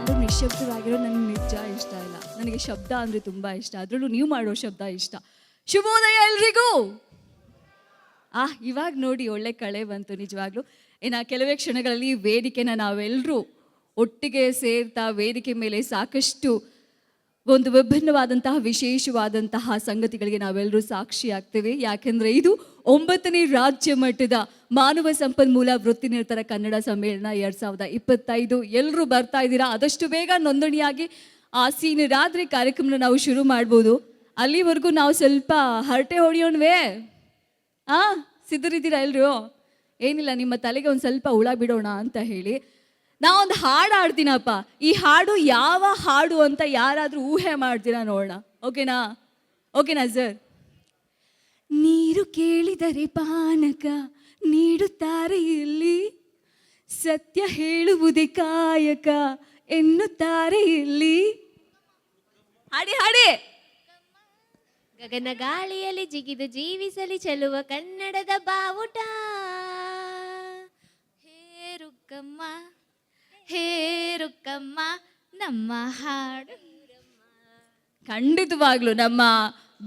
ಎಲ್ಲರೂ ನಿಶ್ಶಬ್ದವಾಗಿರೋ ನನಗೆ ನಿಜ ಇಷ್ಟ ಇಲ್ಲ. ನನಗೆ ಶಬ್ದ ಅಂದರೆ ತುಂಬ ಇಷ್ಟ, ಅದರಲ್ಲೂ ನೀವು ಮಾಡೋ ಶಬ್ದ ಇಷ್ಟ. ಶುಭೋದಯ ಎಲ್ರಿಗೂ. ಇವಾಗ ನೋಡಿ ಒಳ್ಳೆ ಕಳೆ ಬಂತು ನಿಜವಾಗ್ಲೂ. ಕೆಲವೇ ಕ್ಷಣಗಳಲ್ಲಿ ವೇದಿಕೆನ ನಾವೆಲ್ಲರೂ ಒಟ್ಟಿಗೆ ಸೇರ್ತಾ ವೇದಿಕೆ ಮೇಲೆ ಸಾಕಷ್ಟು ಒಂದು ವಿಭಿನ್ನವಾದಂತಹ ವಿಶೇಷವಾದಂತಹ ಸಂಗತಿಗಳಿಗೆ ನಾವೆಲ್ಲರೂ ಸಾಕ್ಷಿ ಆಗ್ತೇವೆ. ಯಾಕೆಂದರೆ ಇದು 9ನೇ ರಾಜ್ಯ ಮಟ್ಟದ ಮಾನವ ಸಂಪನ್ಮೂಲ ವೃತ್ತಿನಿರತರ ಕನ್ನಡ ಸಮ್ಮೇಳನ 2025. ಎಲ್ಲರೂ ಬರ್ತಾ ಇದ್ದೀರಾ. ಆದಷ್ಟು ಬೇಗ ನೋಂದಣಿಯಾಗಿ ರಾತ್ರಿ ಕಾರ್ಯಕ್ರಮನ ನಾವು ಶುರು ಮಾಡ್ಬೋದು. ಅಲ್ಲಿವರೆಗೂ ನಾವು ಸ್ವಲ್ಪ ಹರಟೆ ಹೊಡೆಯೋಣವೇ? ಸಿದ್ಧರಿದ್ದೀರಾ ಎಲ್ಲರೂ? ಏನಿಲ್ಲ, ನಿಮ್ಮ ತಲೆಗೆ ಒಂದು ಸ್ವಲ್ಪ ಹುಳ ಬಿಡೋಣ ಅಂತ ಹೇಳಿ ನಾವೊಂದು ಹಾಡು ಹಾಡ್ತೀನಪ್ಪ. ಈ ಹಾಡು ಯಾವ ಹಾಡು ಅಂತ ಯಾರಾದರೂ ಊಹೆ ಮಾಡ್ತೀರಾ ನೋಡೋಣ. ಓಕೆನಾ ಸರ್? ನೀರು ಕೇಳಿದರೆ ಪಾನಕ ನೀಡುತ್ತಾರೆ ಇಲ್ಲಿ, ಸತ್ಯ ಹೇಳುವುದೇ ಕಾಯಕ ಎನ್ನುತ್ತಾರೆ ಇಲ್ಲಿ. ಹಾಡಿ. ಗಗನ ಗಾಳಿಯಲ್ಲಿ ಜಿಗಿದು ಜೀವಿಸಲಿ ಚೆಲುವ ಕನ್ನಡದ ಬಾವುಟ. ಹೇರುಕ್ಕಮ್ಮ ನಮ್ಮ ಹಾಡು. ಖಂಡಿತವಾಗ್ಲು ನಮ್ಮ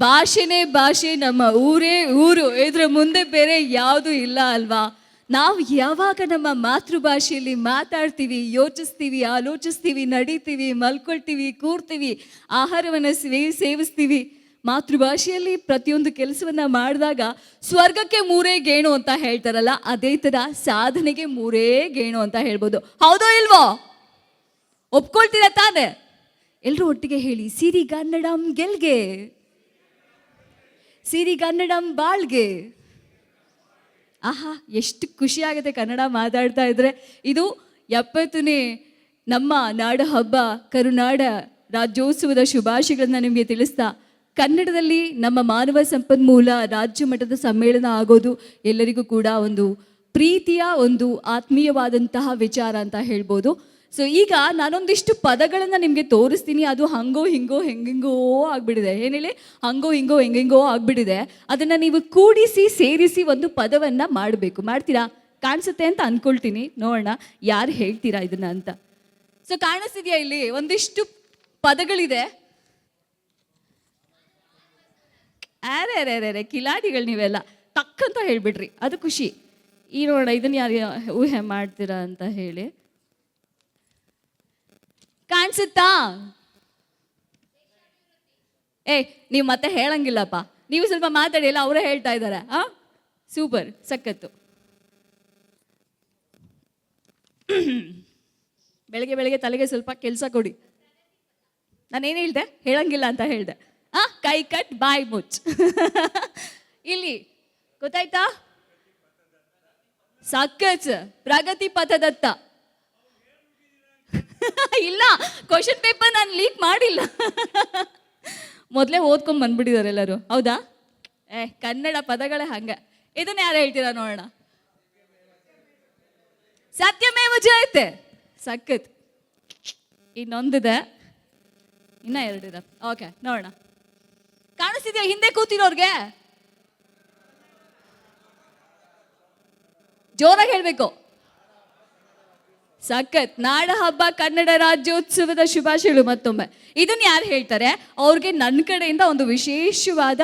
ಭಾಷೆನೇ ಭಾಷೆ, ನಮ್ಮ ಊರೇ ಊರು. ಇದ್ರ ಮುಂದೆ ಬೇರೆ ಯಾವುದು ಇಲ್ಲ ಅಲ್ವಾ? ನಾವು ಯಾವಾಗ ನಮ್ಮ ಮಾತೃಭಾಷೆಯಲ್ಲಿ ಮಾತಾಡ್ತೀವಿ, ಯೋಚಿಸ್ತೀವಿ, ಆಲೋಚಿಸ್ತೀವಿ, ನಡೀತೀವಿ, ಮಲ್ಕೊಳ್ತೀವಿ, ಕೂರ್ತೀವಿ, ಆಹಾರವನ್ನು ಸೇವಿಸ್ತೀವಿ, ಮಾತೃಭಾಷೆಯಲ್ಲಿ ಪ್ರತಿಯೊಂದು ಕೆಲಸವನ್ನ ಮಾಡಿದಾಗ ಸ್ವರ್ಗಕ್ಕೆ 3 ಗೇಣು ಅಂತ ಹೇಳ್ತಾರಲ್ಲ, ಅದೇ ಥರ ಸಾಧನೆಗೆ 3 ಗೇಣು ಅಂತ ಹೇಳ್ಬೋದು. ಹೌದೋ ಇಲ್ವೋ? ಒಪ್ಕೊಳ್ತೀರಾ ತಾನೆ? ಎಲ್ಲರೂ ಒಟ್ಟಿಗೆ ಹೇಳಿ, ಸಿರಿಗನ್ನಡಂ ಗೆಲ್ಗೆ, ಸಿರಿಗನ್ನಡಂ ಬಾಳ್ಗೆ. ಎಷ್ಟು ಖುಷಿ ಆಗುತ್ತೆ ಕನ್ನಡ ಮಾತಾಡ್ತಾ ಇದ್ರೆ. ಇದು 70ನೇ ನಮ್ಮ ನಾಡ ಹಬ್ಬ ಕರುನಾಡ ರಾಜ್ಯೋತ್ಸವದ ಶುಭಾಶಯಗಳನ್ನ ನಿಮಗೆ ತಿಳಿಸ್ತಾ, ಕನ್ನಡದಲ್ಲಿ ನಮ್ಮ ಮಾನವ ಸಂಪನ್ಮೂಲ ರಾಜ್ಯ ಮಟ್ಟದ ಸಮ್ಮೇಳನ ಆಗೋದು ಎಲ್ಲರಿಗೂ ಕೂಡ ಒಂದು ಪ್ರೀತಿಯ, ಒಂದು ಆತ್ಮೀಯವಾದಂತಹ ವಿಚಾರ ಅಂತ ಹೇಳ್ಬೋದು. ಸೊ ಈಗ ನಾನೊಂದಿಷ್ಟು ಪದಗಳನ್ನು ನಿಮಗೆ ತೋರಿಸ್ತೀನಿ. ಅದು ಹಂಗೋ ಹಿಂಗೋ ಹೆಂಗೆಂಗೋ ಆಗಿಬಿಟ್ಟಿದೆ. ಏನೇಳಿ ಹಂಗೋ ಹಿಂಗೋ ಹೆಂಗೆಂಗೋ ಆಗಿಬಿಟ್ಟಿದೆ. ಅದನ್ನು ನೀವು ಕೂಡಿಸಿ ಸೇರಿಸಿ ಒಂದು ಪದವನ್ನು ಮಾಡಬೇಕು. ಮಾಡ್ತೀರಾ? ಕಾಣಿಸುತ್ತೆ ಅಂತ ಅಂದ್ಕೊಳ್ತೀನಿ. ನೋಡೋಣ ಯಾರು ಹೇಳ್ತೀರಾ ಇದನ್ನ ಅಂತ. ಸೊ ಕಾಣಿಸ್ತಿದೆಯಾ? ಇಲ್ಲಿ ಒಂದಿಷ್ಟು ಪದಗಳಿದೆ. ಅರೆ ಕಿಲಾಡಿಗಳು ನೀವೆಲ್ಲ ಟಕ್ಕಂತ ಹೇಳ್ಬಿಡ್ರಿ, ಅದು ಖುಷಿ. ಈ ನೋಡ ಇದನ್ನ ಯಾರು ಊಹೆ ಮಾಡ್ತೀರಾ ಅಂತ ಹೇಳಿ. ಕಾಣಿಸುತ್ತಾ? ನೀವು ಮತ್ತೆ ಹೇಳಂಗಿಲ್ಲಪ್ಪ, ನೀವು ಸ್ವಲ್ಪ ಮಾತಾಡಿ, ಎಲ್ಲ ಅವರೇ ಹೇಳ್ತಾ ಇದ್ದಾರೆ. ಸೂಪರ್, ಸಖತ್ತು. ಬೆಳಗ್ಗೆ ತಲೆಗೆ ಸ್ವಲ್ಪ ಕೆಲಸ ಕೊಡಿ. ನಾನೇನು ಹೇಳ್ದೆ? ಹೇಳಂಗಿಲ್ಲ ಅಂತ ಹೇಳ್ದೆ. ಕೈ ಕಟ್ ಬಾಯ್ ಮುಚ್. ಇಲ್ಲಿ ಗೊತ್ತಾಯ್ತಾ? ಸಖತ್, ಪ್ರಗತಿ ಪಥದತ್ತ. ಇಲ್ಲ, ಕ್ವಶನ್ ಪೇಪರ್ ನಾನು ಲೀಕ್ ಮಾಡಿಲ್ಲ. ಮೊದಲೇ ಓದ್ಕೊಂಡ್ ಬಂದ್ಬಿಟ್ಟಿದ್ದಾರೆ ಎಲ್ಲರೂ. ಹೌದಾ? ಕನ್ನಡ ಪದಗಳೇ ಹಂಗ. ಇದನ್ನ ಯಾರು ಹೇಳ್ತೀರಾ ನೋಡೋಣ. ಸತ್ಯಮೇವ ಜಯತೆ. ಸಖತ್. ಇನ್ನೊಂದಿದೆ, ಇನ್ನ 2 ಇದೆ. ಓಕೆ, ನೋಡೋಣ. ಕಾಣಿಸ್ತಿದ್ಯಾ ಹಿಂದೆ ಕೂತಿರೋರ್ಗೆ? ಜೋರಾಗಿ ಹೇಳ್ಬೇಕು. ಸಖತ್. ನಾಡ ಹಬ್ಬ ಕನ್ನಡ ರಾಜ್ಯೋತ್ಸವದ ಶುಭಾಶಯಗಳು ಮತ್ತೊಮ್ಮೆ. ಇದನ್ನ ಯಾರು ಹೇಳ್ತಾರೆ ಅವ್ರಿಗೆ ನನ್ನ ಕಡೆಯಿಂದ ಒಂದು ವಿಶೇಷವಾದ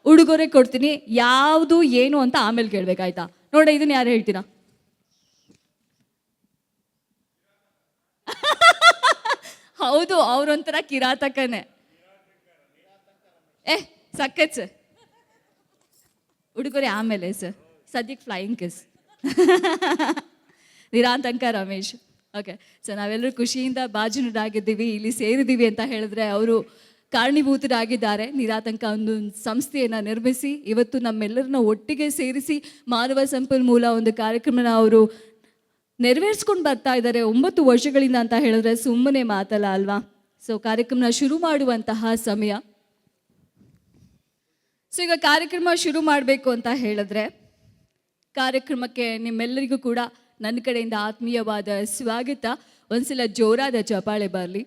ಉಡುಗೊರೆ ಕೊಡ್ತೀನಿ. ಯಾವುದು ಏನು ಅಂತ ಆಮೇಲೆ ಕೇಳ್ಬೇಕಾಯ್ತಾ? ನೋಡ, ಇದನ್ನ ಯಾರು ಹೇಳ್ತೀರಾ? ಹೌದು, ಅವ್ರೊಂಥರ ಕಿರಾತಕನೇ. ಸಖತ್ ಸರ್. ಉಡುಗೊರೆ ಆಮೇಲೆ ಸರ್, ಸದ್ಯಕ್ಕೆ ಫ್ಲೈಯಿಂಗ್ ಕಿಸ್. ನಿರಾತಂಕ ರಮೇಶ್. ಓಕೆ, ಸೊ ನಾವೆಲ್ಲರೂ ಖುಷಿಯಿಂದ ಬಾಜುನರಾಗಿದ್ದೀವಿ, ಇಲ್ಲಿ ಸೇರಿದ್ದೀವಿ ಅಂತ ಹೇಳಿದ್ರೆ ಅವರು ಕಾರಣೀಭೂತರಾಗಿದ್ದಾರೆ. ನಿರಾತಂಕ ಒಂದು ಸಂಸ್ಥೆಯನ್ನು ನಿರ್ಮಿಸಿ ಇವತ್ತು ನಮ್ಮೆಲ್ಲರನ್ನ ಒಟ್ಟಿಗೆ ಸೇರಿಸಿ ಮಾನವ ಸಂಪನ್ಮೂಲ ಒಂದು ಕಾರ್ಯಕ್ರಮನ ಅವರು ನೆರವೇರಿಸ್ಕೊಂಡು ಬರ್ತಾ ಇದ್ದಾರೆ 9 ವರ್ಷಗಳಿಂದ ಅಂತ ಹೇಳಿದ್ರೆ ಸುಮ್ಮನೆ ಮಾತಲ್ಲ ಅಲ್ವಾ? ಸೊ ಕಾರ್ಯಕ್ರಮನ ಶುರು ಮಾಡುವಂತಹ ಸಮಯ. ಸೊ ಈಗ ಕಾರ್ಯಕ್ರಮ ಶುರು ಮಾಡಬೇಕು ಅಂತ ಹೇಳಿದ್ರೆ, ಕಾರ್ಯಕ್ರಮಕ್ಕೆ ನಿಮ್ಮೆಲ್ಲರಿಗೂ ಕೂಡ ನನ್ನ ಕಡೆಯಿಂದ ಆತ್ಮೀಯವಾದ ಸ್ವಾಗತ. ಒಂದ್ಸಲ ಜೋರಾದ ಚಪಾಳೆ ಬರಲಿ.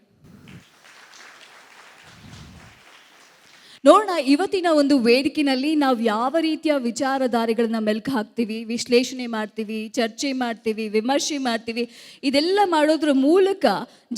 ನೋಡೋಣ ಇವತ್ತಿನ ಒಂದು ವೇದಿಕೆಯಲ್ಲಿ ನಾವು ಯಾವ ರೀತಿಯ ವಿಚಾರಧಾರೆಗಳನ್ನ ಮೆಲ್ಕು ಹಾಕ್ತೀವಿ, ವಿಶ್ಲೇಷಣೆ ಮಾಡ್ತೀವಿ, ಚರ್ಚೆ ಮಾಡ್ತೀವಿ, ವಿಮರ್ಶೆ ಮಾಡ್ತೀವಿ. ಇದೆಲ್ಲ ಮಾಡೋದ್ರ ಮೂಲಕ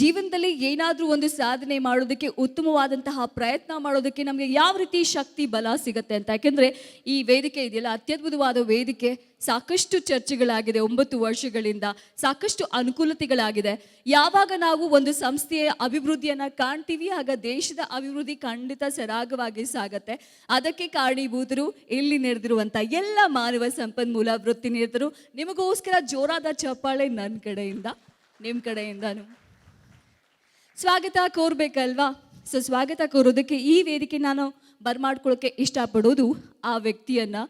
ಜೀವನದಲ್ಲಿ ಏನಾದರೂ ಒಂದು ಸಾಧನೆ ಮಾಡೋದಕ್ಕೆ, ಉತ್ತಮವಾದಂತಹ ಪ್ರಯತ್ನ ಮಾಡೋದಕ್ಕೆ ನಮಗೆ ಯಾವ ರೀತಿ ಶಕ್ತಿ ಬಲ ಸಿಗುತ್ತೆ ಅಂತ. ಯಾಕೆಂದರೆ ಈ ವೇದಿಕೆ ಇದೆಯಲ್ಲ, ಅತ್ಯದ್ಭುತವಾದ ವೇದಿಕೆ. ಸಾಕಷ್ಟು ಚರ್ಚೆಗಳಾಗಿದೆ 9 ವರ್ಷಗಳಿಂದ, ಸಾಕಷ್ಟು ಅನುಕೂಲತೆಗಳಾಗಿದೆ. ಯಾವಾಗ ನಾವು ಒಂದು ಸಂಸ್ಥೆಯ ಅಭಿವೃದ್ಧಿಯನ್ನು ಕಾಣ್ತೀವಿ, ಆಗ ದೇಶದ ಅಭಿವೃದ್ಧಿ ಖಂಡಿತ ಸರಾಗವಾಗಿ ಸಾಗತ್ತೆ. ಅದಕ್ಕೆ ಕಾರಣೀಭೂತರು ಇಲ್ಲಿ ನಡೆದಿರುವಂಥ ಎಲ್ಲ ಮಾನವ ಸಂಪನ್ಮೂಲ ವೃತ್ತಿ ನಿರತರು. ನಿಮಗೋಸ್ಕರ ಜೋರಾದ ಚಪ್ಪಾಳೆ ನನ್ನ ಕಡೆಯಿಂದ, ನಿಮ್ಮ ಕಡೆಯಿಂದನು ಸ್ವಾಗತ ಕೋರ್ಬೇಕಲ್ವಾ? ಸೊ ಸ್ವಾಗತ ಕೋರೋದಕ್ಕೆ ಈ ವೇದಿಕೆ ನಾನು ಬರ್ಮಾಡ್ಕೊಳ್ಳೋಕ್ಕೆ ಇಷ್ಟಪಡೋದು ಆ ವ್ಯಕ್ತಿಯನ್ನು,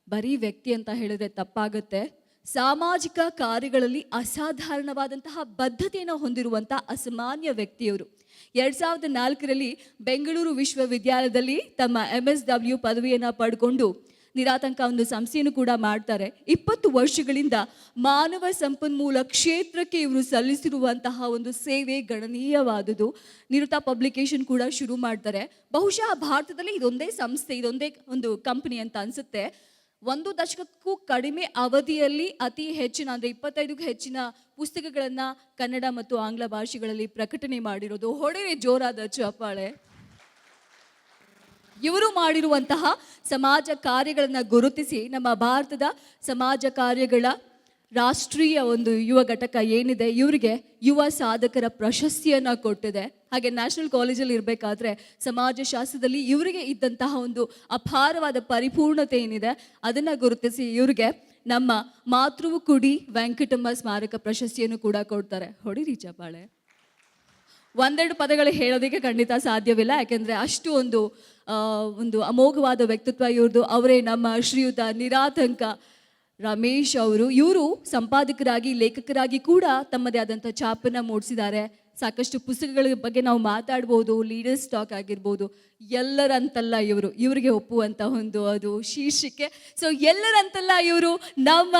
ಬರೀ ವ್ಯಕ್ತಿ ಅಂತ ಹೇಳಿದ್ರೆ ತಪ್ಪಾಗುತ್ತೆ, ಸಾಮಾಜಿಕ ಕಾರ್ಯಗಳಲ್ಲಿ ಅಸಾಧಾರಣವಾದಂತಹ ಬದ್ಧತೆಯನ್ನು ಹೊಂದಿರುವಂಥ ಅಸಾಮಾನ್ಯ ವ್ಯಕ್ತಿಯವರು. 2004ರಲ್ಲಿ ಬೆಂಗಳೂರು ವಿಶ್ವವಿದ್ಯಾಲಯದಲ್ಲಿ ತಮ್ಮ MSW ಪದವಿಯನ್ನು ಪಡ್ಕೊಂಡು ನಿರಾತಂಕ ಒಂದು ಸಂಸ್ಥೆಯನ್ನು ಕೂಡ ಮಾಡ್ತಾರೆ. 20 ವರ್ಷಗಳಿಂದ ಮಾನವ ಸಂಪನ್ಮೂಲ ಕ್ಷೇತ್ರಕ್ಕೆ ಇವರು ಸಲ್ಲಿಸಿರುವಂತಹ ಒಂದು ಸೇವೆ ಗಣನೀಯವಾದುದು. ನಿರುತ ಪಬ್ಲಿಕೇಶನ್ ಕೂಡ ಶುರು ಮಾಡ್ತಾರೆ. ಬಹುಶಃ ಭಾರತದಲ್ಲಿ ಇದೊಂದೇ ಸಂಸ್ಥೆ, ಇದೊಂದೇ ಒಂದು ಕಂಪನಿ ಅಂತ ಅನಿಸುತ್ತೆ, 1 ದಶಕಕ್ಕೂ ಕಡಿಮೆ ಅವಧಿಯಲ್ಲಿ ಅತಿ ಹೆಚ್ಚಿನ ಅಂದರೆ 25ಕ್ಕೂ ಹೆಚ್ಚಿನ ಪುಸ್ತಕಗಳನ್ನು ಕನ್ನಡ ಮತ್ತು ಆಂಗ್ಲ ಭಾಷೆಗಳಲ್ಲಿ ಪ್ರಕಟಣೆ ಮಾಡಿರೋದು. ಹೊಡೆರೆ ಜೋರಾದ ಚಪ್ಪಾಳೆ. ಇವರು ಮಾಡಿರುವಂತಹ ಸಮಾಜ ಕಾರ್ಯಗಳನ್ನು ಗುರುತಿಸಿ ನಮ್ಮ ಭಾರತದ ಸಮಾಜ ಕಾರ್ಯಗಳ ರಾಷ್ಟ್ರೀಯ ಒಂದು ಯುವ ಘಟಕ ಏನಿದೆ, ಇವರಿಗೆ ಯುವ ಸಾಧಕರ ಪ್ರಶಸ್ತಿಯನ್ನು ಕೊಟ್ಟಿದೆ. ಹಾಗೆ ನ್ಯಾಷನಲ್ ಕಾಲೇಜಲ್ಲಿ ಇರಬೇಕಾದ್ರೆ ಸಮಾಜಶಾಸ್ತ್ರದಲ್ಲಿ ಇವರಿಗೆ ಇದ್ದಂತಹ ಒಂದು ಅಪಾರವಾದ ಪರಿಪೂರ್ಣತೆ ಏನಿದೆ ಅದನ್ನು ಗುರುತಿಸಿ ಇವರಿಗೆ ನಮ್ಮ ಮಾತೃಕುಡಿ ವೆಂಕಟಮ್ಮ ಸ್ಮಾರಕ ಪ್ರಶಸ್ತಿಯನ್ನು ಕೂಡ ಕೊಡ್ತಾರೆ. ಹೊಡಿರಿ ಚಪ್ಪಾಳೆ. ಒಂದೆರಡು ಪದಗಳು ಹೇಳೋದಕ್ಕೆ ಖಂಡಿತ ಸಾಧ್ಯವಿಲ್ಲ, ಯಾಕೆಂದರೆ ಅಷ್ಟು ಒಂದು ಅಮೋಘವಾದ ವ್ಯಕ್ತಿತ್ವ ಇವ್ರದ್ದು. ಅವರೇ ನಮ್ಮ ಶ್ರೀಯುತ ನಿರಾತಂಕ ರಮೇಶ್ ಅವರು. ಇವರು ಸಂಪಾದಕರಾಗಿ, ಲೇಖಕರಾಗಿ ಕೂಡ ತಮ್ಮದೇ ಆದಂಥ ಛಾಪನ್ನು ಮೂಡಿಸಿದ್ದಾರೆ. ಸಾಕಷ್ಟು ಪುಸ್ತಕಗಳ ಬಗ್ಗೆ ನಾವು ಮಾತಾಡ್ಬೋದು, ಲೀಡರ್ಸ್ ಟಾಕ್ ಆಗಿರ್ಬೋದು. ಎಲ್ಲರಂತಲ್ಲ ಇವರಿಗೆ ಒಪ್ಪುವಂಥ ಒಂದು ಅದು ಶೀರ್ಷಿಕೆ. ಸೊ ಎಲ್ಲರಂತಲ್ಲ ಇವರು ನಮ್ಮ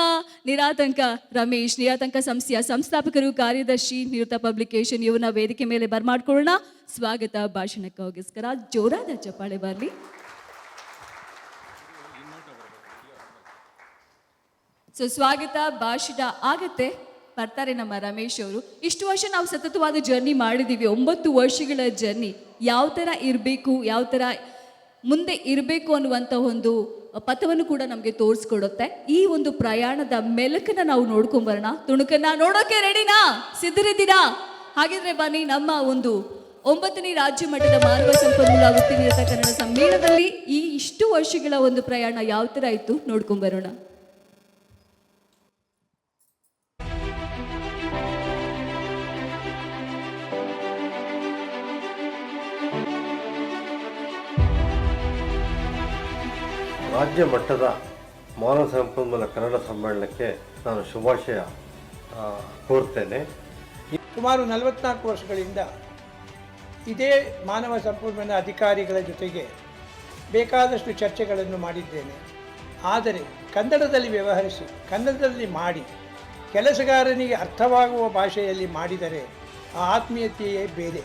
ನಿರಾತಂಕ ರಮೇಶ್, ನಿರಾತಂಕ ಸಂಸ್ಥೆಯ ಸಂಸ್ಥಾಪಕರು, ಕಾರ್ಯದರ್ಶಿ, ನಿರುತ ಪಬ್ಲಿಕೇಶನ್. ಇವ್ರನ್ನ ವೇದಿಕೆ ಮೇಲೆ ಬರ್ಮಾಡ್ಕೊಳ್ಳೋಣ. ಸ್ವಾಗತ ಭಾಷಣಕ್ಕೋಸ್ಕರ ಜೋರಾದ ಚಪ್ಪಾಳೆ ಬರಲಿ. ಸೊ ಸ್ವಾಗತ ಭಾಷಣ ಆಗತ್ತೆ, ಬರ್ತಾರೆ ನಮ್ಮ ರಮೇಶ್ ಅವರು. ಇಷ್ಟು ವರ್ಷ ನಾವು ಸತತವಾದ ಜರ್ನಿ ಮಾಡಿದ್ದೀವಿ, 9 ವರ್ಷಗಳ ಜರ್ನಿ. ಯಾವ ಥರ ಇರಬೇಕು, ಯಾವ ಥರ ಮುಂದೆ ಇರಬೇಕು ಅನ್ನುವಂಥ ಒಂದು ಪಥವನ್ನು ಕೂಡ ನಮಗೆ ತೋರಿಸ್ಕೊಡುತ್ತೆ. ಈ ಒಂದು ಪ್ರಯಾಣದ ಮೆಲಕನ್ನು ನಾವು ನೋಡ್ಕೊಂಬರೋಣ. ತುಣುಕನ್ನ ನೋಡೋಕೆ ರೆಡಿನಾ? ಸಿದ್ಧರಿದ್ದೀರಾ? ಹಾಗಿದ್ರೆ ಬನ್ನಿ, ನಮ್ಮ ಒಂದು 9ನೇ ರಾಜ್ಯ ಮಟ್ಟದ ಮಾನವ ಸಂಪನ್ಮೂಲ ವೃತ್ತಿ ನಿರತ ಕನ್ನಡ ಸಮ್ಮೇಳನದಲ್ಲಿ ಈ ಇಷ್ಟು ವರ್ಷಗಳ ಒಂದು ಪ್ರಯಾಣ ಯಾವ ಥರ ಇತ್ತು ನೋಡ್ಕೊಂಬರೋಣ. ರಾಜ್ಯ ಮಟ್ಟದ ಮಾನವ ಸಂಪನ್ಮೂಲ ಕನ್ನಡ ಸಮ್ಮೇಳನಕ್ಕೆ ನಾನು ಶುಭಾಶಯ ಕೋರ್ತೇನೆ. ಸುಮಾರು 44 ವರ್ಷಗಳಿಂದ ಇದೇ ಮಾನವ ಸಂಪನ್ಮೂಲ ಅಧಿಕಾರಿಗಳ ಜೊತೆಗೆ ಬೇಕಾದಷ್ಟು ಚರ್ಚೆಗಳನ್ನು ಮಾಡಿದ್ದೇನೆ. ಆದರೆ ಕನ್ನಡದಲ್ಲಿ ವ್ಯವಹರಿಸಿ, ಕನ್ನಡದಲ್ಲಿ ಮಾಡಿ, ಕೆಲಸಗಾರನಿಗೆ ಅರ್ಥವಾಗುವ ಭಾಷೆಯಲ್ಲಿ ಮಾಡಿದರೆ ಆ ಆತ್ಮೀಯತೆಯೇ ಬೇರೆ.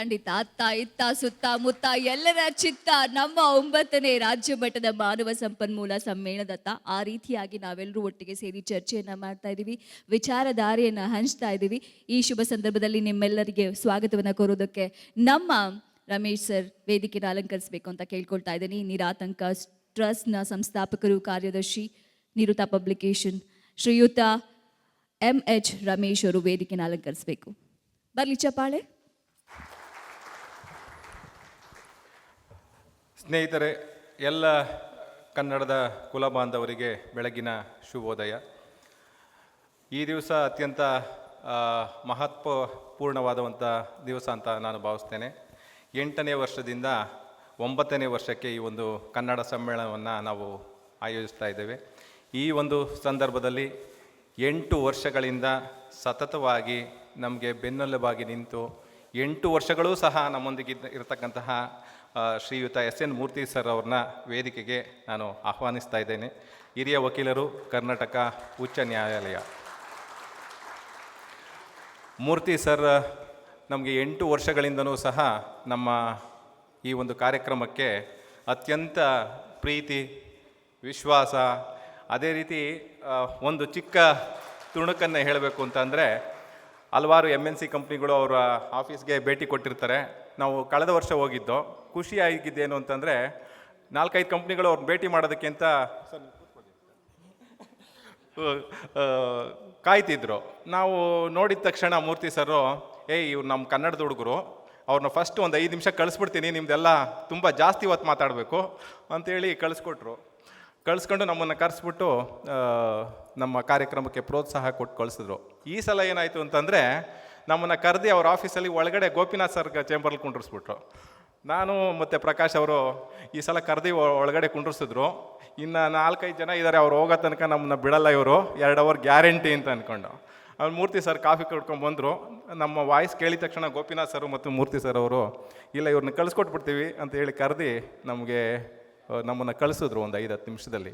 ಖಂಡಿತ ಅತ್ತ ಇತ್ತ ಸುತ್ತ ಮುತ್ತ ಎಲ್ಲರ ಚಿತ್ತ ನಮ್ಮ 9ನೇ ರಾಜ್ಯ ಮಟ್ಟದ ಮಾನವ ಸಂಪನ್ಮೂಲ ಸಮ್ಮೇಳನದತ್ತ. ಆ ರೀತಿಯಾಗಿ ನಾವೆಲ್ಲರೂ ಒಟ್ಟಿಗೆ ಸೇರಿ ಚರ್ಚೆಯನ್ನು ಮಾಡ್ತಾ ಇದ್ದೀವಿ, ವಿಚಾರಧಾರೆಯನ್ನು ಹಂಚ್ತಾ ಇದ್ದೀವಿ. ಈ ಶುಭ ಸಂದರ್ಭದಲ್ಲಿ ನಿಮ್ಮೆಲ್ಲರಿಗೆ ಸ್ವಾಗತವನ್ನು ಕೋರೋದಕ್ಕೆ ನಮ್ಮ ರಮೇಶ್ ಸರ್ ವೇದಿಕೆನ ಅಲಂಕರಿಸಬೇಕು ಅಂತ ಕೇಳ್ಕೊಳ್ತಾ ಇದ್ದೀನಿ. ನಿರಾತಂಕ ಟ್ರಸ್ಟ್ನ ಸಂಸ್ಥಾಪಕರು, ಕಾರ್ಯದರ್ಶಿ, ನಿರುತಾ ಪಬ್ಲಿಕೇಶನ್ ಶ್ರೀಯುತ MH ರಮೇಶ್ ಅವರು ವೇದಿಕೆನ ಅಲಂಕರಿಸಬೇಕು. ಬರಲಿ ಚಪ್ಪಾಳೆ. ಸ್ನೇಹಿತರೆ, ಎಲ್ಲ ಕನ್ನಡದ ಕುಲ ಬಾಂಧವರಿಗೆ ಬೆಳಗಿನ ಶುಭೋದಯ. ಈ ದಿವಸ ಅತ್ಯಂತ ಮಹತ್ವಪೂರ್ಣವಾದಂಥ ದಿವಸ ಅಂತ ನಾನು ಭಾವಿಸ್ತೇನೆ. 8ನೇ ವರ್ಷದಿಂದ 9ನೇ ವರ್ಷಕ್ಕೆ ಈ ಒಂದು ಕನ್ನಡ ಸಮ್ಮೇಳನವನ್ನು ನಾವು ಆಯೋಜಿಸ್ತಾ ಇದ್ದೇವೆ. ಈ ಒಂದು ಸಂದರ್ಭದಲ್ಲಿ 8 ವರ್ಷಗಳಿಂದ ಸತತವಾಗಿ ನಮಗೆ ಬೆನ್ನೆಲುಬಾಗಿ ನಿಂತು 8 ವರ್ಷಗಳೂ ಸಹ ನಮ್ಮೊಂದಿಗೆ ಇರತಕ್ಕಂತಹ ಶ್ರೀಯುತ SN ಮೂರ್ತಿ ಸರ್ ಅವ್ರನ್ನ ವೇದಿಕೆಗೆ ನಾನು ಆಹ್ವಾನಿಸ್ತಾ ಇದ್ದೇನೆ. ಹಿರಿಯ ವಕೀಲರು, ಕರ್ನಾಟಕ ಉಚ್ಚ ನ್ಯಾಯಾಲಯ. ಮೂರ್ತಿ ಸರ್ ನಮಗೆ 8 ವರ್ಷಗಳಿಂದನೂ ಸಹ ನಮ್ಮ ಈ ಒಂದು ಕಾರ್ಯಕ್ರಮಕ್ಕೆ ಅತ್ಯಂತ ಪ್ರೀತಿ, ವಿಶ್ವಾಸ, ಅದೇ ರೀತಿ ಒಂದು ಚಿಕ್ಕ ತುಣುಕನ್ನು ಹೇಳಬೇಕು ಅಂತಂದರೆ, ಹಲವಾರು MNC ಕಂಪ್ನಿಗಳು ಅವರ ಆಫೀಸ್ಗೆ ಭೇಟಿ ಕೊಟ್ಟಿರ್ತಾರೆ. ನಾವು ಕಳೆದ ವರ್ಷ ಹೋಗಿದ್ದೋ, ಖುಷಿ ಆಗಿದ್ದೇನು ಅಂತಂದರೆ 4-5 ಕಂಪ್ನಿಗಳು ಅವ್ರನ್ನ ಭೇಟಿ ಮಾಡೋದಕ್ಕೆ ಅಂತ ಕಾಯ್ತಿದ್ರು. ನಾವು ನೋಡಿದ ತಕ್ಷಣ ಮೂರ್ತಿ ಸರು, ಇವ್ರು ನಮ್ಮ ಕನ್ನಡದ ಹುಡುಗರು, ಅವ್ರನ್ನ ಫಸ್ಟ್ ಒಂದು 5 ನಿಮಿಷ ಕಳಿಸ್ಬಿಡ್ತೀನಿ, ನಿಮ್ಮದೆಲ್ಲ ತುಂಬ ಜಾಸ್ತಿ ಹೊತ್ತು ಮಾತಾಡಬೇಕು ಅಂತೇಳಿ ಕಳಿಸ್ಕೊಂಡು ನಮ್ಮನ್ನು ಕರೆಸ್ಬಿಟ್ಟು ನಮ್ಮ ಕಾರ್ಯಕ್ರಮಕ್ಕೆ ಪ್ರೋತ್ಸಾಹ ಕೊಟ್ಟು ಕಳಿಸಿದ್ರು. ಈ ಸಲ ಏನಾಯಿತು ಅಂತಂದರೆ, ನಮ್ಮನ್ನು ಕರೆದು ಅವ್ರ ಆಫೀಸಲ್ಲಿ ಒಳಗಡೆ ಗೋಪಿನಾಥ್ ಸರ್ ಚೇಂಬರ್ಲಿ ಕುಂಡ್ರಿಸ್ಬಿಟ್ರು. ನಾನು ಮತ್ತು ಪ್ರಕಾಶ್ ಅವರು ಈ ಸಲ ಕರೆದು ಒಳಗಡೆ ಕುಂಡ್ರಿಸಿದ್ರು. ಇನ್ನು 4-5 ಜನ ಇದ್ದಾರೆ, ಅವ್ರು ಹೋಗೋ ತನಕ ನಮ್ಮನ್ನ ಬಿಡಲ್ಲ ಇವರು, 2 ಅವರ್ ಗ್ಯಾರಂಟಿ ಅಂತ ಅಂದ್ಕೊಂಡು. ಅವ್ರು ಮೂರ್ತಿ ಸರ್ ಕಾಫಿ ಕೊಡ್ಕೊಂಡು ಬಂದರು. ನಮ್ಮ ವಾಯ್ಸ್ ಕೇಳಿದ ತಕ್ಷಣ ಗೋಪಿನಾಥ್ ಸರ್ ಮತ್ತು ಮೂರ್ತಿ ಸರ್ ಅವರು, ಇಲ್ಲ ಇವ್ರನ್ನ ಕಳಿಸ್ಕೊಟ್ಬಿಡ್ತೀವಿ ಅಂತ ಹೇಳಿ ಕರೆದು ನಮ್ಮನ್ನು ಕಳಿಸಿದ್ರು ಒಂದು 5-10 ನಿಮಿಷದಲ್ಲಿ.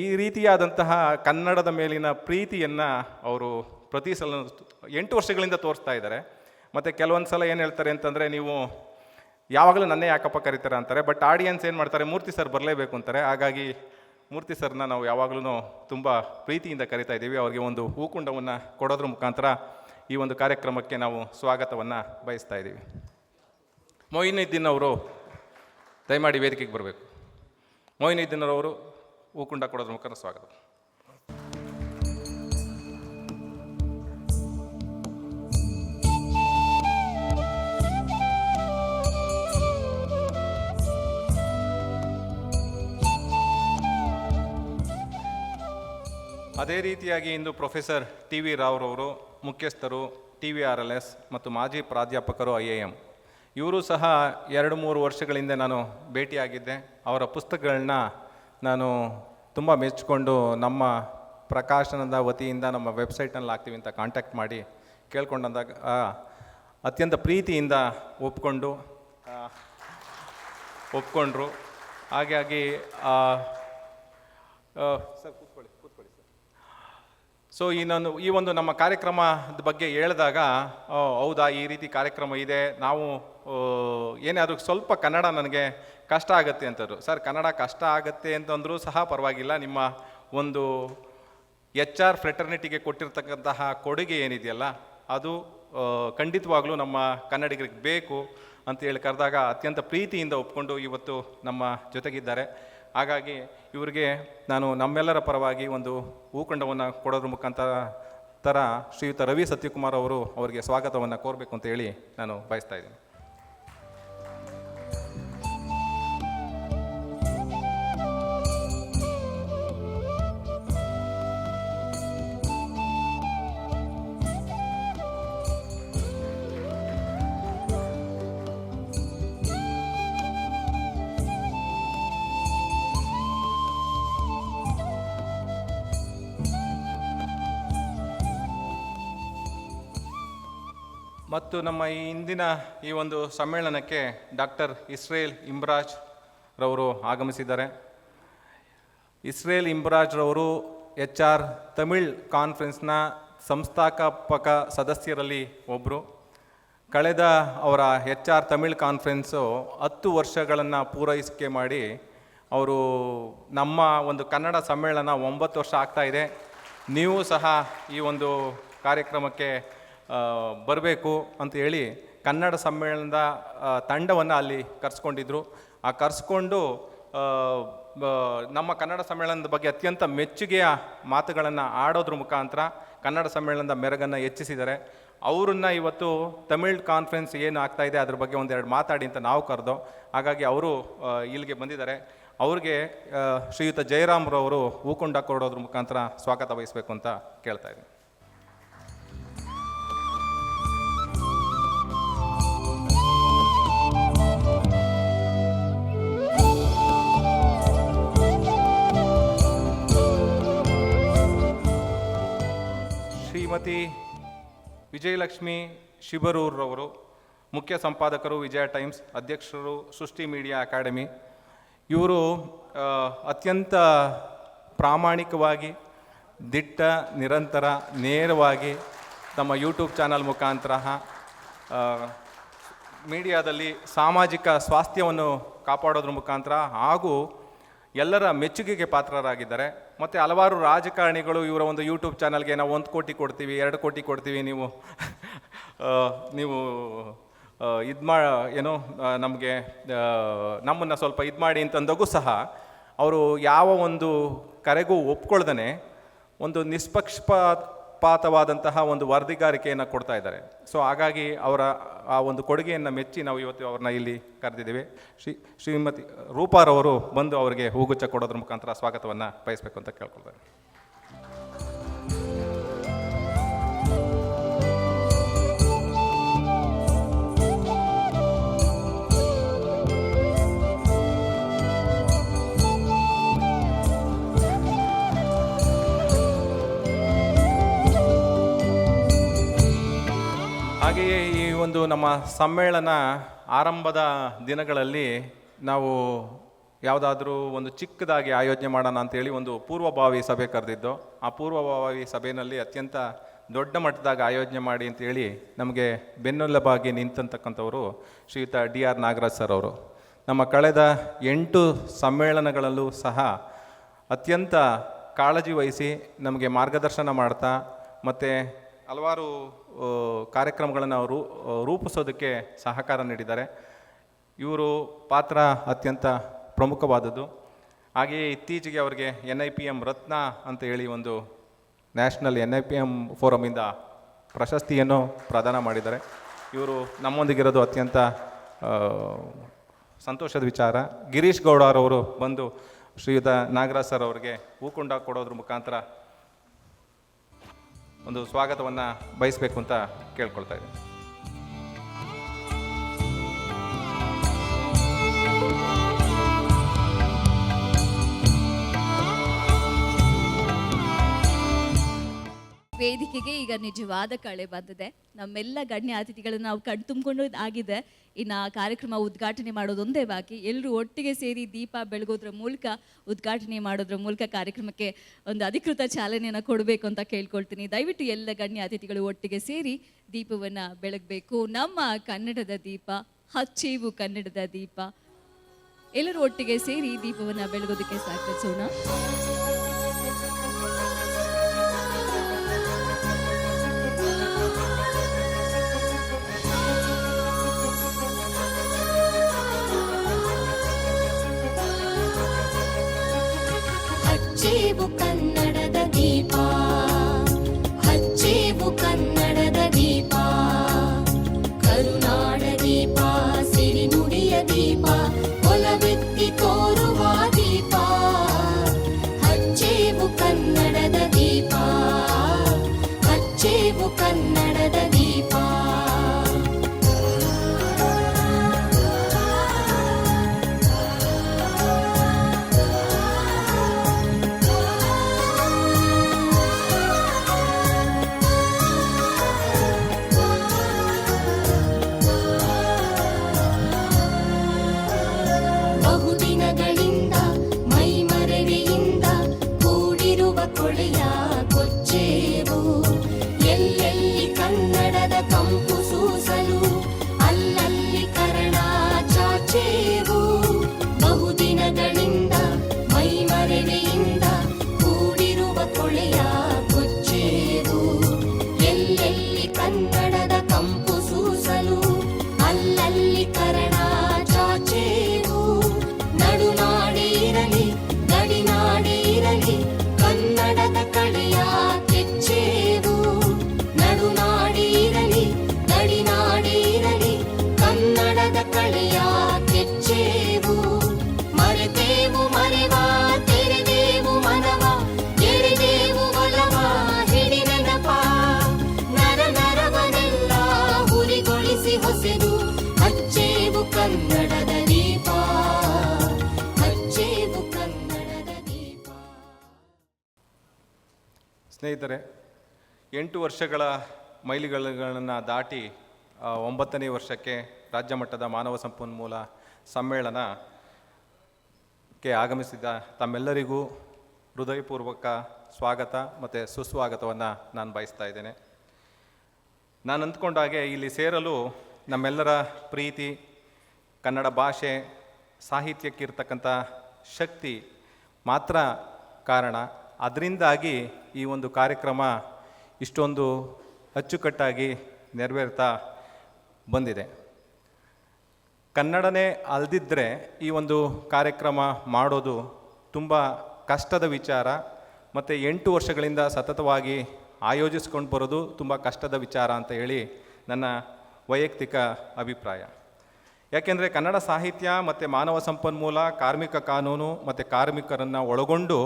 ಈ ರೀತಿಯಾದಂತಹ ಕನ್ನಡದ ಮೇಲಿನ ಪ್ರೀತಿಯನ್ನು ಅವರು ಪ್ರತಿ ಸಲ 8 ವರ್ಷಗಳಿಂದ ತೋರಿಸ್ತಾ ಇದ್ದಾರೆ. ಮತ್ತು ಕೆಲವೊಂದು ಸಲ ಏನು ಹೇಳ್ತಾರೆ ಅಂತಂದರೆ, ನೀವು ಯಾವಾಗಲೂ ನನ್ನೇ ಯಾಕಪ್ಪ ಕರೀತಾರೆ ಅಂತಾರೆ, ಬಟ್ ಆಡಿಯನ್ಸ್ ಏನು ಮಾಡ್ತಾರೆ, ಮೂರ್ತಿ ಸರ್ ಬರಲೇಬೇಕು ಅಂತಾರೆ. ಹಾಗಾಗಿ ಮೂರ್ತಿ ಸರ್ನ ನಾವು ಯಾವಾಗಲೂ ತುಂಬ ಪ್ರೀತಿಯಿಂದ ಕರಿತಾ ಇದ್ದೀವಿ. ಅವರಿಗೆ ಒಂದು ಹೂಕುಂಡವನ್ನು ಕೊಡೋದ್ರ ಮುಖಾಂತರ ಈ ಒಂದು ಕಾರ್ಯಕ್ರಮಕ್ಕೆ ನಾವು ಸ್ವಾಗತವನ್ನು ಬಯಸ್ತಾ ಇದ್ದೀವಿ. ಮೊಯಿನುದ್ದೀನ್ ಅವರು ದಯಮಾಡಿ ವೇದಿಕೆಗೆ ಬರಬೇಕು. ಮೊಯಿನುದ್ದೀನ್ ಅವರು ಹೂಕುಂಡ ಕೊಡೋದ್ರ ಮುಖಾಂತರ ಸ್ವಾಗತ. ಅದೇ ರೀತಿಯಾಗಿ ಇಂದು ಪ್ರೊಫೆಸರ್ TV ರಾವ್ರವರು, ಮುಖ್ಯಸ್ಥರು TVRLS ಮತ್ತು ಮಾಜಿ ಪ್ರಾಧ್ಯಾಪಕರು IIM, ಇವರು ಸಹ 2-3 ವರ್ಷಗಳಿಂದ ನಾನು ಭೇಟಿಯಾಗಿದ್ದೆ. ಅವರ ಪುಸ್ತಕಗಳನ್ನ ನಾನು ತುಂಬ ಮೆಚ್ಚಿಕೊಂಡು ನಮ್ಮ ಪ್ರಕಾಶನದ ವತಿಯಿಂದ ನಮ್ಮ ವೆಬ್ಸೈಟ್ನಲ್ಲಿ ಹಾಕ್ತೀವಿ ಅಂತ ಕಾಂಟ್ಯಾಕ್ಟ್ ಮಾಡಿ ಕೇಳ್ಕೊಂಡಂದಾಗ ಅತ್ಯಂತ ಪ್ರೀತಿಯಿಂದ ಒಪ್ಕೊಂಡ್ರು. ಹಾಗಾಗಿ ಸರ್ ಕೂತ್ಕೊಳ್ಳಿ ಸರ್. ಸೊ ಈ ಒಂದು ನಮ್ಮ ಕಾರ್ಯಕ್ರಮದ ಬಗ್ಗೆ ಹೇಳಿದಾಗ, ಹೌದಾ ಈ ರೀತಿ ಕಾರ್ಯಕ್ರಮ ಇದೆ, ನಾವು ಏನಾದರೂ ಸ್ವಲ್ಪ ಕನ್ನಡ ನನಗೆ ಕಷ್ಟ ಆಗುತ್ತೆ ಅಂತಂದರು. ಸರ್, ಕನ್ನಡ ಕಷ್ಟ ಆಗುತ್ತೆ ಅಂತಂದರೂ ಸಹ ಪರವಾಗಿಲ್ಲ, ನಿಮ್ಮ ಒಂದು HR ಫ್ರೆಟರ್ನಿಟಿಗೆ ಕೊಟ್ಟಿರ್ತಕ್ಕಂತಹ ಕೊಡುಗೆ ಏನಿದೆಯಲ್ಲ, ಅದು ಖಂಡಿತವಾಗ್ಲೂ ನಮ್ಮ ಕನ್ನಡಿಗರಿಗೆ ಬೇಕು ಅಂತ ಹೇಳಿ ಕರೆದಾಗ ಅತ್ಯಂತ ಪ್ರೀತಿಯಿಂದ ಒಪ್ಕೊಂಡು ಇವತ್ತು ನಮ್ಮ ಜೊತೆಗಿದ್ದಾರೆ. ಹಾಗಾಗಿ ಇವರಿಗೆ ನಾನು ನಮ್ಮೆಲ್ಲರ ಪರವಾಗಿ ಒಂದು ಹೂಕುಂಡವನ್ನು ಕೊಡೋದ್ರ ಮುಖಾಂತರ ಶ್ರೀಯುತ ರವಿ ಸತ್ಯಕುಮಾರ್ ಅವರಿಗೆ ಸ್ವಾಗತವನ್ನು ಕೋರಬೇಕು ಅಂತ ಹೇಳಿ ನಾನು ಬಯಸ್ತಾ ಇದ್ದೀನಿ. ಮತ್ತು ನಮ್ಮ ಈ ಇಂದಿನ ಈ ಒಂದು ಸಮ್ಮೇಳನಕ್ಕೆ ಡಾಕ್ಟರ್ ಇಸ್ರೇಲ್ ಇಂಬ್ರಾಜ್ ರವರು ಆಗಮಿಸಿದ್ದಾರೆ. ಇಸ್ರೇಲ್ ಇಂಬ್ರಾಜ್ ರವರು HR ತಮಿಳ್ ಕಾನ್ಫರೆನ್ಸ್ನ ಸಂಸ್ಥಾಪಕ ಸದಸ್ಯರಲ್ಲಿ ಒಬ್ಬರು. ಕಳೆದ ಅವರ HR ತಮಿಳ್ ಕಾನ್ಫರೆನ್ಸು 10 ವರ್ಷಗಳನ್ನು ಪೂರೈಕೆ ಮಾಡಿ ಅವರು ನಮ್ಮ ಒಂದು ಕನ್ನಡ ಸಮ್ಮೇಳನ 9 ವರ್ಷ ಆಗ್ತಾ ಇದೆ. ನೀವು ಸಹ ಈ ಒಂದು ಕಾರ್ಯಕ್ರಮಕ್ಕೆ ಬರಬೇಕು ಅಂತ ಹೇಳಿ ಕನ್ನಡ ಸಮ್ಮೇಳನದ ತಂಡವನ್ನು ಅಲ್ಲಿ ಕರೆಸ್ಕೊಂಡಿದ್ರು. ಆ ಕರೆಸ್ಕೊಂಡು ನಮ್ಮ ಕನ್ನಡ ಸಮ್ಮೇಳನದ ಬಗ್ಗೆ ಅತ್ಯಂತ ಮೆಚ್ಚುಗೆಯ ಮಾತುಗಳನ್ನು ಆಡೋದ್ರ ಮುಖಾಂತರ ಕನ್ನಡ ಸಮ್ಮೇಳನದ ಮೆರುಗನ್ನು ಹೆಚ್ಚಿಸಿದ್ದಾರೆ. ಅವರನ್ನು ಇವತ್ತು ತಮಿಳ್ ಕಾನ್ಫರೆನ್ಸ್ ಏನು ಆಗ್ತಾ ಇದೆ ಅದ್ರ ಬಗ್ಗೆ ಒಂದೆರಡು ಮಾತಾಡಿ ಅಂತ ನಾವು ಕರೆದೋ. ಹಾಗಾಗಿ ಅವರು ಇಲ್ಲಿಗೆ ಬಂದಿದ್ದಾರೆ. ಅವ್ರಿಗೆ ಶ್ರೀಯುತ ಜಯರಾಮ್ರವರು ಹೂಕೊಂಡ ಕೊಡೋದ್ರ ಮುಖಾಂತರ ಸ್ವಾಗತ ವಹಿಸಬೇಕು ಅಂತ ಕೇಳ್ತಾ ಇದ್ದೀನಿ. ಶ್ರೀಮತಿ ವಿಜಯಲಕ್ಷ್ಮಿ ಶಿಬರೂರ್ರವರು, ಮುಖ್ಯ ಸಂಪಾದಕರು ವಿಜಯ ಟೈಮ್ಸ್, ಅಧ್ಯಕ್ಷರು ಸೃಷ್ಟಿ ಮೀಡಿಯಾ ಅಕಾಡೆಮಿ. ಇವರು ಅತ್ಯಂತ ಪ್ರಾಮಾಣಿಕವಾಗಿ, ದಿಟ್ಟ, ನಿರಂತರ, ನೇರವಾಗಿ ತಮ್ಮ ಯೂಟ್ಯೂಬ್ ಚಾನಲ್ ಮುಖಾಂತರ ಮೀಡಿಯಾದಲ್ಲಿ ಸಾಮಾಜಿಕ ಸ್ವಾಸ್ಥ್ಯವನ್ನು ಕಾಪಾಡೋದ್ರ ಮುಖಾಂತರ ಹಾಗೂ ಎಲ್ಲರ ಮೆಚ್ಚುಗೆಗೆ ಪಾತ್ರರಾಗಿದ್ದಾರೆ. ಮತ್ತು ಹಲವಾರು ರಾಜಕಾರಣಿಗಳು ಇವರ ಒಂದು ಯೂಟ್ಯೂಬ್ ಚಾನಲ್ಗೆ ನಾವು 1 ಕೋಟಿ ಕೊಡ್ತೀವಿ, 2 ಕೋಟಿ ಕೊಡ್ತೀವಿ, ನೀವು ನಮಗೆ ನಮ್ಮನ್ನು ಸ್ವಲ್ಪ ಇದು ಮಾಡಿ ಅಂತಂದಾಗೂ ಸಹ ಅವರು ಯಾವ ಒಂದು ಕರೆಗೂ ಒಪ್ಕೊಳ್ದೇ ಒಂದು ನಿಷ್ಪಕ್ಷಪಾತವಾದಂತಹ ಒಂದು ವರದಿಗಾರಿಕೆಯನ್ನು ಕೊಡ್ತಾ ಇದ್ದಾರೆ. ಸೊ ಹಾಗಾಗಿ ಅವರ ಆ ಒಂದು ಕೊಡುಗೆಯನ್ನು ಮೆಚ್ಚಿ ನಾವು ಇವತ್ತು ಅವ್ರನ್ನ ಇಲ್ಲಿ ಕರೆದಿದ್ದೇವೆ. ಶ್ರೀಮತಿ ರೂಪಾರವರು ಬಂದು ಅವರಿಗೆ ಹೂಗುಚ್ಛ ಕೊಡೋದ್ರ ಮುಖಾಂತರ ಸ್ವಾಗತವನ್ನು ಬಯಸಬೇಕು ಅಂತ ಕೇಳ್ಕೊಳ್ತಾರೆ. ಹಾಗೆಯೇ ಈ ಒಂದು ನಮ್ಮ ಸಮ್ಮೇಳನ ಆರಂಭದ ದಿನಗಳಲ್ಲಿ ನಾವು ಯಾವುದಾದ್ರೂ ಒಂದು ಚಿಕ್ಕದಾಗಿ ಆಯೋಜನೆ ಮಾಡೋಣ ಅಂತೇಳಿ ಒಂದು ಪೂರ್ವಭಾವಿ ಸಭೆ ಕರೆದಿದ್ದು. ಆ ಪೂರ್ವಭಾವಿ ಸಭೆಯಲ್ಲಿ ಅತ್ಯಂತ ದೊಡ್ಡ ಮಟ್ಟದಾಗ ಆಯೋಜನೆ ಮಾಡಿ ಅಂತೇಳಿ ನಮಗೆ ಬೆನ್ನೆಲುಬಾಗಿ ನಿಂತಂತಕ್ಕಂಥವರು ಶ್ರೀಯುತ DR ನಾಗರಾಜ್ ಸರ್ ಅವರು. ನಮ್ಮ ಕಳೆದ 8 ಸಮ್ಮೇಳನಗಳಲ್ಲೂ ಸಹ ಅತ್ಯಂತ ಕಾಳಜಿ ವಹಿಸಿ ನಮಗೆ ಮಾರ್ಗದರ್ಶನ ಮಾಡ್ತಾ ಮತ್ತು ಹಲವಾರು ಕಾರ್ಯಕ್ರಮಗಳನ್ನು ಅವರು ರೂಪಿಸೋದಕ್ಕೆ ಸಹಕಾರ ನೀಡಿದ್ದಾರೆ. ಇವರು ಪಾತ್ರ ಅತ್ಯಂತ ಪ್ರಮುಖವಾದದ್ದು. ಹಾಗೆಯೇ ಇತ್ತೀಚೆಗೆ ಅವರಿಗೆ NIPM ರತ್ನ ಅಂತ ಹೇಳಿ ಒಂದು ನ್ಯಾಷನಲ್ NIPM ಫೋರಮಿಂದ ಪ್ರಶಸ್ತಿಯನ್ನು ಪ್ರದಾನ ಮಾಡಿದ್ದಾರೆ. ಇವರು ನಮ್ಮೊಂದಿಗಿರೋದು ಅತ್ಯಂತ ಸಂತೋಷದ ವಿಚಾರ. ಗಿರೀಶ್ ಗೌಡರವರು ಬಂದು ಶ್ರೀಯುತ ನಾಗರಾಜ್ ಸರ್ ಅವರಿಗೆ ಹೂಕುಂಡ ಕೊಡೋದ್ರ ಮುಖಾಂತರ ಒಂದು ಸ್ವಾಗತವನ್ನು ಬಯಸಬೇಕು ಅಂತ ಕೇಳ್ಕೊಳ್ತಾ ಇದ್ದೀನಿ. ವೇದಿಕೆಗೆ ಈಗ ನಿಜವಾದ ಕಳೆ ಬಂದಿದೆ. ನಮ್ಮೆಲ್ಲ ಗಣ್ಯ ಅತಿಥಿಗಳನ್ನು ನಾವು ತುಂಬಿಕೊಂಡು ಆಗಿದೆ. ಇನ್ನು ಕಾರ್ಯಕ್ರಮ ಉದ್ಘಾಟನೆ ಮಾಡೋದೊಂದೇ ಬಾಕಿ. ಎಲ್ಲರೂ ಒಟ್ಟಿಗೆ ಸೇರಿ ದೀಪ ಬೆಳಗೋದ್ರ ಮೂಲಕ, ಉದ್ಘಾಟನೆ ಮಾಡೋದ್ರ ಮೂಲಕ ಕಾರ್ಯಕ್ರಮಕ್ಕೆ ಒಂದು ಅಧಿಕೃತ ಚಾಲನೆಯನ್ನು ಕೊಡಬೇಕು ಅಂತ ಕೇಳ್ಕೊಳ್ತೀನಿ. ದಯವಿಟ್ಟು ಎಲ್ಲ ಗಣ್ಯ ಅತಿಥಿಗಳು ಒಟ್ಟಿಗೆ ಸೇರಿ ದೀಪವನ್ನು ಬೆಳಗಬೇಕು. ನಮ್ಮ ಕನ್ನಡದ ದೀಪ, ಹಚ್ಚೇವು ಕನ್ನಡದ ದೀಪ. ಎಲ್ಲರೂ ಒಟ್ಟಿಗೆ ಸೇರಿ ದೀಪವನ್ನು ಬೆಳಗೋದಕ್ಕೆ ಸಹಕರಿಸೋಣ. ಹಚ್ಚೇವು ಕನ್ನಡದ ದೀಪ, ಹಚ್ಚೇವು ಕನ್ನಡದ ದೀಪ, ಕರುನಾಡ ದೀಪ, ಸಿರಿನುಡಿಯ ದೀಪ, ಒಲವೆತ್ತಿ ತೋರುವ ದೀಪ. ಹಚ್ಚೇವು ಕನ್ನಡದ ದೀಪ, ಹಚ್ಚೇವು ಕನ್ನಡದ ದೀಪ. ಬಹುದಿನಗಳಿಂದ ಮೈಮರೆವಿಯಿಂದ ಕೂಡಿರುವ ಕೊಳೆಯ ಕೊಚ್ಚೇವು. ಎಲ್ಲೆಲ್ಲಿ ಕನ್ನಡದ ಕಂಪು ಸೂಸಲು ಸ್ನೇಹಿತರೆ, 8 ವರ್ಷಗಳ ಮೈಲಿಗಲ್ಲುಗಳನ್ನು ದಾಟಿ 9ನೇ ವರ್ಷಕ್ಕೆ ರಾಜ್ಯ ಮಟ್ಟದ ಮಾನವ ಸಂಪನ್ಮೂಲ ಸಮ್ಮೇಳನಕ್ಕೆ ಆಗಮಿಸಿದ ತಮ್ಮೆಲ್ಲರಿಗೂ ಹೃದಯಪೂರ್ವಕ ಸ್ವಾಗತ ಮತ್ತು ಸುಸ್ವಾಗತವನ್ನು ನಾನು ಬಯಸ್ತಾ ಇದ್ದೇನೆ. ನಾನು ಅಂದ್ಕೊಂಡ ಹಾಗೆ ಇಲ್ಲಿ ಸೇರಲು ನಮ್ಮೆಲ್ಲರ ಪ್ರೀತಿ, ಕನ್ನಡ ಭಾಷೆ, ಸಾಹಿತ್ಯಕ್ಕಿರ್ತಕ್ಕಂಥ ಶಕ್ತಿ ಮಾತ್ರ ಕಾರಣ. ಅದರಿಂದಾಗಿ ಈ ಒಂದು ಕಾರ್ಯಕ್ರಮ ಇಷ್ಟೊಂದು ಅಚ್ಚುಕಟ್ಟಾಗಿ ನೆರವೇರ್ತಾ ಬಂದಿದೆ. ಕನ್ನಡನೇ ಅಲ್ದಿದ್ದರೆ ಈ ಒಂದು ಕಾರ್ಯಕ್ರಮ ಮಾಡೋದು ತುಂಬ ಕಷ್ಟದ ವಿಚಾರ, ಮತ್ತು 8 ವರ್ಷಗಳಿಂದ ಸತತವಾಗಿ ಆಯೋಜಿಸ್ಕೊಂಡು ಬರೋದು ತುಂಬ ಕಷ್ಟದ ವಿಚಾರ ಅಂತ ಹೇಳಿ ನನ್ನ ವೈಯಕ್ತಿಕ ಅಭಿಪ್ರಾಯ. ಯಾಕೆಂದರೆ ಕನ್ನಡ ಸಾಹಿತ್ಯ ಮತ್ತು ಮಾನವ ಸಂಪನ್ಮೂಲ, ಕಾರ್ಮಿಕ ಕಾನೂನು ಮತ್ತು ಕಾರ್ಮಿಕರನ್ನು ಒಳಗೊಂಡು,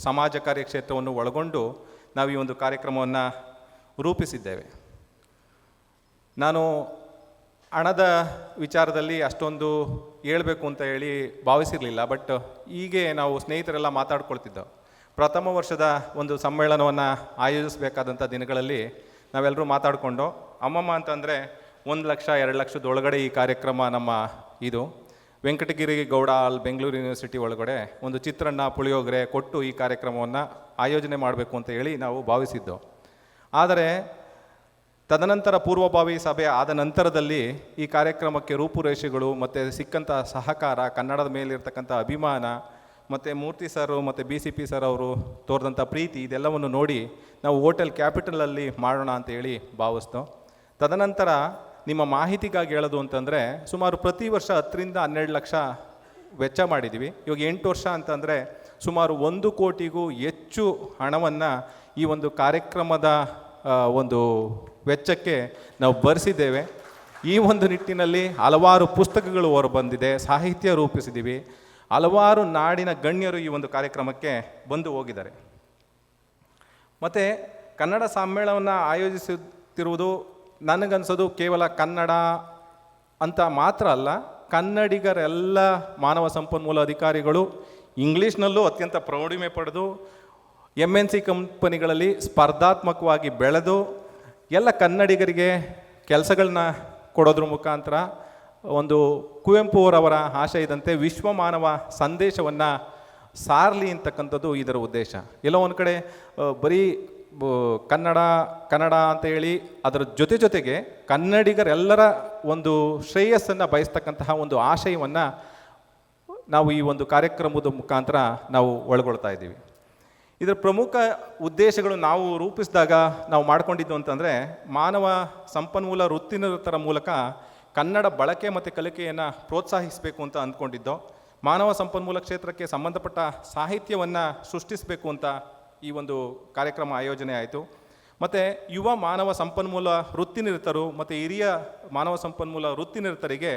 ಸಮಾಜ ಕಾರ್ಯಕ್ಷೇತ್ರವನ್ನು ಒಳಗೊಂಡು ನಾವು ಈ ಒಂದು ಕಾರ್ಯಕ್ರಮವನ್ನು ರೂಪಿಸಿದ್ದೇವೆ. ನಾನು ಹಣದ ವಿಚಾರದಲ್ಲಿ ಅಷ್ಟೊಂದು ಹೇಳಬೇಕು ಅಂತ ಹೇಳಿ ಭಾವಿಸಿರಲಿಲ್ಲ. ಬಟ್ ಹೀಗೆ ನಾವು ಸ್ನೇಹಿತರೆಲ್ಲ ಮಾತಾಡ್ಕೊಳ್ತಿದ್ದೆವು. ಪ್ರಥಮ ವರ್ಷದ ಒಂದು ಸಮ್ಮೇಳನವನ್ನು ಆಯೋಜಿಸಬೇಕಾದಂಥ ದಿನಗಳಲ್ಲಿ ನಾವೆಲ್ಲರೂ ಮಾತಾಡಿಕೊಂಡು, ಅಮ್ಮಮ್ಮ ಅಂತಂದರೆ 1 ಲಕ್ಷ 2 ಲಕ್ಷದೊಳಗಡೆ ಈ ಕಾರ್ಯಕ್ರಮ ನಮ್ಮ ಇದು ವೆಂಕಟಗಿರಿ ಗೌಡ ಹಾಲ್ ಬೆಂಗಳೂರು ಯೂನಿವರ್ಸಿಟಿ ಒಳಗಡೆ ಒಂದು ಚಿತ್ರಾನ್ನ ಪುಳಿಯೋಗರೆ ಕೊಟ್ಟು ಈ ಕಾರ್ಯಕ್ರಮವನ್ನು ಆಯೋಜನೆ ಮಾಡಬೇಕು ಅಂತ ಹೇಳಿ ನಾವು ಭಾವಿಸಿದ್ದು. ಆದರೆ ತದನಂತರ ಪೂರ್ವಭಾವಿ ಸಭೆ ಆದ ನಂತರದಲ್ಲಿ ಈ ಕಾರ್ಯಕ್ರಮಕ್ಕೆ ರೂಪುರೇಷೆಗಳು ಮತ್ತು ಸಿಕ್ಕಂಥ ಸಹಕಾರ, ಕನ್ನಡದ ಮೇಲಿರ್ತಕ್ಕಂಥ ಅಭಿಮಾನ ಮತ್ತು ಮೂರ್ತಿ ಸರ್ ಮತ್ತು BCP ಸರ್ ಅವರು ತೋರಿದಂಥ ಪ್ರೀತಿ, ಇದೆಲ್ಲವನ್ನು ನೋಡಿ ನಾವು ಹೋಟೆಲ್ ಕ್ಯಾಪಿಟಲಲ್ಲಿ ಮಾಡೋಣ ಅಂತ ಹೇಳಿ ಭಾವಿಸ್ತು. ತದನಂತರ ನಿಮ್ಮ ಮಾಹಿತಿಗಾಗಿ ಹೇಳೋದು ಅಂತಂದರೆ, ಸುಮಾರು ಪ್ರತಿ ವರ್ಷ 10 ರಿಂದ 12 ಲಕ್ಷ ವೆಚ್ಚ ಮಾಡಿದ್ದೀವಿ. ಇವಾಗ 8 ವರ್ಷ ಅಂತಂದರೆ ಸುಮಾರು 1 ಕೋಟಿಗೂ ಹೆಚ್ಚು ಹಣವನ್ನು ಈ ಒಂದು ಕಾರ್ಯಕ್ರಮದ ಒಂದು ವೆಚ್ಚಕ್ಕೆ ನಾವು ಭರಿಸಿದ್ದೇವೆ. ಈ ಒಂದು ನಿಟ್ಟಿನಲ್ಲಿ ಹಲವಾರು ಪುಸ್ತಕಗಳು ಹೊರಬಂದಿದೆ, ಸಾಹಿತ್ಯ ರೂಪಿಸಿದ್ದೀವಿ. ಹಲವಾರು ನಾಡಿನ ಗಣ್ಯರು ಈ ಒಂದು ಕಾರ್ಯಕ್ರಮಕ್ಕೆ ಬಂದು ಹೋಗಿದ್ದಾರೆ. ಮತ್ತು ಕನ್ನಡ ಸಮ್ಮೇಳನವನ್ನು ಆಯೋಜಿಸುತ್ತಿರುವುದು ನನಗನ್ಸೋದು ಕೇವಲ ಕನ್ನಡ ಅಂತ ಮಾತ್ರ ಅಲ್ಲ, ಕನ್ನಡಿಗರೆಲ್ಲ ಮಾನವ ಸಂಪನ್ಮೂಲ ಅಧಿಕಾರಿಗಳು ಇಂಗ್ಲೀಷ್ನಲ್ಲೂ ಅತ್ಯಂತ ಪ್ರೌಢಿಮೆ ಪಡೆದು MNC ಕಂಪನಿಗಳಲ್ಲಿ ಸ್ಪರ್ಧಾತ್ಮಕವಾಗಿ ಬೆಳೆದು ಎಲ್ಲ ಕನ್ನಡಿಗರಿಗೆ ಕೆಲಸಗಳನ್ನ ಕೊಡೋದ್ರ ಮುಖಾಂತರ ಒಂದು ಕುವೆಂಪು ಅವರವರ ಆಶಯದಂತೆ ವಿಶ್ವ ಮಾನವ ಸಂದೇಶವನ್ನು ಸಾರಲಿ ಅಂತಕ್ಕಂಥದ್ದು ಇದರ ಉದ್ದೇಶ. ಎಲ್ಲೋ ಒಂದು ಕಡೆ ಬರೀ ಕನ್ನಡ ಅಂತ ಹೇಳಿ ಅದರ ಜೊತೆಗೆ ಕನ್ನಡಿಗರೆಲ್ಲರ ಒಂದು ಶ್ರೇಯಸ್ಸನ್ನು ಬಯಸ್ತಕ್ಕಂತಹ ಒಂದು ಆಶಯವನ್ನು ನಾವು ಈ ಒಂದು ಕಾರ್ಯಕ್ರಮದ ಮುಖಾಂತರ ನಾವು ಒಳಗೊಳ್ತಾ ಇದ್ದೀವಿ. ಇದರ ಪ್ರಮುಖ ಉದ್ದೇಶಗಳು ನಾವು ರೂಪಿಸಿದಾಗ ನಾವು ಮಾಡ್ಕೊಂಡಿದ್ದು ಅಂತಂದರೆ, ಮಾನವ ಸಂಪನ್ಮೂಲ ವೃತ್ತಿನಿರತರ ಮೂಲಕ ಕನ್ನಡ ಬಳಕೆ ಮತ್ತು ಕಲಿಕೆಯನ್ನು ಪ್ರೋತ್ಸಾಹಿಸಬೇಕು ಅಂತ ಅಂದ್ಕೊಂಡಿದ್ದೋ, ಮಾನವ ಸಂಪನ್ಮೂಲ ಕ್ಷೇತ್ರಕ್ಕೆ ಸಂಬಂಧಪಟ್ಟ ಸಾಹಿತ್ಯವನ್ನು ಸೃಷ್ಟಿಸಬೇಕು ಅಂತ ಈ ಒಂದು ಕಾರ್ಯಕ್ರಮ ಆಯೋಜನೆ ಆಯಿತು. ಮತ್ತು ಯುವ ಮಾನವ ಸಂಪನ್ಮೂಲ ವೃತ್ತಿನಿರತರು ಮತ್ತು ಹಿರಿಯ ಮಾನವ ಸಂಪನ್ಮೂಲ ವೃತ್ತಿನಿರತರಿಗೆ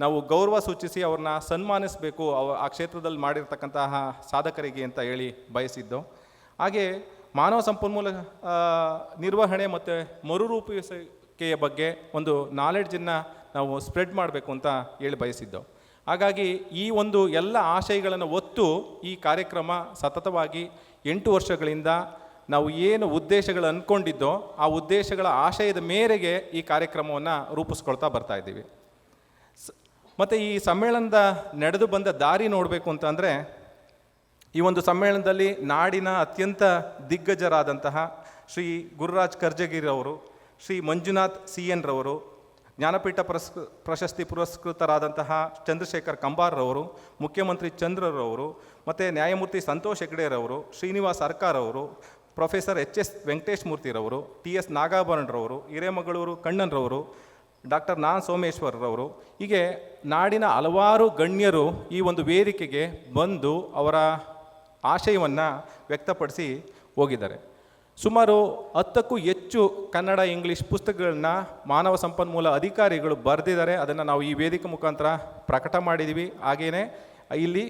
ನಾವು ಗೌರವ ಸೂಚಿಸಿ ಅವ್ರನ್ನ ಸನ್ಮಾನಿಸಬೇಕು, ಆ ಕ್ಷೇತ್ರದಲ್ಲಿ ಮಾಡಿರ್ತಕ್ಕಂತಹ ಸಾಧಕರಿಗೆ ಅಂತ ಹೇಳಿ ಬಯಸಿದ್ದು. ಹಾಗೆ ಮಾನವ ಸಂಪನ್ಮೂಲ ನಿರ್ವಹಣೆ ಮತ್ತು ಮರುರೂಪಿಸುವಿಕೆಯ ಬಗ್ಗೆ ಒಂದು ನಾಲೆಡ್ಜನ್ನು ನಾವು ಸ್ಪ್ರೆಡ್ ಮಾಡಬೇಕು ಅಂತ ಹೇಳಿ ಬಯಸಿದ್ದು. ಹಾಗಾಗಿ ಈ ಒಂದು ಎಲ್ಲ ಆಶಯಗಳನ್ನು ಒತ್ತು ಈ ಕಾರ್ಯಕ್ರಮ ಸತತವಾಗಿ 8 ವರ್ಷಗಳಿಂದ ನಾವು ಏನು ಉದ್ದೇಶಗಳು ಅಂದ್ಕೊಂಡಿದ್ದೋ ಆ ಉದ್ದೇಶಗಳ ಆಶಯದ ಮೇರೆಗೆ ಈ ಕಾರ್ಯಕ್ರಮವನ್ನು ರೂಪಿಸ್ಕೊಳ್ತಾ ಬರ್ತಾ ಇದ್ದೀವಿ. ಮತ್ತು ಈ ಸಮ್ಮೇಳನದ ನಡೆದು ಬಂದ ದಾರಿ ನೋಡಬೇಕು ಅಂತಂದರೆ, ಈ ಒಂದು ಸಮ್ಮೇಳನದಲ್ಲಿ ನಾಡಿನ ಅತ್ಯಂತ ದಿಗ್ಗಜರಾದಂತಹ ಶ್ರೀ ಗುರುರಾಜ್ ಕರ್ಜಗಿರವರು, ಶ್ರೀ ಮಂಜುನಾಥ್ CN ರವರು, ಜ್ಞಾನಪೀಠ ಪ್ರಶಸ್ತಿ ಪುರಸ್ಕೃತರಾದಂತಹ ಚಂದ್ರಶೇಖರ್ ಕಂಬಾರ್ರವರು, ಮುಖ್ಯಮಂತ್ರಿ ಚಂದ್ರರವರು, ಮತ್ತು ನ್ಯಾಯಮೂರ್ತಿ ಸಂತೋಷ್ ಹೆಗ್ಡೆರವರು, ಶ್ರೀನಿವಾಸ್ ಸರ್ಕಾರ್ ಅವರು, ಪ್ರೊಫೆಸರ್ HS ವೆಂಕಟೇಶ್ ಮೂರ್ತಿರವರು, TS ನಾಗಾಭರಣರವರು, ಹಿರೇಮಗಳೂರು ಕಣ್ಣನ್ರವರು, ಡಾಕ್ಟರ್ ಸೋಮೇಶ್ವರರವರು, ಹೀಗೆ ನಾಡಿನ ಹಲವಾರು ಗಣ್ಯರು ಈ ಒಂದು ವೇದಿಕೆಗೆ ಬಂದು ಅವರ ಆಶಯವನ್ನು ವ್ಯಕ್ತಪಡಿಸಿ ಹೋಗಿದ್ದಾರೆ. ಸುಮಾರು 10ಕ್ಕೂ ಹೆಚ್ಚು ಕನ್ನಡ ಇಂಗ್ಲೀಷ್ ಪುಸ್ತಕಗಳನ್ನ ಮಾನವ ಸಂಪನ್ಮೂಲ ಅಧಿಕಾರಿಗಳು ಬರೆದಿದ್ದಾರೆ. ಅದನ್ನು ನಾವು ಈ ವೇದಿಕೆ ಮುಖಾಂತರ ಪ್ರಕಟ ಮಾಡಿದ್ದೀವಿ, ಹಾಗೆಯೇ ಇಲ್ಲಿ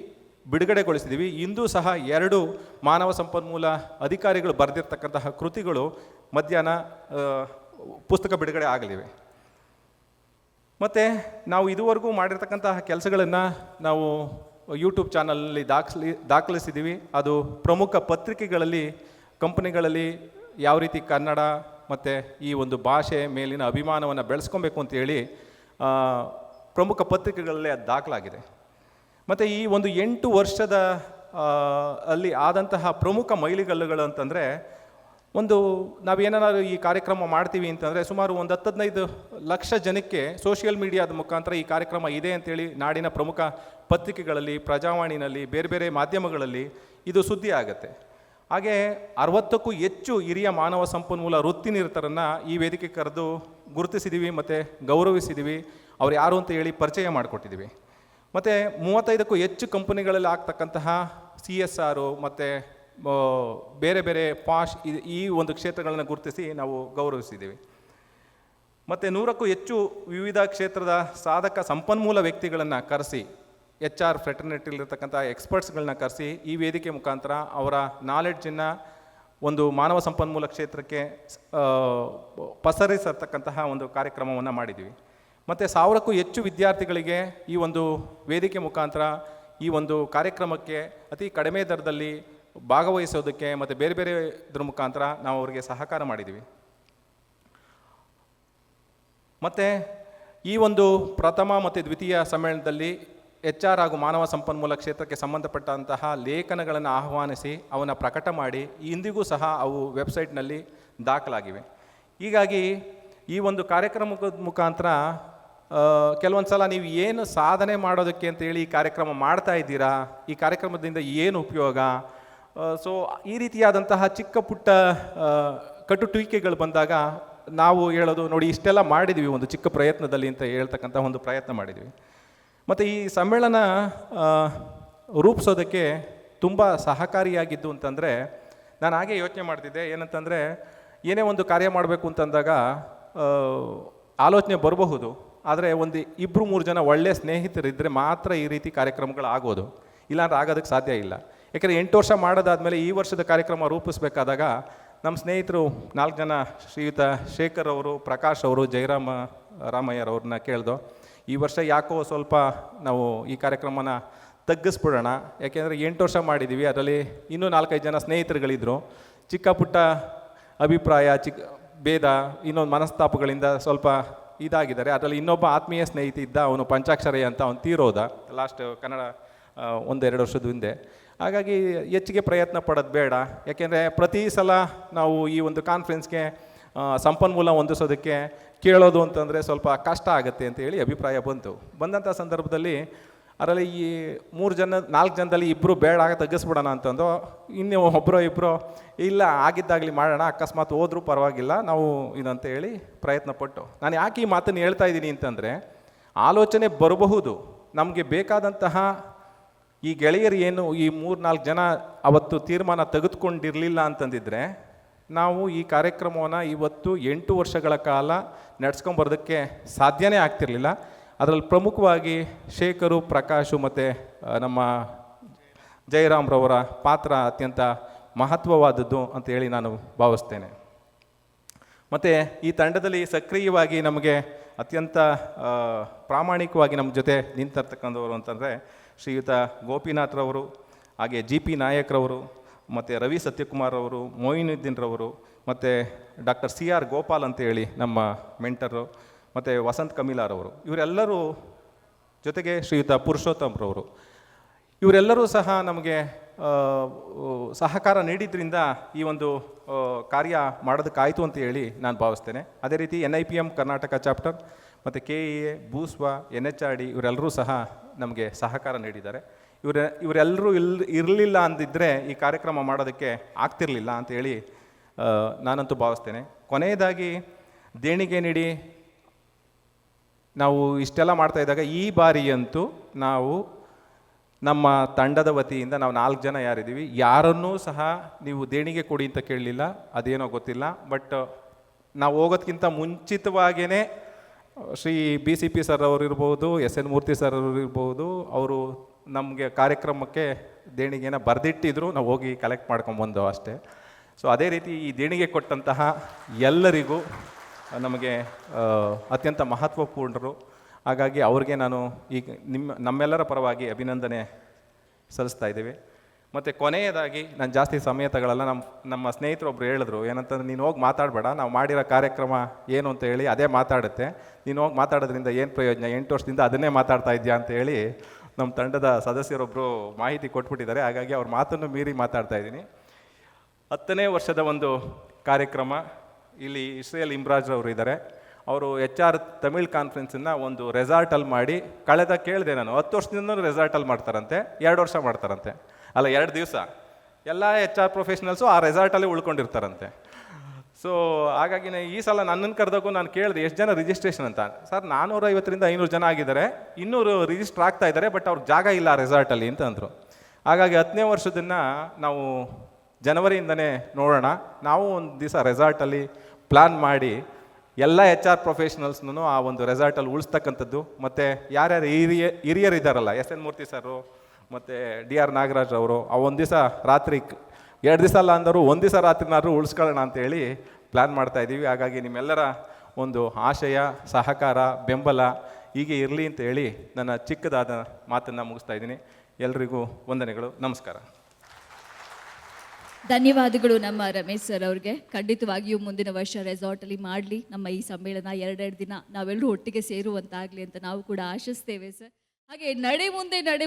ಬಿಡುಗಡೆಗೊಳಿಸಿದ್ದೀವಿ. ಇಂದು ಸಹ 2 ಮಾನವ ಸಂಪನ್ಮೂಲ ಅಧಿಕಾರಿಗಳು ಬರೆದಿರ್ತಕ್ಕಂತಹ ಕೃತಿಗಳು ಮಧ್ಯಾಹ್ನ ಪುಸ್ತಕ ಬಿಡುಗಡೆ ಆಗಲಿವೆ. ಮತ್ತು ನಾವು ಇದುವರೆಗೂ ಮಾಡಿರ್ತಕ್ಕಂತಹ ಕೆಲಸಗಳನ್ನು ನಾವು ಯೂಟ್ಯೂಬ್ ಚಾನಲಲ್ಲಿ ದಾಖಲಿಸಿದ್ದೀವಿ. ಅದು ಪ್ರಮುಖ ಪತ್ರಿಕೆಗಳಲ್ಲಿ ಕಂಪನಿಗಳಲ್ಲಿ ಯಾವ ರೀತಿ ಕನ್ನಡ ಮತ್ತು ಈ ಒಂದು ಭಾಷೆ ಮೇಲಿನ ಅಭಿಮಾನವನ್ನು ಬೆಳೆಸ್ಕೊಬೇಕು ಅಂತೇಳಿ ಪ್ರಮುಖ ಪತ್ರಿಕೆಗಳಲ್ಲೇ ಅದು ದಾಖಲಾಗಿದೆ. ಮತ್ತು ಈ ಒಂದು 8 ವರ್ಷದ ಅಲ್ಲಿ ಆದಂತಹ ಪ್ರಮುಖ ಮೈಲಿಗಲ್ಲುಗಳು ಅಂತಂದರೆ, ಒಂದು ನಾವೇನಾದ್ರು ಈ ಕಾರ್ಯಕ್ರಮ ಮಾಡ್ತೀವಿ ಅಂತಂದರೆ ಸುಮಾರು ಒಂದು 10-15 ಲಕ್ಷ ಜನಕ್ಕೆ ಸೋಷಿಯಲ್ ಮೀಡಿಯಾದ ಮುಖಾಂತರ ಈ ಕಾರ್ಯಕ್ರಮ ಇದೆ ಅಂತೇಳಿ ನಾಡಿನ ಪ್ರಮುಖ ಪತ್ರಿಕೆಗಳಲ್ಲಿ, ಪ್ರಜಾವಾಣಿನಲ್ಲಿ, ಬೇರೆ ಬೇರೆ ಮಾಧ್ಯಮಗಳಲ್ಲಿ ಇದು ಸುದ್ದಿ ಆಗುತ್ತೆ. ಹಾಗೆ 60ಕ್ಕೂ ಹೆಚ್ಚು ಹಿರಿಯ ಮಾನವ ಸಂಪನ್ಮೂಲ ವೃತ್ತಿನಿರತರನ್ನು ಈ ವೇದಿಕೆ ಕರೆದು ಗುರುತಿಸಿದ್ದೀವಿ ಮತ್ತು ಗೌರವಿಸಿದ್ದೀವಿ. ಅವ್ರು ಯಾರು ಅಂತ ಹೇಳಿ ಪರಿಚಯ ಮಾಡಿಕೊಟ್ಟಿದ್ದೀವಿ. ಮತ್ತು 35ಕ್ಕೂ ಹೆಚ್ಚು ಕಂಪನಿಗಳಲ್ಲಿ ಆಗ್ತಕ್ಕಂತಹ CSR ಮತ್ತು ಬೇರೆ ಬೇರೆ ಪಾಶ್ ಈ ಒಂದು ಕ್ಷೇತ್ರಗಳನ್ನು ಗುರುತಿಸಿ ನಾವು ಗೌರವಿಸಿದ್ದೀವಿ. ಮತ್ತು 100ಕ್ಕೂ ಹೆಚ್ಚು ವಿವಿಧ ಕ್ಷೇತ್ರದ ಸಾಧಕ ಸಂಪನ್ಮೂಲ ವ್ಯಕ್ತಿಗಳನ್ನು ಕರೆಸಿ, HR ಫ್ರೆಟರ್ನಿಟಿಲಿರ್ತಕ್ಕಂಥ ಎಕ್ಸ್ಪರ್ಟ್ಸ್ಗಳನ್ನ ಕರೆಸಿ ಈ ವೇದಿಕೆ ಮುಖಾಂತರ ಅವರ ನಾಲೆಡ್ಜನ್ನು ಒಂದು ಮಾನವ ಸಂಪನ್ಮೂಲ ಕ್ಷೇತ್ರಕ್ಕೆ ಪಸರಿಸತಕ್ಕಂತಹ ಒಂದು ಕಾರ್ಯಕ್ರಮವನ್ನು ಮಾಡಿದ್ದೀವಿ. ಮತ್ತು 1000ಕ್ಕೂ ಹೆಚ್ಚು ವಿದ್ಯಾರ್ಥಿಗಳಿಗೆ ಈ ಒಂದು ವೇದಿಕೆ ಮುಖಾಂತರ ಈ ಒಂದು ಕಾರ್ಯಕ್ರಮಕ್ಕೆ ಅತಿ ಕಡಿಮೆ ದರದಲ್ಲಿ ಭಾಗವಹಿಸೋದಕ್ಕೆ ಮತ್ತು ಬೇರೆ ಬೇರೆ ಇದ್ರ ಮುಖಾಂತರ ನಾವು ಅವರಿಗೆ ಸಹಕಾರ ಮಾಡಿದ್ದೀವಿ. ಮತ್ತು ಈ ಒಂದು ಪ್ರಥಮ ಮತ್ತು ದ್ವಿತೀಯ ಸಮ್ಮೇಳನದಲ್ಲಿ HR ಹಾಗೂ ಮಾನವ ಸಂಪನ್ಮೂಲ ಕ್ಷೇತ್ರಕ್ಕೆ ಸಂಬಂಧಪಟ್ಟಂತಹ ಲೇಖನಗಳನ್ನು ಆಹ್ವಾನಿಸಿ ಅವನ್ನು ಪ್ರಕಟ ಮಾಡಿ ಇಂದಿಗೂ ಸಹ ಅವು ವೆಬ್ಸೈಟ್ನಲ್ಲಿ ದಾಖಲಾಗಿವೆ. ಹೀಗಾಗಿ ಈ ಒಂದು ಕಾರ್ಯಕ್ರಮದ ಮುಖಾಂತರ ಕೆಲವೊಂದು ಸಲ ನೀವು ಏನು ಸಾಧನೆ ಮಾಡೋದಕ್ಕೆ ಅಂತೇಳಿ ಈ ಕಾರ್ಯಕ್ರಮ ಮಾಡ್ತಾ ಇದ್ದೀರಾ, ಈ ಕಾರ್ಯಕ್ರಮದಿಂದ ಏನು ಉಪಯೋಗ, ಸೊ ಈ ರೀತಿಯಾದಂತಹ ಚಿಕ್ಕ ಪುಟ್ಟ ಕಟು ಟೀಕೆಗಳು ಬಂದಾಗ ನಾವು ಹೇಳೋದು, ನೋಡಿ ಇಷ್ಟೆಲ್ಲ ಮಾಡಿದ್ವಿ ಒಂದು ಚಿಕ್ಕ ಪ್ರಯತ್ನದಲ್ಲಿ ಅಂತ ಹೇಳ್ತಕ್ಕಂಥ ಒಂದು ಪ್ರಯತ್ನ ಮಾಡಿದ್ವಿ. ಮತ್ತು ಈ ಸಮ್ಮೇಳನ ರೂಪಿಸೋದಕ್ಕೆ ತುಂಬ ಸಹಕಾರಿಯಾಗಿದ್ದು ಅಂತಂದರೆ, ನಾನು ಹಾಗೆ ಯೋಚನೆ ಮಾಡ್ತಿದ್ದೆ ಏನಂತಂದರೆ, ಏನೇ ಒಂದು ಕಾರ್ಯ ಮಾಡಬೇಕು ಅಂತಂದಾಗ ಆಲೋಚನೆ ಬರಬಹುದು, ಆದರೆ ಒಂದು 2-3 ಜನ ಒಳ್ಳೆಯ ಸ್ನೇಹಿತರಿದ್ದರೆ ಮಾತ್ರ ಈ ರೀತಿ ಕಾರ್ಯಕ್ರಮಗಳು ಆಗೋದು, ಇಲ್ಲಾಂದ್ರೆ ಆಗೋದಕ್ಕೆ ಸಾಧ್ಯ ಇಲ್ಲ. ಯಾಕೆಂದರೆ 8 ವರ್ಷ ಮಾಡೋದಾದಮೇಲೆ ಈ ವರ್ಷದ ಕಾರ್ಯಕ್ರಮ ರೂಪಿಸ್ಬೇಕಾದಾಗ ನಮ್ಮ ಸ್ನೇಹಿತರು 4 ಜನ, ಶ್ರೀಯುತ ಶೇಖರ್ ಅವರು, ಪ್ರಕಾಶ್ ಅವರು, ರಾಮಯ್ಯರವ್ರನ್ನ ಕೇಳ್ದೋ, ಈ ವರ್ಷ ಯಾಕೋ ಸ್ವಲ್ಪ ನಾವು ಈ ಕಾರ್ಯಕ್ರಮನ ತಗ್ಗಿಸ್ಬಿಡೋಣ, ಯಾಕೆಂದರೆ 8 ವರ್ಷ ಮಾಡಿದ್ದೀವಿ, ಅದರಲ್ಲಿ ಇನ್ನೂ 4-5 ಜನ ಸ್ನೇಹಿತರುಗಳಿದ್ದರು, ಚಿಕ್ಕ ಪುಟ್ಟ ಅಭಿಪ್ರಾಯ, ಭೇದ, ಇನ್ನೊಂದು ಮನಸ್ತಾಪಗಳಿಂದ ಸ್ವಲ್ಪ ಇದಾಗಿದ್ದಾರೆ. ಅದರಲ್ಲಿ ಇನ್ನೊಬ್ಬ ಆತ್ಮೀಯ ಸ್ನೇಹಿತ ಇದ್ದ, ಅವನು ಪಂಚಾಕ್ಷರಯ್ಯ ಅಂತ, ಅವನು ತೀರೋದ ಲಾಸ್ಟ್ ಕನ್ನಡ 1-2 ವರ್ಷದ ಹಿಂದೆ. ಹಾಗಾಗಿ ಹೆಚ್ಚಿಗೆ ಪ್ರಯತ್ನ ಪಡೋದು ಬೇಡ, ಯಾಕೆಂದರೆ ಪ್ರತಿ ಸಲ ನಾವು ಈ ಒಂದು ಕಾನ್ಫರೆನ್ಸ್ಗೆ ಸಂಪನ್ಮೂಲ ಹೊಂದಿಸೋದಕ್ಕೆ ಕೇಳೋದು ಅಂತಂದರೆ ಸ್ವಲ್ಪ ಕಷ್ಟ ಆಗುತ್ತೆ ಅಂತೇಳಿ ಅಭಿಪ್ರಾಯ ಬಂದಂಥ ಸಂದರ್ಭದಲ್ಲಿ ಅದರಲ್ಲಿ ಈ 4 ಜನದಲ್ಲಿ 2 ಬೇಡ ತಗ್ಗಿಸ್ಬಿಡೋಣ ಅಂತಂದು, ಇನ್ನು ಒಬ್ಬರು ಇಬ್ಬರು ಇಲ್ಲ ಆಗಿದ್ದಾಗಲಿ ಮಾಡೋಣ, ಅಕಸ್ಮಾತ್ ಹೋದ್ರೂ ಪರವಾಗಿಲ್ಲ ನಾವು ಇದಂತ ಹೇಳಿ ಪ್ರಯತ್ನಪಟ್ಟು. ನಾನು ಯಾಕೆ ಈ ಮಾತನ್ನು ಹೇಳ್ತಾ ಇದ್ದೀನಿ ಅಂತಂದರೆ, ಆಲೋಚನೆ ಬರಬಹುದು, ನಮಗೆ ಬೇಕಾದಂತಹ ಈ ಗೆಳೆಯರು ಏನು ಈ 3-4 ಜನ ಅವತ್ತು ತೀರ್ಮಾನ ತೆಗೆದುಕೊಂಡಿರಲಿಲ್ಲ ಅಂತಂದಿದ್ರೆ ನಾವು ಈ ಕಾರ್ಯಕ್ರಮವನ್ನು ಇವತ್ತು 8 ವರ್ಷಗಳ ಕಾಲ ನಡೆಸ್ಕೊಂಬರೋದಕ್ಕೆ ಸಾಧ್ಯನೇ ಆಗ್ತಿರಲಿಲ್ಲ. ಅದರಲ್ಲಿ ಪ್ರಮುಖವಾಗಿ ಶೇಖರು, ಪ್ರಕಾಶು ಮತ್ತು ನಮ್ಮ ಜಯರಾಮ್ರವರ ಪಾತ್ರ ಅತ್ಯಂತ ಮಹತ್ವವಾದದ್ದು ಅಂತೇಳಿ ನಾನು ಭಾವಿಸ್ತೇನೆ. ಮತ್ತು ಈ ತಂಡದಲ್ಲಿ ಸಕ್ರಿಯವಾಗಿ ನಮಗೆ ಅತ್ಯಂತ ಪ್ರಾಮಾಣಿಕವಾಗಿ ನಮ್ಮ ಜೊತೆ ನಿಂತಿರ್ತಕ್ಕಂಥವ್ರು ಅಂತಂದರೆ ಶ್ರೀಯುತ ಗೋಪಿನಾಥ್ರವರು, ಹಾಗೆ GP ನಾಯಕ್ರವರು, ಮತ್ತು ರವಿ ಸತ್ಯಕುಮಾರ್ ಅವರು, ಮೊಯಿನುದ್ದೀನ್ರವರು, ಮತ್ತು ಡಾಕ್ಟರ್ CR ಗೋಪಾಲ್ ಅಂತೇಳಿ ನಮ್ಮ ಮೆಂಟರು, ಮತ್ತು ವಸಂತ್ ಕಮಿಲಾರವರು, ಇವರೆಲ್ಲರೂ ಜೊತೆಗೆ ಶ್ರೀಯುತ ಪುರುಷೋತ್ತಮ್ರವರು, ಇವರೆಲ್ಲರೂ ಸಹ ನಮಗೆ ಸಹಕಾರ ನೀಡಿದ್ರಿಂದ ಈ ಒಂದು ಕಾರ್ಯ ಮಾಡೋದಕ್ಕಾಯಿತು ಅಂತ ಹೇಳಿ ನಾನು ಭಾವಿಸ್ತೇನೆ. ಅದೇ ರೀತಿ NIPM ಕರ್ನಾಟಕ ಚಾಪ್ಟರ್ ಮತ್ತು KEA, ಬೂಸ್ವಾ, NHRD ಇವರೆಲ್ಲರೂ ಸಹ ನಮಗೆ ಸಹಕಾರ ನೀಡಿದ್ದಾರೆ. ಇವರೆಲ್ಲರೂ ಇರಲಿಲ್ಲ ಅಂದಿದ್ದರೆ ಈ ಕಾರ್ಯಕ್ರಮ ಮಾಡೋದಕ್ಕೆ ಆಗ್ತಿರಲಿಲ್ಲ ಅಂತೇಳಿ ನಾನಂತೂ ಭಾವಿಸ್ತೇನೆ. ಕೊನೆಯದಾಗಿ ದೇಣಿಗೆ ನೀಡಿ ನಾವು ಇಷ್ಟೆಲ್ಲ ಮಾಡ್ತಾ ಇದ್ದಾಗ ಈ ಬಾರಿಯಂತೂ ನಾವು ನಮ್ಮ ತಂಡದ ವತಿಯಿಂದ ನಾವು 4 ಜನ ಯಾರಿದ್ದೀವಿ, ಯಾರನ್ನೂ ಸಹ ನೀವು ದೇಣಿಗೆ ಕೊಡಿ ಅಂತ ಕೇಳಲಿಲ್ಲ, ಅದೇನೋ ಗೊತ್ತಿಲ್ಲ. ಬಟ್ ನಾವು ಹೋಗೋದಕ್ಕಿಂತ ಮುಂಚಿತವಾಗಿಯೇ ಶ್ರೀ BCP ಸರ್ ಅವರು ಇರ್ಬೋದು, SN ಮೂರ್ತಿ ಸರ್ ಅವರು ಇರ್ಬೋದು, ಅವರು ನಮಗೆ ಕಾರ್ಯಕ್ರಮಕ್ಕೆ ದೇಣಿಗೆನ ಬರೆದಿಟ್ಟಿದ್ರು, ನಾವು ಹೋಗಿ ಕಲೆಕ್ಟ್ ಮಾಡ್ಕೊಂಬಂದು ಅಷ್ಟೇ. ಸೊ ಅದೇ ರೀತಿ ಈ ದೇಣಿಗೆ ಕೊಟ್ಟಂತಹ ಎಲ್ಲರಿಗೂ ನಮಗೆ ಅತ್ಯಂತ ಮಹತ್ವಪೂರ್ಣರು. ಹಾಗಾಗಿ ಅವ್ರಿಗೆ ನಾನು ಈಗ ನಮ್ಮೆಲ್ಲರ ಪರವಾಗಿ ಅಭಿನಂದನೆ ಸಲ್ಲಿಸ್ತಾ ಇದ್ದೇವೆ. ಮತ್ತು ಕೊನೆಯದಾಗಿ ನಾನು ಜಾಸ್ತಿ ಸಮಯ ತಗೊಳ್ಳಲ್ಲ. ನಮ್ಮ ಸ್ನೇಹಿತರೊಬ್ಬರು ಹೇಳಿದ್ರು ಏನಂತಂದ್ರೆ, ನೀನು ಹೋಗಿ ಮಾತಾಡಬೇಡ, ನಾವು ಮಾಡಿರೋ ಕಾರ್ಯಕ್ರಮ ಏನು ಅಂತ ಹೇಳಿ ಅದೇ ಮಾತಾಡುತ್ತೆ, ನೀನು ಹೋಗಿ ಮಾತಾಡೋದ್ರಿಂದ ಏನು ಪ್ರಯೋಜನ, 8 ವರ್ಷದಿಂದ ಅದನ್ನೇ ಮಾತಾಡ್ತಾ ಇದೆಯಾ ಅಂತ ಹೇಳಿ ನಮ್ಮ ತಂಡದ ಸದಸ್ಯರೊಬ್ಬರು ಮಾಹಿತಿ ಕೊಟ್ಬಿಟ್ಟಿದ್ದಾರೆ. ಹಾಗಾಗಿ ಅವ್ರ ಮಾತನ್ನು ಮೀರಿ ಮಾತಾಡ್ತಾ ಇದ್ದೀನಿ. 10ನೇ ವರ್ಷದ ಒಂದು ಕಾರ್ಯಕ್ರಮ. ಇಲ್ಲಿ ಇಸ್ರೇಲ್ ಇಮ್ರಾಜ್ರವರು ಇದ್ದಾರೆ. ಅವರು HR ತಮಿಳ್ ಕಾನ್ಫರೆನ್ಸನ್ನು ಒಂದು ರೆಸಾರ್ಟಲ್ಲಿ ಮಾಡಿ ಕೇಳಿದೆ ನಾನು, 10 ವರ್ಷದಿಂದ ರೆಸಾರ್ಟಲ್ಲಿ ಮಾಡ್ತಾರಂತೆ, 2 ವರ್ಷ ಮಾಡ್ತಾರಂತೆ, ಅಲ್ಲ 2 ದಿವಸ. ಎಲ್ಲ HR ಪ್ರೊಫೆಷ್ನಲ್ಸು ಆ ರೆಸಾರ್ಟಲ್ಲಿ ಉಳ್ಕೊಂಡಿರ್ತಾರಂತೆ. ಸೊ ಹಾಗಾಗಿ ಈ ಸಲ ನನ್ನನ್ನು ಕರೆದಾಗೂ ನಾನು ಕೇಳಿದೆ ಎಷ್ಟು ಜನ ರಿಜಿಸ್ಟ್ರೇಷನ್ ಅಂತ. ಸರ್ 450ರಿಂದ 500 ಜನ ಆಗಿದ್ದಾರೆ, 200 ರಿಜಿಸ್ಟ್ರ್ ಆಗ್ತಾ ಇದ್ದಾರೆ, ಬಟ್ ಅವ್ರಿಗೆ ಜಾಗ ಇಲ್ಲ ಆ ರೆಸಾರ್ಟಲ್ಲಿ ಅಂತ ಅಂದರು. ಹಾಗಾಗಿ 10ನೇ ವರ್ಷದನ್ನು ನಾವು ಜನವರಿಯಿಂದನೇ ನೋಡೋಣ. ನಾವು ಒಂದು ದಿವಸ ರೆಸಾರ್ಟಲ್ಲಿ ಪ್ಲ್ಯಾನ್ ಮಾಡಿ ಎಲ್ಲ HR ಪ್ರೊಫೆಷ್ನಲ್ಸ್ನೂ ಆ ಒಂದು ರೆಸಾರ್ಟಲ್ಲಿ ಉಳಿಸ್ತಕ್ಕಂಥದ್ದು. ಮತ್ತು ಯಾರ್ಯಾರು ಹಿರಿಯರಿದ್ದಾರಲ್ಲ, SN ಮೂರ್ತಿ ಸರು ಮತ್ತು DR ನಾಗರಾಜ್ ಅವರು, ಆ ಒಂದು ದಿವಸ ರಾತ್ರಿ 2 ದಿವಸ ಅಲ್ಲ ಅಂದರು, 1 ದಿವಸ ರಾತ್ರಿನಾದ್ರೂ ಉಳಿಸ್ಕೊಳ್ಳೋಣ ಅಂತೇಳಿ ಪ್ಲ್ಯಾನ್ ಮಾಡ್ತಾಯಿದ್ದೀವಿ. ಹಾಗಾಗಿ ನಿಮ್ಮೆಲ್ಲರ ಒಂದು ಆಶಯ, ಸಹಕಾರ, ಬೆಂಬಲ ಹೀಗೆ ಇರಲಿ ಅಂತ ಹೇಳಿ ನನ್ನ ಚಿಕ್ಕದಾದ ಮಾತನ್ನು ಮುಗಿಸ್ತಾ ಇದ್ದೀನಿ. ಎಲ್ರಿಗೂ ವಂದನೆಗಳು, ನಮಸ್ಕಾರ. ಧನ್ಯವಾದಗಳು ನಮ್ಮ ರಮೇಶ್ ಸರ್ ಅವ್ರಿಗೆ. ಖಂಡಿತವಾಗಿಯೂ ಮುಂದಿನ ವರ್ಷ ರೆಸಾರ್ಟಲ್ಲಿ ಮಾಡಲಿ ನಮ್ಮ ಈ ಸಮ್ಮೇಳನ. 2 ದಿನ ನಾವೆಲ್ಲರೂ ಒಟ್ಟಿಗೆ ಸೇರುವಂತಾಗಲಿ ಅಂತ ನಾವು ಕೂಡ ಆಶಿಸ್ತೇವೆ ಸರ್. ಹಾಗೆ ನಡೆ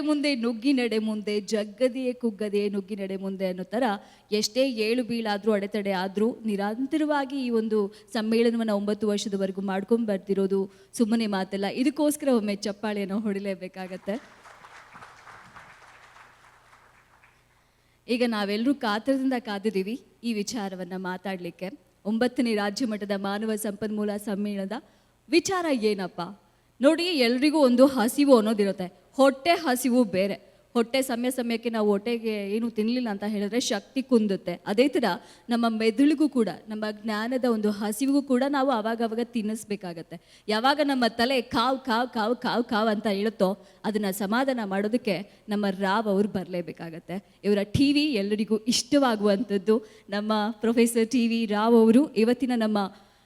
ಮುಂದೆ ನುಗ್ಗಿ ನಡೆ ಮುಂದೆ, ಜಗ್ಗದೆಯೇ ಕುಗ್ಗದೆಯೇ ನುಗ್ಗಿ ನಡೆ ಮುಂದೆ ಅನ್ನೋ ಥರ ಎಷ್ಟೇ ಏಳು ಬೀಳಾದರೂ ಅಡೆತಡೆ ಆದರೂ ನಿರಂತರವಾಗಿ ಈ ಒಂದು ಸಮ್ಮೇಳನವನ್ನು 9 ವರ್ಷದವರೆಗೂ ಮಾಡ್ಕೊಂಡು ಬರ್ತಿರೋದು ಸುಮ್ಮನೆ ಮಾತಲ್ಲ. ಇದಕ್ಕೋಸ್ಕರ ಒಮ್ಮೆ ಚಪ್ಪಾಳೆಯನ್ನು ಹೊಡಿಲೇಬೇಕಾಗತ್ತೆ. ಈಗ ನಾವೆಲ್ಲರೂ ಕಾತರದಿಂದ ಕಾದಿದ್ದೀವಿ ಈ ವಿಚಾರವನ್ನು ಮಾತಾಡಲಿಕ್ಕೆ. 9ನೇ ರಾಜ್ಯ ಮಟ್ಟದ ಮಾನವ ಸಂಪನ್ಮೂಲ ಸಮ್ಮೇಳನದ ವಿಚಾರ ಏನಪ್ಪ ನೋಡಿ. ಎಲ್ರಿಗೂ ಒಂದು ಹಸಿವು ಅನ್ನೋದಿರುತ್ತೆ. ಹೊಟ್ಟೆ ಹಸಿವು ಬೇರೆ. ಹೊಟ್ಟೆ ಸಮಯಕ್ಕೆ ನಾವು ಹೊಟ್ಟೆಗೆ ಏನು ತಿನ್ನಲಿಲ್ಲ ಅಂತ ಹೇಳಿದ್ರೆ ಶಕ್ತಿ ಕುಂದುತ್ತೆ. ಅದೇ ಥರ ನಮ್ಮ ಮೆದುಳಿಗೂ ಕೂಡ, ನಮ್ಮ ಜ್ಞಾನದ ಒಂದು ಹಸಿವಿಗೂ ಕೂಡ ನಾವು ಆವಾಗವಾಗ ತಿನ್ನಿಸ್ಬೇಕಾಗತ್ತೆ. ಯಾವಾಗ ನಮ್ಮ ತಲೆ ಕಾವು ಕಾವು ಕಾವು ಕಾವು ಕಾವು ಅಂತ ಹೇಳುತ್ತೋ ಅದನ್ನು ಸಮಾಧಾನ ಮಾಡೋದಕ್ಕೆ ನಮ್ಮ ರಾವ್ ಅವರು ಬರಲೇಬೇಕಾಗತ್ತೆ. ಇವರ TV ಎಲ್ಲರಿಗೂ ಇಷ್ಟವಾಗುವಂಥದ್ದು. ನಮ್ಮ ಪ್ರೊಫೆಸರ್ TV ರಾವ್ ಅವರು ಇವತ್ತಿನ ನಮ್ಮ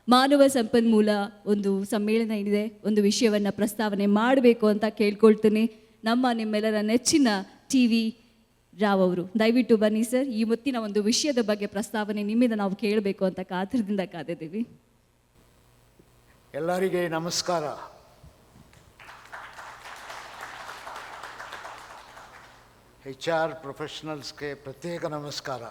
ಮಾನವ ಸಂಪನ್ಮೂಲ ಒಂದು ಸಮ್ಮೇಳನ ಏನಿದೆ, ಒಂದು ವಿಷಯವನ್ನು ಪ್ರಸ್ತಾವನೆ ಮಾಡಬೇಕು ಅಂತ ಕೇಳ್ಕೊಳ್ತೀನಿ. ನಿಮ್ಮೆಲ್ಲರ ನೆಚ್ಚಿನ TV ರಾವ್ ಅವರು ದಯವಿಟ್ಟು ಬನ್ನಿ ಸರ್. ಈ ಹೊತ್ತಿನ ಒಂದು ವಿಷಯದ ಬಗ್ಗೆ ಪ್ರಸ್ತಾವನೆ ನಿಮ್ಮಿಂದ ನಾವು ಕೇಳಬೇಕು ಅಂತ ಕಾತರದಿಂದ ಕಾದಿದ್ದೀವಿ. ಎಲ್ಲರಿಗೆ ನಮಸ್ಕಾರ. HR ಪ್ರೊಫೆಷನಲ್ಸ್ಗೆ ಪ್ರತ್ಯೇಕ ನಮಸ್ಕಾರ.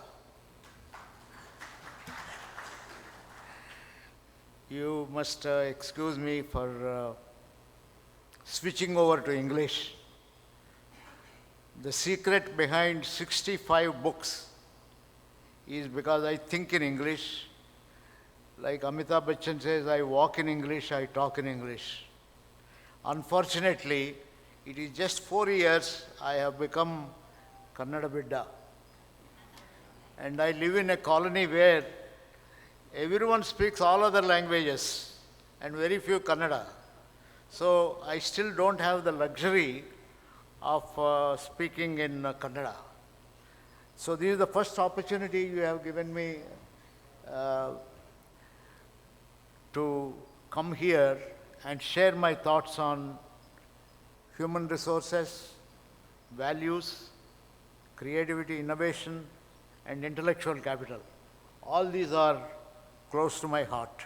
You must excuse me for switching over to English. The secret behind 65 books is because I think in English. Like Amitabh Bachchan says, I walk in English, I talk in English. Unfortunately, it is just 4 years I have become Kannada Bidda. And I live in a colony where everyone speaks all other languages and very few Kannada. So I still don't have the luxury of speaking in Kannada. So this is the first opportunity you have given me to come here and share my thoughts on human resources, values, creativity, innovation, and intellectual capital. All these are close to my heart.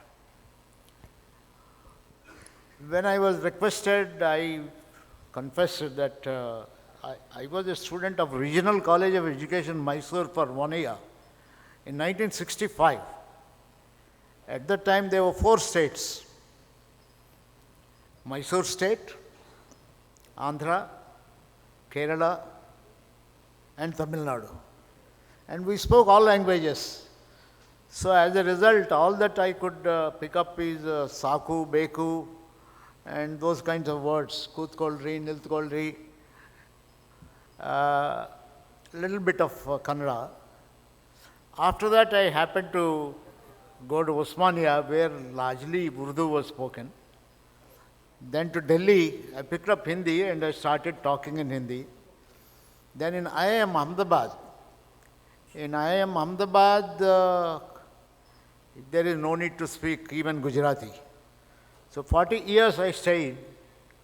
When I was requested, I confessed that I was a student of Regional College of Education, Mysore for 1 year in 1965. At that time, there were 4 states: Mysore State, Andhra, Kerala, and Tamil Nadu. And we spoke all languages. So as a result, all that I could pick up is saku, beku, and those kinds of words, kutkoldri, niltkoldri, little bit of Kannada. After that, I happened to go to Osmania, where largely Urdu was spoken. Then to Delhi, I picked up Hindi and I started talking in Hindi. Then in IIM Ahmedabad, there is no need to speak even Gujarati. So 40 years I stayed,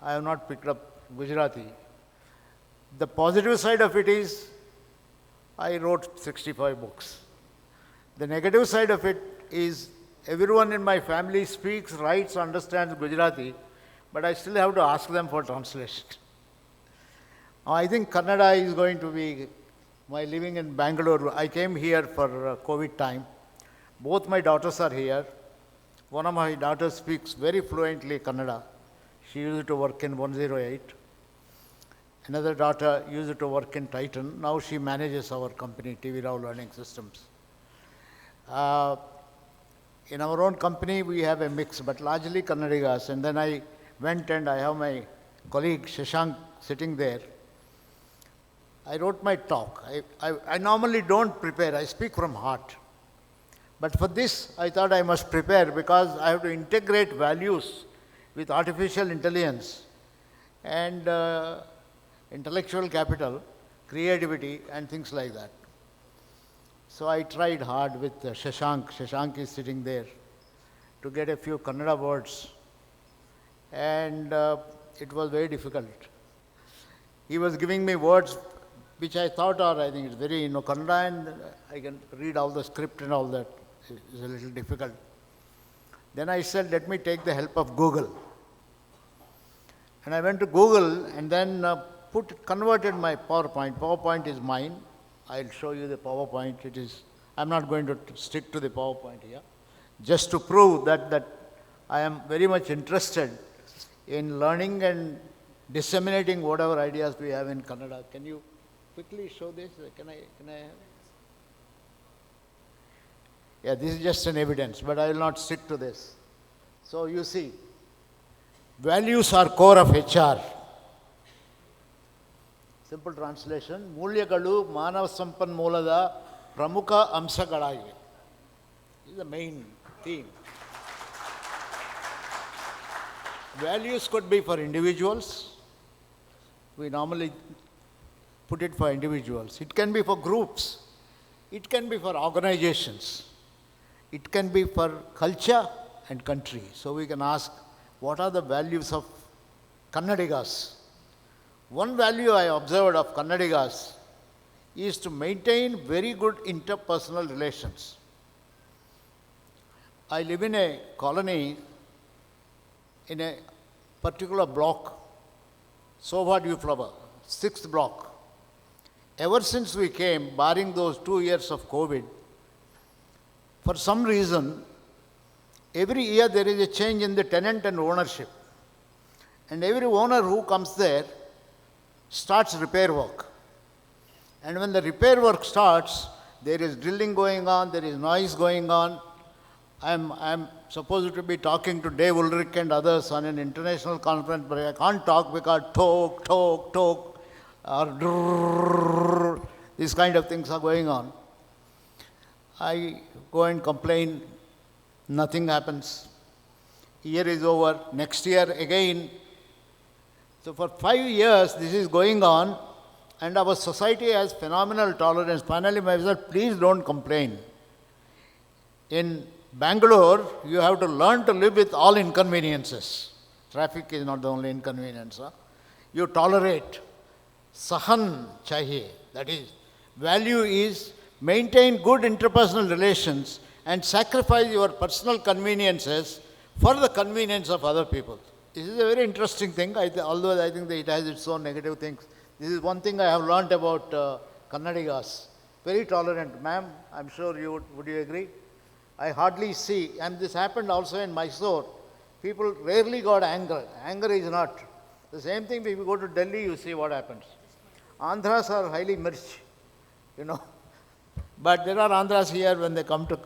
I have not picked up Gujarati. The positive side of it is I wrote 65 books. The negative side of it is everyone in my family speaks, writes, understands Gujarati, but I still have to ask them for translation. I think Kannada is going to be my living in Bangalore. I came here for COVID time. Both my daughters are here. One of my daughters speaks very fluently Kannada. She used to work in 108. Another daughter used to work in Titan. Now she manages our company, TV Rao Learning Systems. In our own company, we have a mix, but largely Kannadigas. And then I went and I have my colleague Shashank sitting there. I wrote my talk. I normally don't prepare. I speak from heart. But for this, I thought I must prepare because I have to integrate values with artificial intelligence and intellectual capital, creativity, and things like that. So I tried hard with Shashank. Shashank is sitting there to get a few Kannada words. And it was very difficult. He was giving me words which I thought are, I think it's very, Kannada, and I can read all the script and all that. It's a little difficult. Then I said, let me take the help of Google. And I went to Google and then converted my PowerPoint. PowerPoint is mine. I'll show you the PowerPoint. I'm not going to stick to the PowerPoint here. Just to prove that I am very much interested in learning and disseminating whatever ideas we have in Kannada. Can you quickly show this? Can I have? Yeah, this is just an evidence, but I will not stick to this. So you see, values are core of HR. Simple translation, ಮೂಲ್ಯಗಳು ಮಾನವ ಸಂಪನ್ಮೂಲದ ಪ್ರಮುಖ ಅಂಶಗಳಾಗಿವೆ. This is the main theme. Values could be for individuals. We normally put it for individuals. It can be for groups. It can be for organizations. It can be for culture and country. So we can ask, what are the values of Kannadigas? One value I observed of Kannadigas is to maintain very good interpersonal relations. I live in a colony in a particular block, Sobha Dew Flower, 6th block. Ever since we came, barring those 2 years of COVID, for some reason, every year there is a change in the tenant and ownership. And every owner who comes there starts repair work. And when the repair work starts, there is drilling going on, there is noise going on. I'm supposed to be talking to Dave Ulrich and others on an international conference, but I can't talk because talk, or drrrr, these kind of things are going on. I go and complain, nothing happens. Year is over, next year again. So for 5 years this is going on, and our society has phenomenal tolerance. Finally, myself, please don't complain. In Bangalore, you have to learn to live with all inconveniences. Traffic is not the only inconvenience. You tolerate. Sahan chahiye. That is, value is maintain good interpersonal relations and sacrifice your personal conveniences for the convenience of other people. This is a very interesting thing, although I think that it has its own negative things. This is one thing I have learnt about Kannadigas. Very tolerant. Ma'am, I'm sure you would you agree? I hardly see, and this happened also in Mysore, people rarely got anger. Anger is not. The same thing, if you go to Delhi, you see what happens. Andhras are highly mirch, But there are Andhras here when they come to,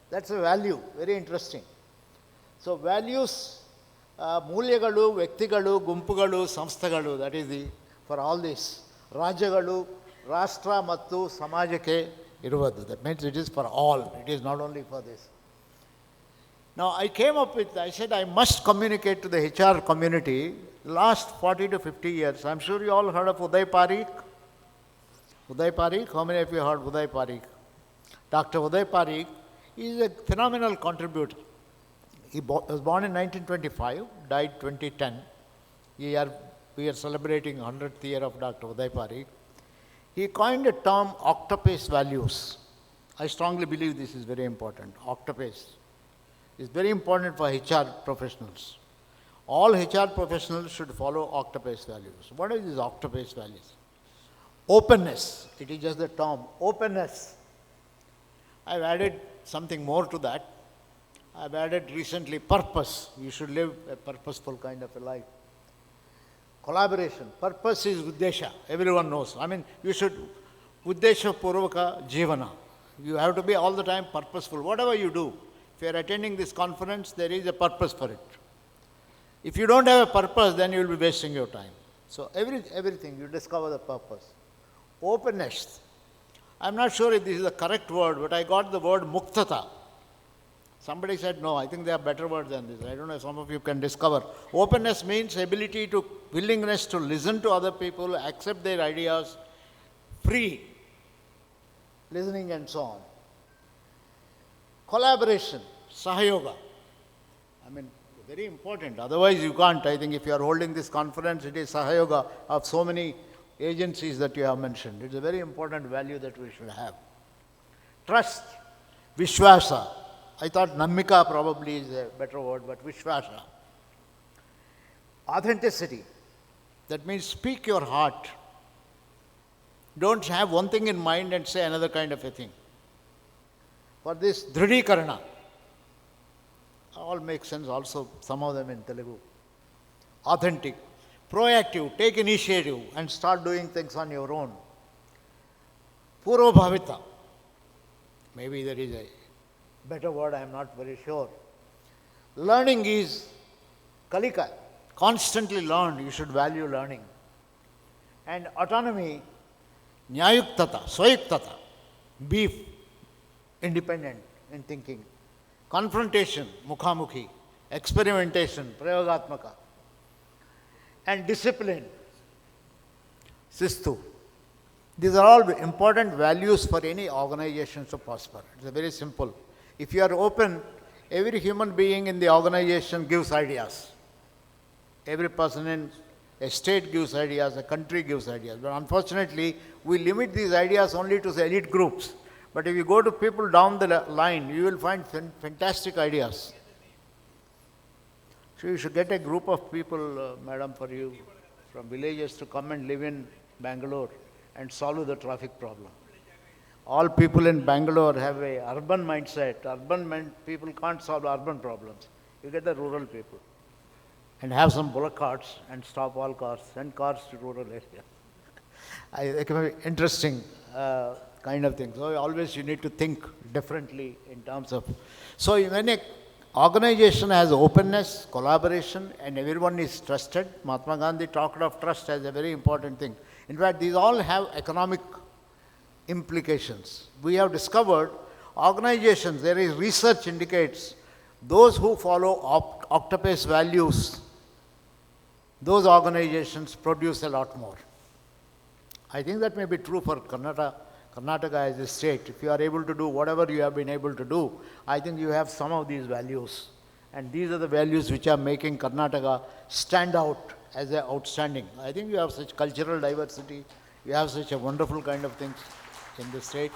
that's a value, very interesting. So values, ಮೂಲ್ಯಗಳು, ವ್ಯಕ್ತಿಗಳು, ಗುಂಪುಗಳು, ಸಂಸ್ಥೆಗಳು, that is for all this. ರಾಜ್ಯಗಳು, ರಾಷ್ಟ್ರ ಮತ್ತು ಸಮಾಜಕ್ಕೆ ಇರುವುದು. That means it is for all. It is not only for this. Now I came up with, I said I must communicate to the HR community. Last 40 to 50 years, I'm sure you all heard of Uday Parikh. Uday Parikh, how many of you heard Uday Parikh? Dr. Uday Parikh is a phenomenal contributor. He was born in 1925, died 2010. We are celebrating 100th year of Dr. Uday Parikh. He coined a term octopus values. I strongly believe this is very important. Octopus is very important for HR professionals. All HR professionals should follow octopus values. What are these octopus values? Openness, it is just the term, openness. I've added something more to that. I've added recently purpose. You should live a purposeful kind of a life. Collaboration. Purpose is Uddesha. Everyone knows. I mean, you should Uddesha Purvaka Jivana. You have to be all the time purposeful. Whatever you do, if you are attending this conference, there is a purpose for it. If you don't have a purpose, then you will be wasting your time. So everything, you discover the purpose. Openness. I'm not sure if this is the correct word, but I got the word muktata. Somebody said, no, I think there are better words than this. I don't know if some of you can discover. Openness means ability to, willingness to listen to other people, accept their ideas, free, listening and so on. Collaboration, sahayoga. I mean, very important. Otherwise you can't. I think if you are holding this conference, it is sahayoga of so many agencies that you have mentioned. It's a very important value that we should have. Trust, vishwasa. I thought nammika probably is a better word, but vishwasa. Authenticity. That means speak your heart. Don't have one thing in mind and say another kind of a thing. For this dhritikarana, all make sense also, some of them in Telugu. Authentic, proactive, take initiative and start doing things on your own. Purvabhavita, maybe there is a better word, I am not very sure. Learning is kalika, constantly learn, you should value learning. And autonomy, nyayuktata, swayuktata, be independent in thinking. Confrontation, mukhamukhi, experimentation, prayogatmaka. And discipline, sistu. These are all important values for any organization to prosper. It's very simple. If you are open, every human being in the organization gives ideas. Every person in a state gives ideas, a country gives ideas. But unfortunately, we limit these ideas only to the elite groups. But if you go to people down the line, you will find fantastic ideas. So you should get a group of people, madam, for you, from villages to come and live in Bangalore and solve the traffic problem. All people in Bangalore have a urban mindset. People can't solve urban problems. You get the rural people. And have some bullock carts and stop all cars, send cars to rural area. It can be interesting kind of thing. So always you need to think differently in terms of... So when an organization has openness, collaboration, and everyone is trusted, Mahatma Gandhi talked of trust as a very important thing. In fact, these all have economic implications. We have discovered organizations, there is research indicates, those who follow octopus values, those organizations produce a lot more. I think that may be true for Karnataka as a state. If you are able to do whatever you have been able to do, I think you have some of these values. And these are the values which are making Karnataka stand out as a outstanding. I think you have such cultural diversity, you have such a wonderful kind of things in the state.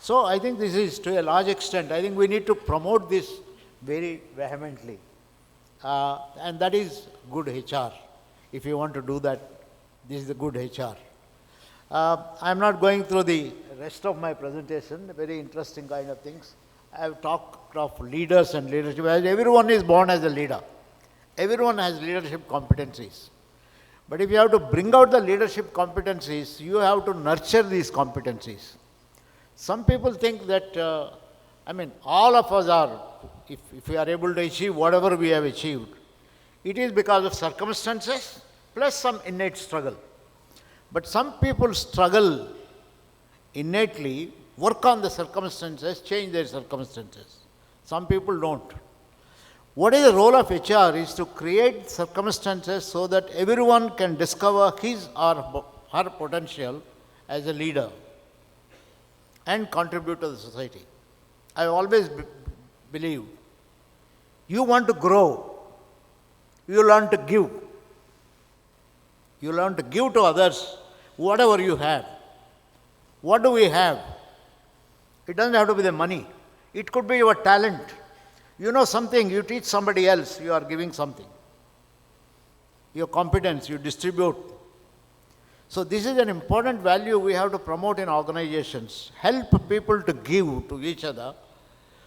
So I think this is, to a large extent, I think we need to promote this very vehemently. And that is good HR. If you want to do that, this is the good HR. I am not going through the rest of my presentation, very interesting kind of things. I have talked of leaders and leadership. Everyone is born as a leader. Everyone has leadership competencies. But if you have to bring out the leadership competencies, you have to nurture these competencies. Some people think that, all of us are, if we are able to achieve whatever we have achieved, it is because of circumstances plus some innate struggle. But some people struggle innately, work on the circumstances, change their circumstances. Some people don't. What is the role of HR is to create circumstances so that everyone can discover his or her potential as a leader and contribute to the society. I always believe, you want to grow, you learn to give. You learn to give to others whatever you have. What do we have? It doesn't have to be the money. It could be your talent. You know something, you teach somebody else, you are giving something. Your competence, you distribute. So this is an important value we have to promote in organizations. Help people to give to each other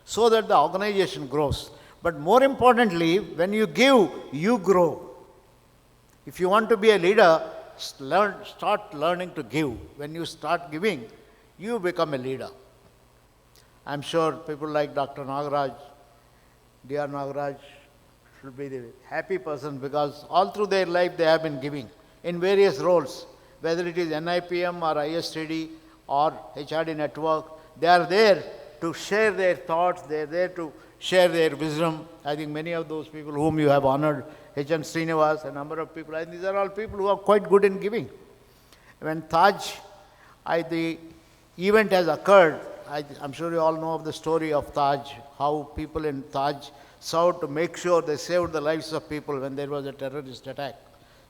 so that the organization grows. But more importantly, when you give, you grow. If you want to be a leader, start learning to give. When you start giving, you become a leader. I'm sure people like Dr. Nagaraj, Dr. Nagaraj should be the happy person because all through their life they have been giving in various roles, whether it is NIPM or ISTD or HRD network. They are there to share their thoughts, they are there to share their wisdom. I think many of those people whom you have honored, H.N. Srinivas, a number of people, these are all people who are quite good in giving. When Taj, the event has occurred, I'm sure you all know of the story of Taj, how people in Taj sought to make sure they saved the lives of people when there was a terrorist attack.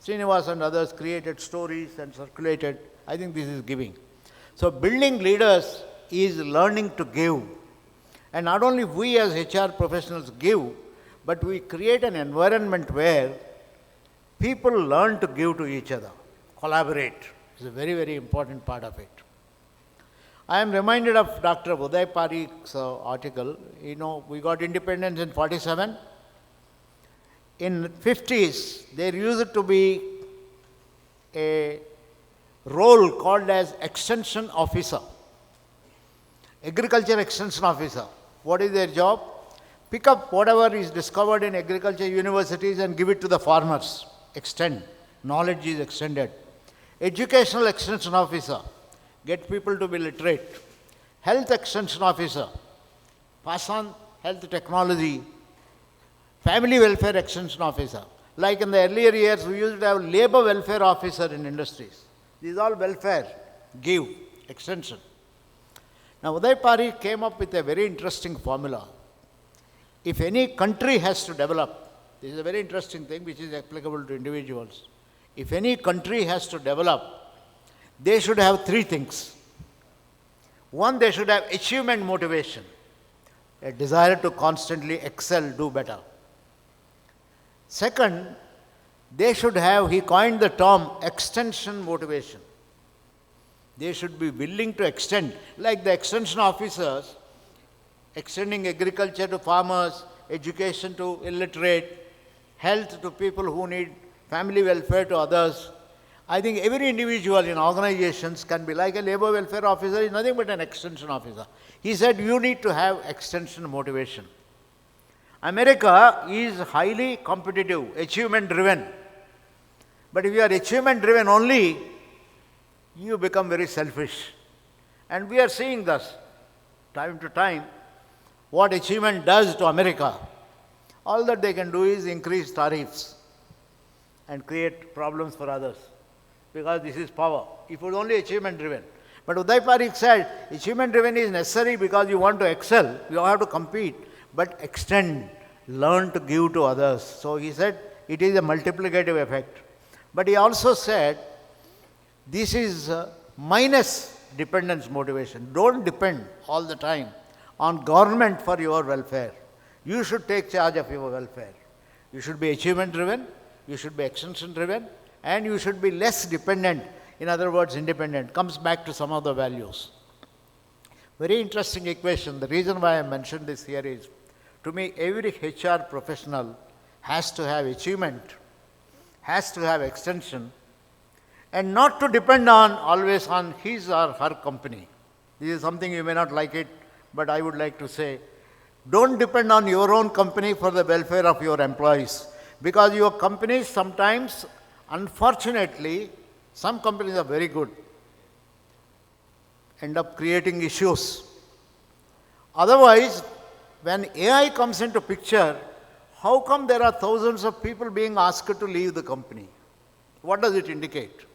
Srinivas and others created stories and circulated. I think this is giving. So building leaders is learning to give. And not only we as HR professionals give, but we create an environment where people learn to give to each other, collaborate. It's a very, very important part of it. I am reminded of Dr. Uday Parikh's article. You know, we got independence in 47. In 50s, there used to be a role called as extension officer, agriculture extension officer. What is their job? Pick up whatever is discovered in agriculture universities and give it to the farmers. Extend. Knowledge is extended. Educational extension officer. Get people to be literate. Health extension officer. Pass on health technology. Family welfare extension officer. Like in the earlier years, we used to have labor welfare officer in industries. These are all welfare. Give. Extension. Now, Uday Parikh came up with a very interesting formula. If any country has to develop, this is a very interesting thing which is applicable to individuals. If any country has to develop, they should have three things. One, they should have achievement motivation, a desire to constantly excel, do better. Second, they should have, he coined the term, extension motivation. They should be willing to extend, like the extension officers, extending agriculture to farmers, education to illiterate, health to people who need family welfare to others. I think every individual in organizations can be like a labor welfare officer, is nothing but an extension officer. He said you need to have extension motivation. America is highly competitive, achievement driven. But if you are achievement driven only, you become very selfish. And we are seeing this time to time, what achievement does to America. All that they can do is increase tariffs and create problems for others, because this is power. If it was only achievement driven. But Uday Parikh said, achievement driven is necessary because you want to excel, you have to compete, but extend, learn to give to others. So he said, it is a multiplicative effect. But he also said, this is minus dependence motivation. Don't depend all the time on government for your welfare. You should take charge of your welfare. You should be achievement driven, you should be extension driven, and you should be less dependent, in other words, independent. Comes back to some of the values. Very interesting equation. The reason why I mentioned this here is, to me, every HR professional has to have achievement, has to have extension, and not to depend on always on his or her company. This is something you may not like it, but I would like to say, don't depend on your own company for the welfare of your employees, because your companies sometimes, unfortunately, some companies are very good, end up creating issues. Otherwise, when AI comes into picture, how come there are thousands of people being asked to leave the company? What does it indicate?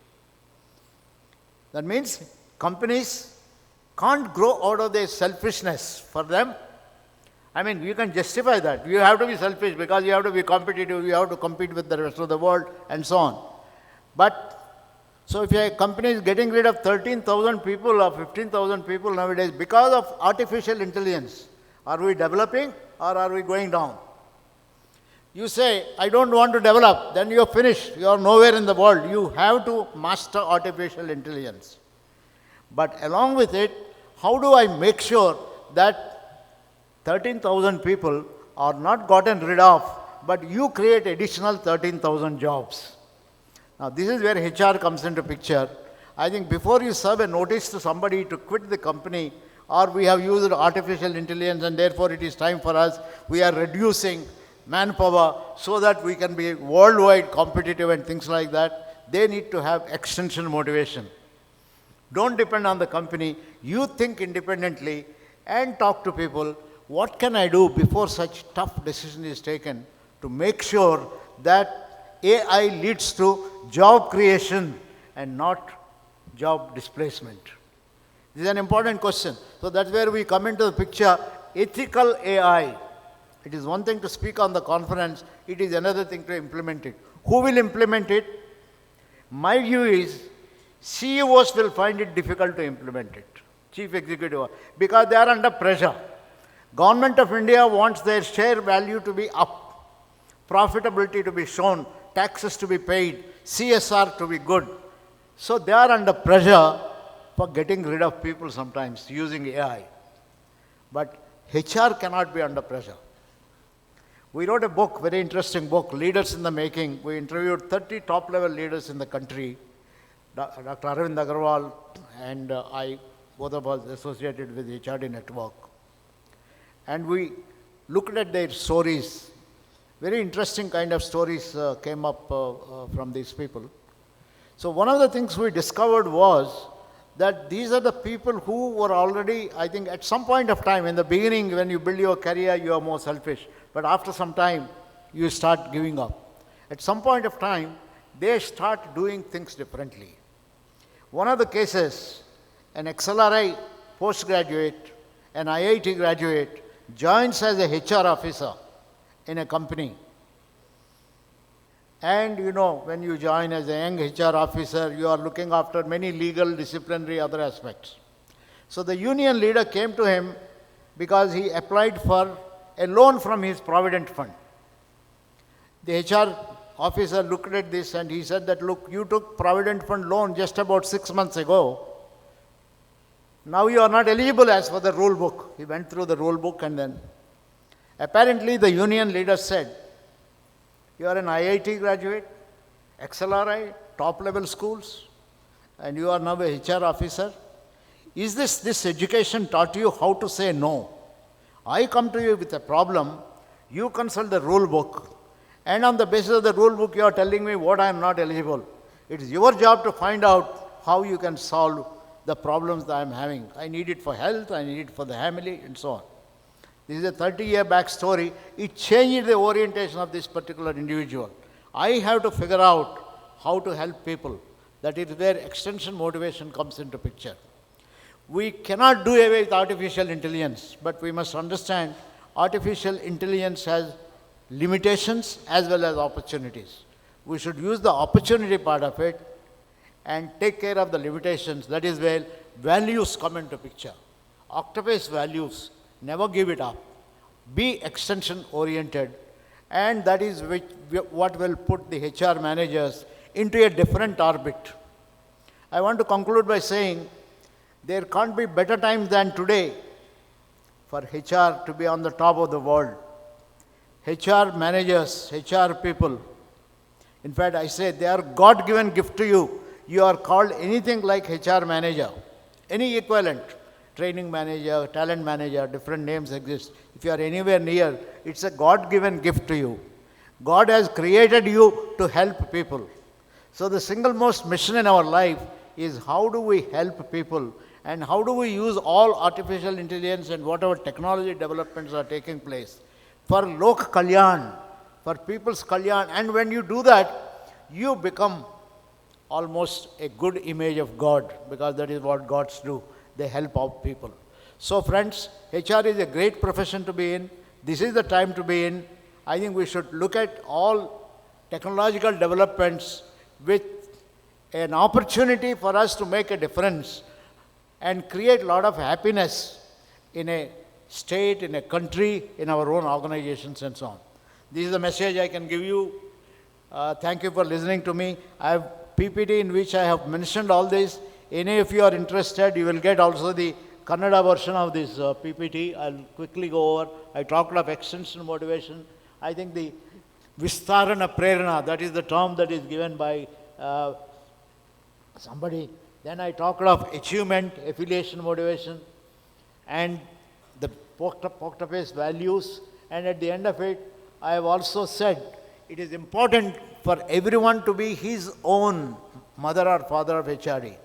That means companies can't grow out of their selfishness for them. I mean, you can justify that. You have to be selfish because you have to be competitive, you have to compete with the rest of the world and so on. But So if a company is getting rid of 13,000 people or 15,000 people nowadays because of artificial intelligence, are we developing or are we going down? You say, I don't want to develop, then you're finished. You are nowhere in the world. You have to master artificial intelligence. But along with it, how do I make sure that 13,000 people are not gotten rid of, but you create additional 13,000 jobs? Now, this is where HR comes into picture. I think before you serve a notice to somebody to quit the company, or we have used artificial intelligence and therefore it is time for us, we are reducing manpower so that we can be worldwide competitive and things like that, they need to have extension motivation. Don't depend on the company. You think independently and talk to people. What can I do before such tough decision is taken to make sure that AI leads to job creation and not job displacement? This is an important question. So that's where we come into the picture. Ethical AI. It is one thing to speak on the conference, it is another thing to implement it. Who will implement it? My view is CEOs will find it difficult to implement it, Chief Executive, because they are under pressure. Government of India wants their share value to be up, profitability to be shown, taxes to be paid, CSR to be good. So they are under pressure for getting rid of people sometimes using AI. But HR cannot be under pressure. We wrote a book, very interesting book, Leaders in the Making. We interviewed 30 top-level leaders in the country. Dr. Arvind Agarwal and I, both of us associated with HRD Network. And we looked at their stories. Very interesting kind of stories came up from these people. So one of the things we discovered was that these are the people who were already, I think at some point of time, in the beginning when you build your career, you are more selfish. But after some time, you start giving up. At some point of time, they start doing things differently. One of the cases, an XLRI postgraduate, an IIT graduate, joins as a HR officer in a company. And you know, when you join as a young HR officer, you are looking after many legal, disciplinary, other aspects. So the union leader came to him because he applied for a loan from his provident fund. The HR officer looked at this and he said that, look, you took provident fund loan just about 6 months ago. Now you are not eligible as per the rule book. He went through the rule book and then apparently the union leader said, you are an IIT graduate, XLRI, top level schools, and you are now a HR officer. Is this education taught you how to say no? I come to you with a problem, you consult the rule book, and on the basis of the rule book you are telling me what I am not eligible. It is your job to find out how you can solve the problems that I am having. I need it for health, I need it for the family, and so on. This is a 30-year back story. It changed the orientation of this particular individual. I have to figure out how to help people. That is where extension motivation comes into picture. We cannot do away with artificial intelligence, but we must understand artificial intelligence has limitations as well as opportunities. We should use the opportunity part of it and take care of the limitations. That is where values come into picture. Octopus values. Never give it up. Be extension oriented, and that is what will put the HR managers into a different orbit. I want to conclude by saying there can't be better times than today for HR to be on the top of the world. HR managers, HR people, in fact I say they are God-given gift to you. You are called anything like HR manager, any equivalent. Training manager, talent manager, different names exist. If you are anywhere near, it's a God-given gift to you. God has created you to help people. So the single most mission in our life is how do we help people and how do we use all artificial intelligence and whatever technology developments are taking place for Lok Kalyan, for people's Kalyan. And when you do that, you become almost a good image of God, because that is what gods do. They help out people. So friends, HR is a great profession to be in. This is the time to be in. I think we should look at all technological developments with an opportunity for us to make a difference and create a lot of happiness in a state, in a country, in our own organizations and so on. This is the message I can give you. Thank you for listening to me. I have PPT in which I have mentioned all this. Any of you are interested, you will get also the Kannada version of this PPT. I'll quickly go over. I talked of extension motivation. I think the Vistarana Prerana, that is the term that is given by somebody. Then I talked of achievement, affiliation motivation, and the Poctopus values. And at the end of it, I have also said it is important for everyone to be his own mother or father of HRD.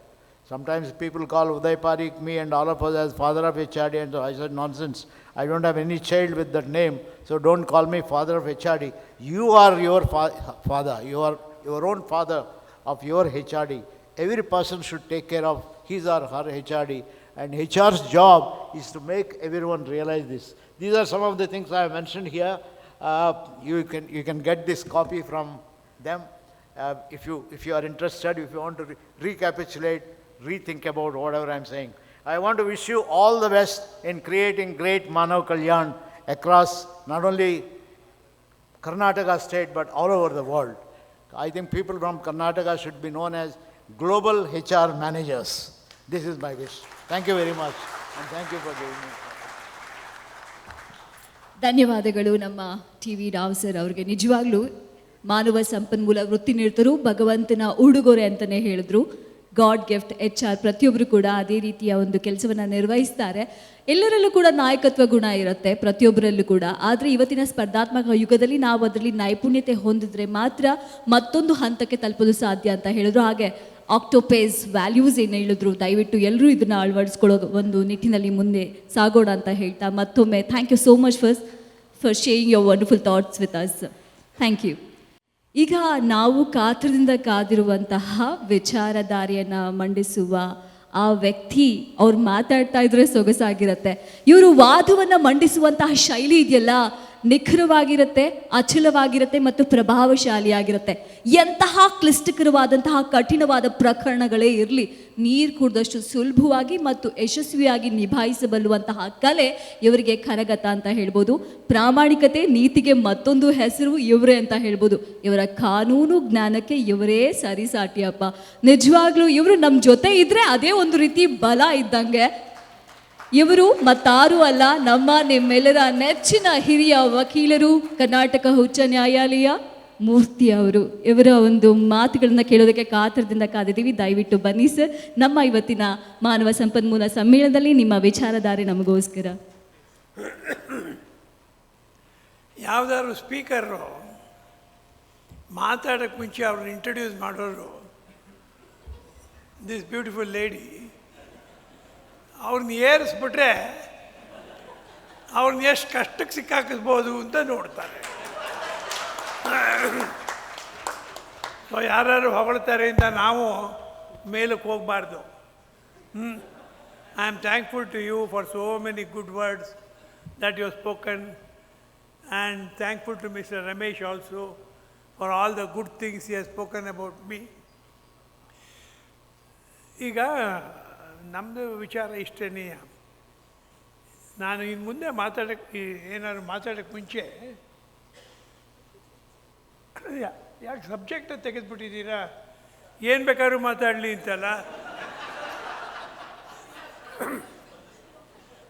Sometimes people call Uday Parikh, me and all of us as father of HRD, and so I said, nonsense. I don't have any child with that name, so don't call me father of HRD. You are your father. You are your own father of your HRD. Every person should take care of his or her HRD, and HR's job is to make everyone realize this. These are some of the things I have mentioned here. You can get this copy from them. If you are interested, if you want to recapitulate, rethink about whatever I am saying. I want to wish you all the best in creating great Manav Kalyan across not only Karnataka state but all over the world. I think people from Karnataka should be known as global HR managers. This is my wish. Thank you very much, and thank you for giving me. ಧನ್ಯವಾದಗಳು ನಮ್ಮ T V Rao sir ಅವ್ರಿಗೆ. ನಿಜವಾಗ್ಲೂ ಮಾನವ ಸಂಪನ್ಮೂಲ ವೃತ್ತಿ ನಿರತರು ಭಗವಂತನ ಉಡುಗೊರೆ ಅಂತಲೇ ಹೇಳಿದ್ರು. ಗಾಡ್ ಗಿಫ್ಟ್ HR ಪ್ರತಿಯೊಬ್ಬರು ಕೂಡ ಅದೇ ರೀತಿಯ ಒಂದು ಕೆಲಸವನ್ನು ನಿರ್ವಹಿಸ್ತಾರೆ. ಎಲ್ಲರಲ್ಲೂ ಕೂಡ ನಾಯಕತ್ವ ಗುಣ ಇರುತ್ತೆ ಪ್ರತಿಯೊಬ್ಬರಲ್ಲೂ ಕೂಡ. ಆದರೆ ಇವತ್ತಿನ ಸ್ಪರ್ಧಾತ್ಮಕ ಯುಗದಲ್ಲಿ ನಾವು ಅದರಲ್ಲಿ ನೈಪುಣ್ಯತೆ ಹೊಂದಿದ್ರೆ ಮಾತ್ರ ಮತ್ತೊಂದು ಹಂತಕ್ಕೆ ತಲುಪೋದು ಸಾಧ್ಯ ಅಂತ ಹೇಳಿದ್ರು. ಹಾಗೆ ಆಕ್ಟೋಪೇಸ್ ವ್ಯಾಲ್ಯೂಸ್ ಏನು ಹೇಳಿದ್ರು, ದಯವಿಟ್ಟು ಎಲ್ಲರೂ ಇದನ್ನು ಅಳವಡಿಸ್ಕೊಳ್ಳೋ ಒಂದು ನಿಟ್ಟಿನಲ್ಲಿ ಮುಂದೆ ಸಾಗೋಣ ಅಂತ ಹೇಳ್ತಾ ಮತ್ತೊಮ್ಮೆ thank you so much for sharing your wonderful thoughts with us. Thank you. ಈಗ ನಾವು ಕಾತ್ರದಿಂದ ಕಾದಿರುವಂತಹ ವಿಚಾರಧಾರೆಯನ್ನು ಮಂಡಿಸುವ ಆ ವ್ಯಕ್ತಿ ಅವ್ರು ಮಾತಾಡ್ತಾ ಇದ್ರೆ ಸೊಗಸಾಗಿರುತ್ತೆ. ಇವರು ವಾದವನ್ನು ಮಂಡಿಸುವಂತಹ ಶೈಲಿ ಇದೆಯಲ್ಲ, ನಿಖರವಾಗಿರುತ್ತೆ, ಅಚಲವಾಗಿರುತ್ತೆ ಮತ್ತು ಪ್ರಭಾವಶಾಲಿಯಾಗಿರುತ್ತೆ. ಎಂತಹ ಕ್ಲಿಷ್ಟಕರವಾದಂತಹ ಕಠಿಣವಾದ ಪ್ರಕರಣಗಳೇ ಇರಲಿ, ನೀರು ಕುಡಿದಷ್ಟು ಸುಲಭವಾಗಿ ಮತ್ತು ಯಶಸ್ವಿಯಾಗಿ ನಿಭಾಯಿಸಬಲ್ಲುವಂತಹ ಕಲೆ ಇವರಿಗೆ ಕರಗತ ಅಂತ ಹೇಳ್ಬೋದು. ಪ್ರಾಮಾಣಿಕತೆ, ನೀತಿಗೆ ಮತ್ತೊಂದು ಹೆಸರು ಇವರೇ ಅಂತ ಹೇಳ್ಬೋದು. ಇವರ ಕಾನೂನು ಜ್ಞಾನಕ್ಕೆ ಇವರೇ ಸರಿಸಾಟಿಯಪ್ಪ. ನಿಜವಾಗ್ಲೂ ಇವರು ನಮ್ಮ ಜೊತೆ ಇದ್ರೆ ಅದೇ ಒಂದು ರೀತಿ ಬಲ ಇದ್ದಂಗೆ. ಇವರು ಮತ್ತಾರೂ ಅಲ್ಲ, ನಿಮ್ಮೆಲ್ಲರ ನೆಚ್ಚಿನ ಹಿರಿಯ ವಕೀಲರು, ಕರ್ನಾಟಕ ಉಚ್ಚ ನ್ಯಾಯಾಲಯ ಮೂರ್ತಿ ಅವರು. ಇವರ ಒಂದು ಮಾತುಗಳನ್ನ ಕೇಳೋದಕ್ಕೆ ಕಾತರದಿಂದ ಕಾದಿದ್ದೀವಿ. ದಯವಿಟ್ಟು ಬನ್ನಿ ಸರ್, ನಮ್ಮ ಇವತ್ತಿನ ಮಾನವ ಸಂಪನ್ಮೂಲ ಸಮ್ಮೇಳನದಲ್ಲಿ ನಿಮ್ಮ ವಿಚಾರಧಾರೆ ನಮಗೋಸ್ಕರ. ಯಾವುದಾದ್ರು ಸ್ಪೀಕರು ಮಾತಾಡೋಕ್ಕೆ ಮುಂಚೆ ಅವ್ರನ್ನ ಇಂಟ್ರಡ್ಯೂಸ್ ಮಾಡೋರು, ದಿಸ್ ಬ್ಯೂಟಿಫುಲ್ ಲೇಡಿ, ಅವ್ರನ್ನ ಏರಿಸ್ಬಿಟ್ರೆ ಅವ್ರನ್ನ ಎಷ್ಟು ಕಷ್ಟಕ್ಕೆ ಸಿಕ್ಕಾಕಿಸ್ಬೋದು ಅಂತ ನೋಡ್ತಾರೆ. ಸೊ ಯಾರು ಹೊಗಳ್ತಾರೆ ಅಂತ ನಾವು ಮೇಲಕ್ಕೆ ಹೋಗಬಾರ್ದು. I am thankful to you for so many good words that you have spoken, and thankful to Mr. Ramesh also for all the good things he has spoken about me. ಈಗ ನಮ್ಮದು ವಿಚಾರ ಇಷ್ಟೇನೇ. ನಾನು ಇನ್ನು ಮುಂದೆ ಏನಾದ್ರು ಮಾತಾಡೋಕ್ಕೆ ಮುಂಚೆ ಯಾಕೆ ಸಬ್ಜೆಕ್ಟ್ ತೆಗೆದುಬಿಟ್ಟಿದ್ದೀರಾ, ಏನು ಬೇಕಾದ್ರೂ ಮಾತಾಡಲಿ ಅಂತಲ್ಲ.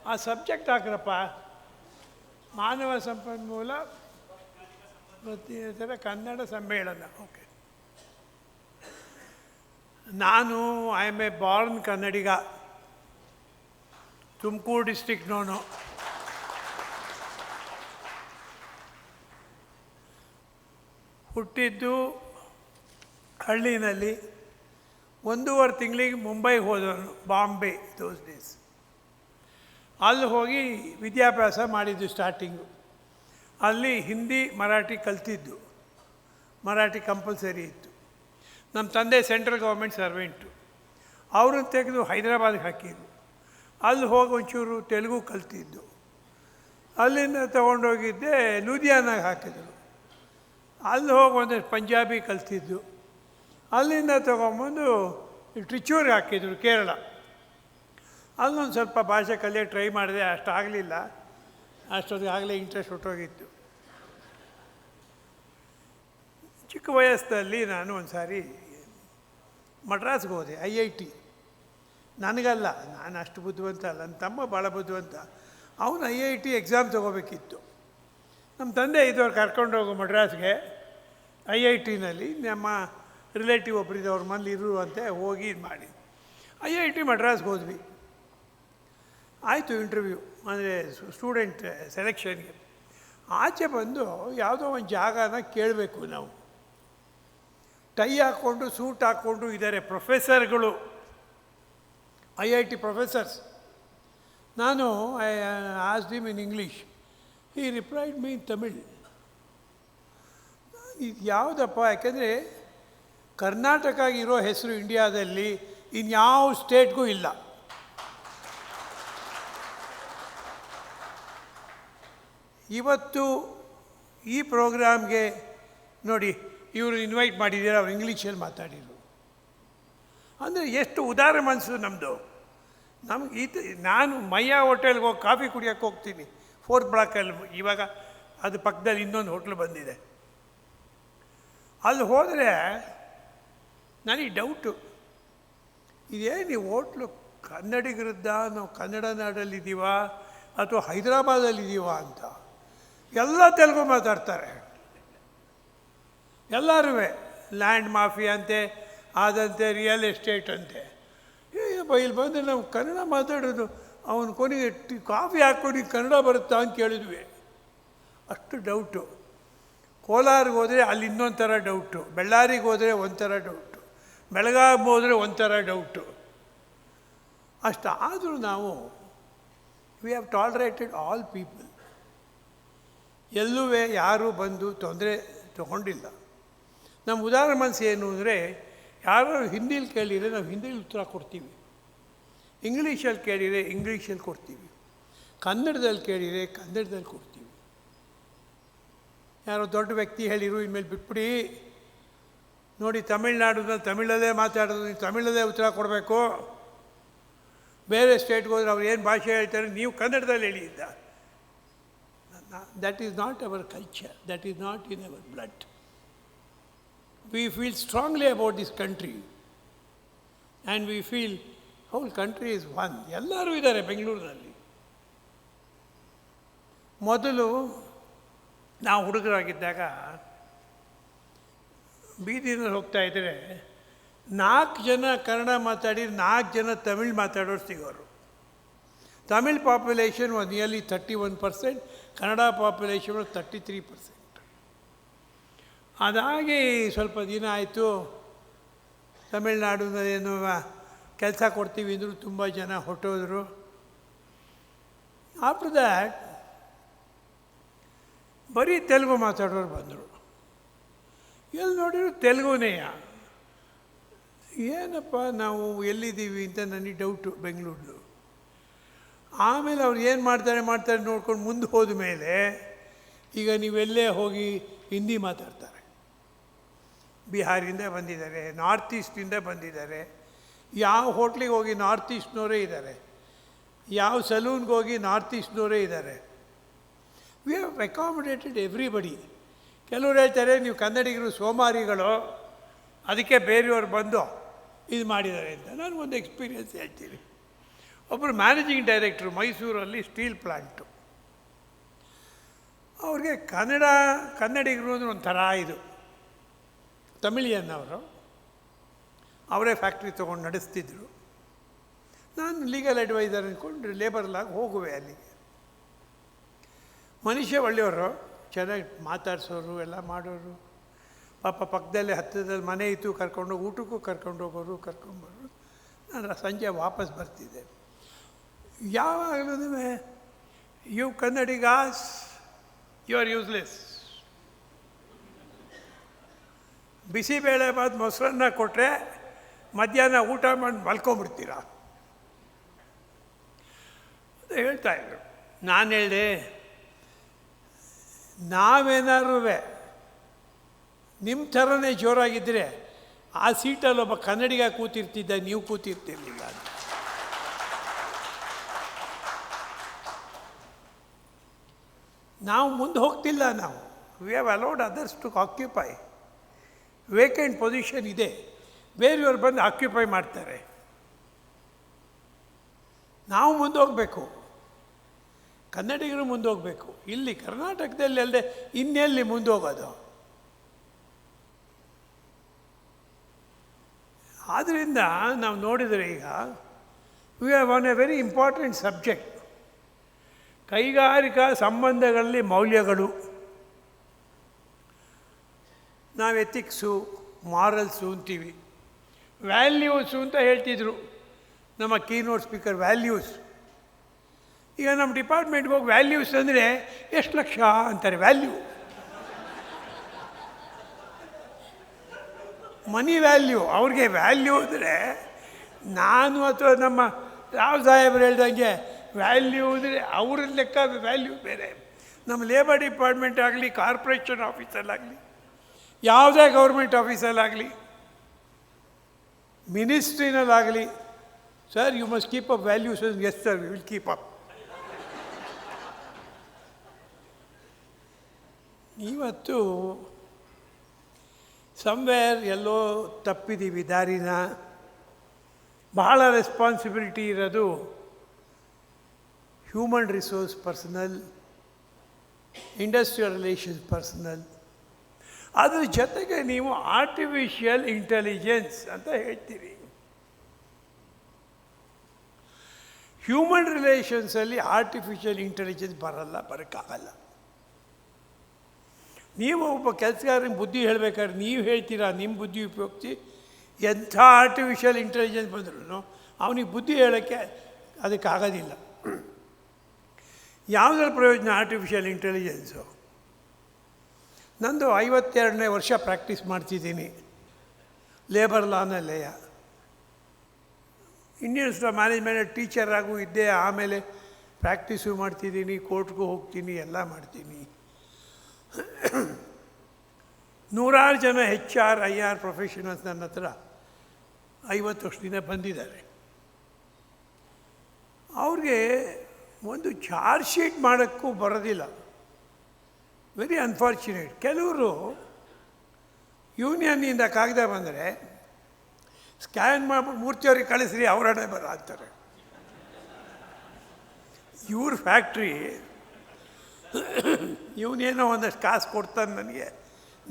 ಆ ಸಬ್ಜೆಕ್ಟ್ ಹಾಕ್ರಪ್ಪ, ಮಾನವ ಸಂಪನ್ಮೂಲ ವೃತ್ತಿನಿರತರ ಕನ್ನಡ ಸಮ್ಮೇಳನ. ಓಕೆ, ನಾನು ಐ ಆಮ್ ಎ ಬಾರ್ನ್ ಕನ್ನಡಿಗ, ತುಮಕೂರು ಡಿಸ್ಟ್ರಿಕ್ಟ್ನವನು. ಹುಟ್ಟಿದ್ದು ಹಳ್ಳಿನಲ್ಲಿ, 1.5 ತಿಂಗಳಿಗೆ ಮುಂಬೈಗೆ ಹೋದವನು, ಬಾಂಬೆ ದೋಸ್ ಡೇಸ್. ಅಲ್ಲಿ ಹೋಗಿ ವಿದ್ಯಾಭ್ಯಾಸ ಮಾಡಿದ್ದು ಸ್ಟಾರ್ಟಿಂಗು. ಅಲ್ಲಿ ಹಿಂದಿ ಮರಾಠಿ ಕಲ್ತಿದ್ದು, ಮರಾಠಿ ಕಂಪಲ್ಸರಿ ಇತ್ತು. ನಮ್ಮ ತಂದೆ ಸೆಂಟ್ರಲ್ ಗೌರ್ಮೆಂಟ್ ಸರ್ವೆಂಟು, ಅವ್ರನ್ನ ತೆಗೆದು ಹೈದರಾಬಾದ್ಗೆ ಹಾಕಿದ್ದು. ಅಲ್ಲಿ ಹೋಗಿ ಒಂಚೂರು ತೆಲುಗು ಕಲ್ತಿದ್ದು. ಅಲ್ಲಿಂದ ತೊಗೊಂಡೋಗಿದ್ದೆ ಲೂಧಿಯಾನಾಗೆ ಹಾಕಿದ್ರು. ಅಲ್ಲಿ ಹೋಗಿ ಒಂದಷ್ಟು ಪಂಜಾಬಿ ಕಲ್ತಿದ್ದು. ಅಲ್ಲಿಂದ ತೊಗೊಂಬಂದು ಟ್ರಿಚೂರಿಗೆ ಹಾಕಿದ್ರು ಕೇರಳ. ಅಲ್ಲೊಂದು ಸ್ವಲ್ಪ ಭಾಷೆ ಕಲಿಯೋಕ್ಕೆ ಟ್ರೈ ಮಾಡಿದೆ, ಅಷ್ಟಾಗಲಿಲ್ಲ. ಅಷ್ಟೊತ್ತಿಗೆ ಆಗಲೇ ಇಂಟ್ರೆಸ್ಟ್ ಹೊಟ್ಟೋಗಿತ್ತು. ಚಿಕ್ಕ ವಯಸ್ಸಲ್ಲಿ ನಾನು ಒಂದು ಸಾರಿ ಮಡ್ರಾಸ್ಗೆ ಹೋದೆ, IIT. ನನಗಲ್ಲ, ನಾನು ಅಷ್ಟು ಬುದ್ಧಿವಂತ ಅಲ್ಲ, ನನ್ನ ತಮ್ಮ ಭಾಳ ಬುದ್ಧಿವಂತ. ಅವನು IIT ಎಕ್ಸಾಮ್ ತೊಗೋಬೇಕಿತ್ತು. ನಮ್ಮ ತಂದೆ ಇದ್ದವ್ರು ಕರ್ಕೊಂಡೋಗು ಮಡ್ರಾಸ್ಗೆ. IITನಲ್ಲಿ ನಮ್ಮ ರಿಲೇಟಿವ್ ಒಬ್ಬರಿದ್ದು ಅವ್ರ ಮನೇಲಿ ಇರುವಂತೆ ಹೋಗಿ ಇದು ಮಾಡಿ IIT ಮಡ್ರಾಸ್ಗೆ ಹೋದ್ವಿ. ಆಯಿತು ಇಂಟರ್ವ್ಯೂ, ಅಂದರೆ ಸ್ಟೂಡೆಂಟ್ ಸೆಲೆಕ್ಷನ್ಗೆ. ಆಚೆ ಬಂದು ಯಾವುದೋ ಒಂದು ಜಾಗನ ಕೇಳಬೇಕು ನಾವು. ಟೈ ಹಾಕ್ಕೊಂಡು ಸೂಟ್ ಹಾಕ್ಕೊಂಡು ಇದ್ದಾರೆ ಪ್ರೊಫೆಸರ್ಗಳು, IIT ಪ್ರೊಫೆಸರ್ಸ್. ನಾನು I asked him in English. He replied me in Tamil. ಇದು ಯಾವುದಪ್ಪ? ಯಾಕೆಂದರೆ ಕರ್ನಾಟಕ ಇರೋ ಹೆಸರು ಇಂಡಿಯಾದಲ್ಲಿ ಇನ್ಯಾವ ಸ್ಟೇಟ್ಗೂ ಇಲ್ಲ. ಇವತ್ತು ಈ ಪ್ರೋಗ್ರಾಮ್ಗೆ ನೋಡಿ, ಇವರು ಇನ್ವೈಟ್ ಮಾಡಿದ್ದೀರ, ಅವ್ರು ಇಂಗ್ಲೀಷಲ್ಲಿ ಮಾತಾಡಿದರು. ಅಂದರೆ ಎಷ್ಟು ಉದಾರ ಮನಸ್ಸು ನಮ್ಮದು. ನಮ್ಗೆ ನಾನು ಮಯ್ಯ ಹೋಟೆಲ್ಗೆ ಹೋಗಿ ಕಾಫಿ ಕುಡಿಯೋಕ್ಕೆ ಹೋಗ್ತೀನಿ 4th ಬ್ಲಾಕಲ್ಲಿ. ಇವಾಗ ಅದು ಪಕ್ಕದಲ್ಲಿ ಇನ್ನೊಂದು ಹೋಟ್ಲು ಬಂದಿದೆ. ಅಲ್ಲಿ ಹೋದರೆ ನನಗೆ ಡೌಟು, ಇದೇನು ಈ ಹೋಟ್ಲು ಕನ್ನಡಿಗರದ್ದ, ನಾವು ಕನ್ನಡ ನಾಡಲ್ಲಿದ್ದೀವ ಅಥವಾ ಹೈದರಾಬಾದಲ್ಲಿದ್ದೀವ ಅಂತ. ಎಲ್ಲ ತೆಲುಗು ಮಾತಾಡ್ತಾರೆ ಎಲ್ಲರೂ. ಲ್ಯಾಂಡ್ ಮಾಫಿಯಾ ಅಂತೆ, ಆದಂತೆ ರಿಯಲ್ ಎಸ್ಟೇಟ್ ಅಂತೆ. ಇಲ್ಲಿ ಬಂದರೆ ನಾವು ಕನ್ನಡ ಮಾತಾಡೋದು. ಅವನು ಕೊನೆಗೆ ಕಾಫಿ ಹಾಕ್ಕೊಂಡು ಕನ್ನಡ ಬರುತ್ತಾ ಅಂತ ಕೇಳಿದ್ವಿ. ಅಷ್ಟು ಡೌಟು. ಕೋಲಾರಿಗೆ ಹೋದರೆ ಅಲ್ಲಿ ಇನ್ನೊಂದು ಥರ ಡೌಟು, ಬಳ್ಳಾರಿಗೆ ಹೋದರೆ ಒಂಥರ ಡೌಟು, ಬೆಳಗಾವಿ ಹೋದರೆ ಒಂಥರ ಡೌಟು. ಅಷ್ಟಾದರೂ ನಾವು we have tolerated all people. ಎಲ್ಲೂ ಯಾರೂ ಬಂದು ತೊಂದರೆ ತಗೊಂಡಿಲ್ಲ. ನಮ್ಮ ಉದಾಹರಣೆ ಮನಸ್ಸು ಏನು ಅಂದರೆ, ಯಾರು ಹಿಂದೀಲಿ ಕೇಳಿದರೆ ನಾವು ಹಿಂದೀಲಿ ಉತ್ತರ ಕೊಡ್ತೀವಿ, ಇಂಗ್ಲೀಷಲ್ಲಿ ಕೇಳಿದರೆ ಇಂಗ್ಲೀಷಲ್ಲಿ ಕೊಡ್ತೀವಿ, ಕನ್ನಡದಲ್ಲಿ ಕೇಳಿದರೆ ಕನ್ನಡದಲ್ಲಿ ಕೊಡ್ತೀವಿ. ಯಾರೋ ದೊಡ್ಡ ವ್ಯಕ್ತಿ ಹೇಳಿರು, ಇನ್ಮೇಲೆ ಬಿಟ್ಬಿಡಿ ನೋಡಿ, ತಮಿಳ್ನಾಡಿನಲ್ಲಿ ತಮಿಳಲ್ಲೇ ಮಾತಾಡೋದು, ನೀವು ತಮಿಳಲ್ಲೇ ಉತ್ತರ ಕೊಡಬೇಕು. ಬೇರೆ ಸ್ಟೇಟ್ಗೆ ಹೋದ್ರೆ ಅವ್ರು ಏನು ಭಾಷೆ ಹೇಳ್ತಾರೆ, ನೀವು ಕನ್ನಡದಲ್ಲಿ ಹೇಳಿ ಅಂತ. That is not our culture, that is not in our blood. We feel strongly about this country and we feel whole country is one. ಎಲ್ಲರೂ ಇದ್ದಾರೆ ಬೆಂಗಳೂರಿನಲ್ಲಿ. ಮೊದಲು ನಾವು ಹುಡುಗರಾಗಿದ್ದಾಗ ಬೀದಿನಲ್ಲಿ ಹೋಗ್ತಾ ಇದ್ದರೆ 4 ಜನ ಕನ್ನಡ ಮಾತಾಡಿ 4 ಜನ ತಮಿಳ್ ಮಾತಾಡೋರು ಸಿಗೋರು. ತಮಿಳ್ ಪಾಪ್ಯುಲೇಷನ್ ಒಂದು ನಿಯರ್ಲಿ 31%, ಕನ್ನಡ ಪಾಪ್ಯುಲೇಷನ್ 33%. ಅದಾಗಿ ಸ್ವಲ್ಪ ದಿನ ಆಯಿತು, ತಮಿಳ್ನಾಡಿನದೇನು ಕೆಲಸ ಕೊಡ್ತೀವಿ ಅಂದರು, ತುಂಬ ಜನ ಹೊರಟೋದ್ರು. ಆಫ್ಟರ್ ದ್ಯಾಟ್ ಬರೀ ತೆಲುಗು ಮಾತಾಡೋರು ಬಂದರು. ಎಲ್ಲಿ ನೋಡಿದ್ರು ತೆಲುಗುನೇ. ಏನಪ್ಪ ನಾವು ಎಲ್ಲಿದ್ದೀವಿ ಅಂತ ನನಗೆ ಡೌಟು ಬೆಂಗಳೂರು. ಆಮೇಲೆ ಅವ್ರು ಏನು ಮಾಡ್ತಾರೆ ನೋಡ್ಕೊಂಡು ಮುಂದೆ ಹೋದ ಮೇಲೆ ಈಗ ನೀವೆಲ್ಲೇ ಹೋಗಿ ಹಿಂದಿ ಮಾತಾಡ್ತಾರೆ. ಬಿಹಾರಿಂದ ಬಂದಿದ್ದಾರೆ, ನಾರ್ತ್ ಈಸ್ಟಿಂದ ಬಂದಿದ್ದಾರೆ. ಯಾವ ಹೋಟ್ಲಿಗೆ ಹೋಗಿ ನಾರ್ತ್ ಈಸ್ಟ್ನವರೇ ಇದ್ದಾರೆ, ಯಾವ ಸಲೂನ್ಗೆ ಹೋಗಿ ನಾರ್ತ್ ಈಸ್ಟ್ನವರೇ ಇದ್ದಾರೆ. We have ಅಕಾಮಡೇಟೆಡ್ everybody. ಕೆಲವರು ಹೇಳ್ತಾರೆ ನೀವು ಕನ್ನಡಿಗರು ಸೋಮಾರಿಗಳು, ಅದಕ್ಕೆ ಬೇರೆಯವ್ರು ಬಂದು ಇದು ಮಾಡಿದ್ದಾರೆ ಅಂತ. ನನಗೊಂದು ಎಕ್ಸ್ಪೀರಿಯನ್ಸ್ ಹೇಳ್ತೀನಿ. ಒಬ್ಬರು ಮ್ಯಾನೇಜಿಂಗ್ ಡೈರೆಕ್ಟ್ರು ಮೈಸೂರಲ್ಲಿ ಸ್ಟೀಲ್ ಪ್ಲ್ಯಾಂಟು. ಅವ್ರಿಗೆ ಕನ್ನಡಿಗರು ಅಂದರೆ ಒಂಥರ ಇದು. ತಮಿಳಿಯನ್ ಅವರು, ಅವರೇ ಫ್ಯಾಕ್ಟ್ರಿ ತೊಗೊಂಡು ನಡೆಸ್ತಿದ್ರು. ನಾನು ಲೀಗಲ್ ಅಡ್ವೈಸರ್ ಅಂದ್ಕೊಂಡು ಲೇಬರ್ಲಾಗಿ ಹೋಗುವೆ ಅಲ್ಲಿಗೆ. ಮನುಷ್ಯ ಒಳ್ಳೆಯವರು, ಚೆನ್ನಾಗಿ ಮಾತಾಡ್ಸೋರು, ಎಲ್ಲ ಮಾಡೋರು. ಪಾಪ ಪಕ್ಕದಲ್ಲೇ ಹತ್ತಿರದಲ್ಲಿ ಮನೆ ಇತ್ತು, ಕರ್ಕೊಂಡೋಗಿ ಊಟಕ್ಕೂ ಕರ್ಕೊಂಡೋಗೋರು, ಕರ್ಕೊಂಬರೋರು. ನಾನು ಸಂಜೆ ವಾಪಸ್ ಬರ್ತಿದ್ದೆ. ಯಾವಾಗಲೂ you Kannadigas you are useless. Bisibele bath ಮೊಸರನ್ನ ಕೊಟ್ಟರೆ ಮಧ್ಯಾಹ್ನ ಊಟ ಮಾಡಿ ಮಲ್ಕೊಂಬಿಡ್ತೀರ ಅಂತ ಹೇಳ್ತಾಯಿದ್ರು. ನಾನು ಹೇಳಿದೆ, ನಾವೇನಾದ್ರೂ ನಿಮ್ಮ ಥರನೇ ಜೋರಾಗಿದ್ದರೆ ಆ ಸೀಟಲ್ಲಿ ಒಬ್ಬ ಕನ್ನಡಿಗ ಕೂತಿರ್ತಿದ್ದ, ನೀವು ಕೂತಿರ್ತಿರ್ಲಿಲ್ಲ ಅಂತ. ನಾವು ಮುಂದೆ ಹೋಗ್ತಿಲ್ಲ. ನಾವು we have allowed others to occupy. Vacant position ಇದೆ, ಬೇರೆಯವ್ರು ಬಂದು ಆಕ್ಯುಪೈ ಮಾಡ್ತಾರೆ. ನಾವು ಮುಂದೆ ಹೋಗಬೇಕು, ಕನ್ನಡಿಗರು ಮುಂದೆ ಹೋಗಬೇಕು. ಇಲ್ಲಿ ಕರ್ನಾಟಕದಲ್ಲಿ ಅಲ್ಲದೆ ಇನ್ನೆಲ್ಲಿ ಮುಂದೆ ಹೋಗೋದು? ಆದ್ದರಿಂದ ನಾವು ನೋಡಿದರೆ ಈಗ we have on A very important subject, ಕೈಗಾರಿಕಾ ಸಂಬಂಧಗಳಲ್ಲಿ ಮೌಲ್ಯಗಳು. ನಾವು ಎಥಿಕ್ಸು, ಮಾರಲ್ಸು ಅಂತೀವಿ. ವ್ಯಾಲ್ಯೂಸು ಅಂತ ಹೇಳ್ತಿದ್ರು ನಮ್ಮ ಕೀನೋಟ್ ಸ್ಪೀಕರ್, ವ್ಯಾಲ್ಯೂಸ್. ಈಗ ನಮ್ಮ ಡಿಪಾರ್ಟ್ಮೆಂಟ್ಗೆ ಹೋಗಿ ವ್ಯಾಲ್ಯೂಸ್ ಅಂದರೆ ಎಷ್ಟು ಲಕ್ಷ ಅಂತಾರೆ. ವ್ಯಾಲ್ಯೂ, ಮನಿ ವ್ಯಾಲ್ಯೂ. ಅವ್ರಿಗೆ ವ್ಯಾಲ್ಯೂ ಅಂದರೆ ನಾನು ಅಥವಾ ನಮ್ಮ ರಾವ್ ಸಾಹೇಬ್ರು ಹೇಳ್ದಂಗೆ ವ್ಯಾಲ್ಯೂ ಅಂದರೆ ಅವ್ರ ಲೆಕ್ಕ ವ್ಯಾಲ್ಯೂ ಬೇರೆ. ನಮ್ಮ ಲೇಬರ್ ಡಿಪಾರ್ಟ್ಮೆಂಟ್ ಆಗಲಿ, ಕಾರ್ಪೊರೇಷನ್ ಆಫೀಸಲ್ಲಾಗಲಿ, ಯಾವುದೇ ಗೌರ್ಮೆಂಟ್ ಆಫೀಸಲ್ಲಾಗಲಿ, ಮಿನಿಸ್ಟ್ರಿನಲ್ಲಾಗಲಿ, sir you must keep up values. Yes sir, we will keep up. ಇವತ್ತು ಸಮ್ವೇರ್ ಎಲ್ಲೋ ತಪ್ಪಿದ್ದೀವಿ ದಾರಿನ. ಬಹಳ ರೆಸ್ಪಾನ್ಸಿಬಿಲಿಟಿ ಇರೋದು human resource personnel, industrial relations personnel. ಅದ್ರ ಜೊತೆಗೆ ನೀವು ಆರ್ಟಿಫಿಷಿಯಲ್ ಇಂಟೆಲಿಜೆನ್ಸ್ ಅಂತ ಹೇಳ್ತೀರಿ. ಹ್ಯೂಮನ್ ರಿಲೇಷನ್ಸಲ್ಲಿ ಆರ್ಟಿಫಿಷಿಯಲ್ ಇಂಟೆಲಿಜೆನ್ಸ್ ಬರೋಕ್ಕಾಗಲ್ಲ. ನೀವು ಒಬ್ಬ ಕೆಲಸಗಾರನಿಗೆ ಬುದ್ಧಿ ಹೇಳಬೇಕಾದ್ರೆ ನೀವು ಹೇಳ್ತೀರಾ, ನಿಮ್ಮ ಬುದ್ಧಿ ಉಪಯೋಗಿಸಿ ಎಂಥ ಆರ್ಟಿಫಿಷಿಯಲ್ ಇಂಟೆಲಿಜೆನ್ಸ್ ಬಂದ್ರೂ ಅವನಿಗೆ ಬುದ್ಧಿ ಹೇಳೋಕ್ಕೆ ಅದಕ್ಕಾಗೋದಿಲ್ಲ. ಯಾವುದರ ಪ್ರಯೋಜನ ಆರ್ಟಿಫಿಷಿಯಲ್ ಇಂಟೆಲಿಜೆನ್ಸು? ನಂದು 52ನೇ ವರ್ಷ ಪ್ರಾಕ್ಟೀಸ್ ಮಾಡ್ತಿದ್ದೀನಿ ಲೇಬರ್ ಲಾನಲ್ಲೇ. ಇಂಡಿಯನ್ ಇನ್ಸ್ಟಿಟ್ಯೂಟ್ ಆಫ್ ಮ್ಯಾನೇಜ್ಮೆಂಟ್ ಟೀಚರಾಗೂ ಇದ್ದೆ, ಆಮೇಲೆ ಪ್ರಾಕ್ಟೀಸು ಮಾಡ್ತಿದ್ದೀನಿ, ಕೋರ್ಟ್ಗೂ ಹೋಗ್ತೀನಿ, ಎಲ್ಲ ಮಾಡ್ತೀನಿ. ನೂರಾರು ಜನ HR, IR ಪ್ರೊಫೆಷನಲ್ಸ್ ನನ್ನ ಹತ್ರ 50 ವರ್ಷದಿಂದ ಬಂದಿದ್ದಾರೆ. ಅವ್ರಿಗೆ ಒಂದು ಚಾರ್ಜ್ ಶೀಟ್ ಮಾಡೋಕ್ಕೂ ಬರೋದಿಲ್ಲ. Very unfortunate. ಕೆಲವರು ಯೂನಿಯನ್ನಿಂದ ಕಾಗದ ಬಂದರೆ ಸ್ಕ್ಯಾನ್ ಮಾಡ್ಬಿಟ್ಟು ಮೂರ್ತಿಯವ್ರಿಗೆ ಕಳಿಸ್ರಿ, ಅವರನ್ನೇ ಬರ ಅಂತಾರೆ. ಇವ್ರ ಫ್ಯಾಕ್ಟ್ರಿ ಇವನೇನೋ ಒಂದಷ್ಟು ಕಾಸು ಕೊಡ್ತಾನೆ ನನಗೆ,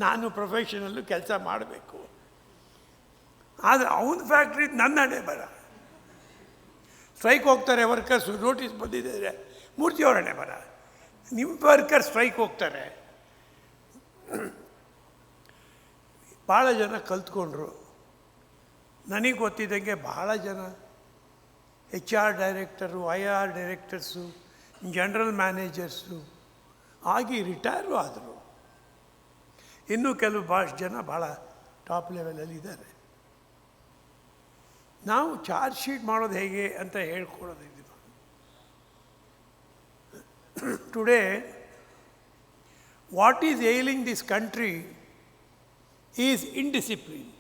ನಾನು ಪ್ರೊಫೆಷನಲ್ಲು ಕೆಲಸ ಮಾಡಬೇಕು. ಆದರೆ ಅವನ ಫ್ಯಾಕ್ಟ್ರಿ ನನ್ನ ಹಣೆ ಬರ. ಸ್ಟ್ರೈಕ್ ಹೋಗ್ತಾರೆ ವರ್ಕರ್ಸು, ನೋಟಿಸ್ ಬಂದಿದೆ, ಮೂರ್ತಿಯವ್ರ ಹಣೆ ಬರ. ನಿಮ್ಮ ವರ್ಕರ್ ಸ್ಟ್ರೈಕ್ ಹೋಗ್ತಾರೆ. ಭಾಳ ಜನ ಕಲ್ತ್ಕೊಂಡ್ರು. ನನಗೆ ಗೊತ್ತಿದ್ದಂಗೆ ಭಾಳ ಜನ HR director, IR directors, general managers ಆಗಿ ರಿಟೈರು ಆದರು. ಇನ್ನೂ ಕೆಲವು ಭಾಳಷ್ಟು ಜನ ಭಾಳ ಟಾಪ್ ಲೆವೆಲಲ್ಲಿ ಇದ್ದಾರೆ. ನಾವು ಚಾರ್ಜ್ ಶೀಟ್ ಮಾಡೋದು ಹೇಗೆ ಅಂತ ಹೇಳ್ಕೊಡೋದಿದ್ದೀವಿ. Today what is ailing this country is indiscipline.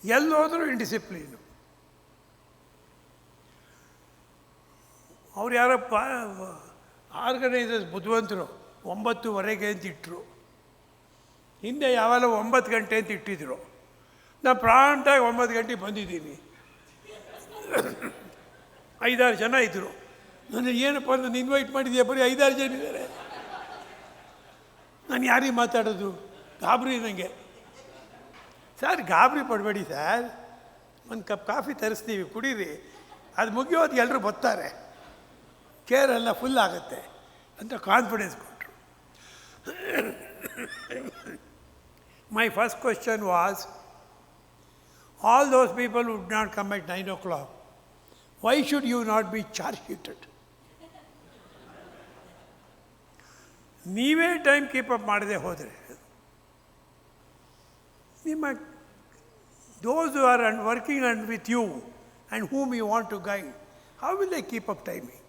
ಎಲ್ಲೋದ್ರೂ ಇಂಡಿಸಿಪ್ಲೀನು. ಅವ್ರು ಯಾರಪ್ಪ ಆರ್ಗನೈಸರ್ಸ್ ಬುದ್ಧಿವಂತರು 9:30 ಅಂತ ಇಟ್ಟರು. ಹಿಂದೆ ಯಾವೆಲ್ಲ 9 ಗಂಟೆ ಅಂತ ಇಟ್ಟಿದ್ರು. ನಾನು ಪ್ರಾಂಟಾಗಿ 9 ಗಂಟೆಗೆ ಬಂದಿದ್ದೀನಿ. 5-6 ಜನ ಇದ್ದರು. ನನಗೆ ಏನಪ್ಪ ನಾನು ಇನ್ವೈಟ್ ಮಾಡಿದ್ದೆ, ಬರೀ 5-6 ಜನ ಇದ್ದಾರೆ. ನಾನು ಯಾರಿಗೆ ಮಾತಾಡೋದು? ಗಾಬರಿ ನನಗೆ. ಸರ್ ಗಾಬರಿ ಪಡಬೇಡಿ ಸರ್, ಒಂದು ಕಪ್ ಕಾಫಿ ತರಿಸ್ತೀವಿ, ಕುಡೀರಿ, ಅದು ಮುಗಿಯೋದು ಎಲ್ಲರೂ ಬರ್ತಾರೆ, ಚೇರೆಲ್ಲ ಫುಲ್ ಆಗುತ್ತೆ ಅಂತ ಕಾನ್ಫಿಡೆನ್ಸ್ ಕೊಟ್ಟರು. My first question was, all those people who would not come at 9 o'clock, why should you not be charge sheeted? ನೀವೇ ಟೈಮ್ ಕೀಪಪ್ ಮಾಡದೆ ಹೋದರೆ ನಿಮ್ಮ those who are working and with you and whom you want to guide, how will they keep up timing?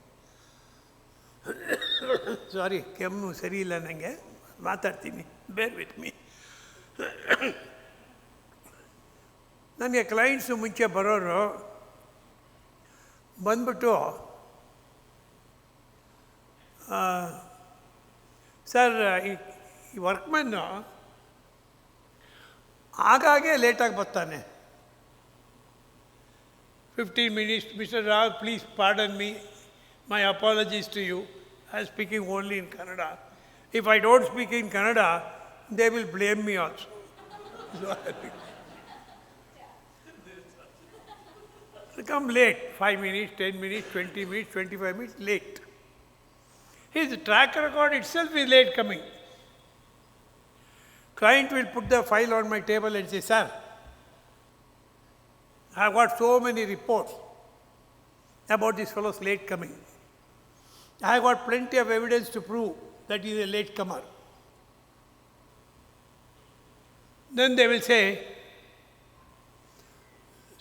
ಸಾರಿ, ಕೆಮ್ಮು ಸರಿ ಇಲ್ಲ ನನಗೆ, ಮಾತಾಡ್ತೀನಿ, ಬೇರ್ ವಿತ್ ಮೀ. ನನಗೆ ಕ್ಲೈಂಟ್ಸು ಮುಂಚೆ ಬರೋರು ಬಂದ್ಬಿಟ್ಟು, ಸರ್ ಈ ವರ್ಕ್ಮ್ಯಾನು ಆಗಾಗ್ಗೆ ಲೇಟಾಗಿ ಬರ್ತಾನೆ, 15 minutes, Mr. Rao, please pardon me, my apologies to you, I am speaking only in Kannada. If I don't speak in Kannada, they will blame me also. So come late, 5 minutes, 10 minutes, 20 minutes, 25 minutes, late. His track record itself is late coming. Client will put the file on my table and say, sir, I have got so many reports about this fellow's late coming. I have got plenty of evidence to prove that he is a late comer. Then they will say,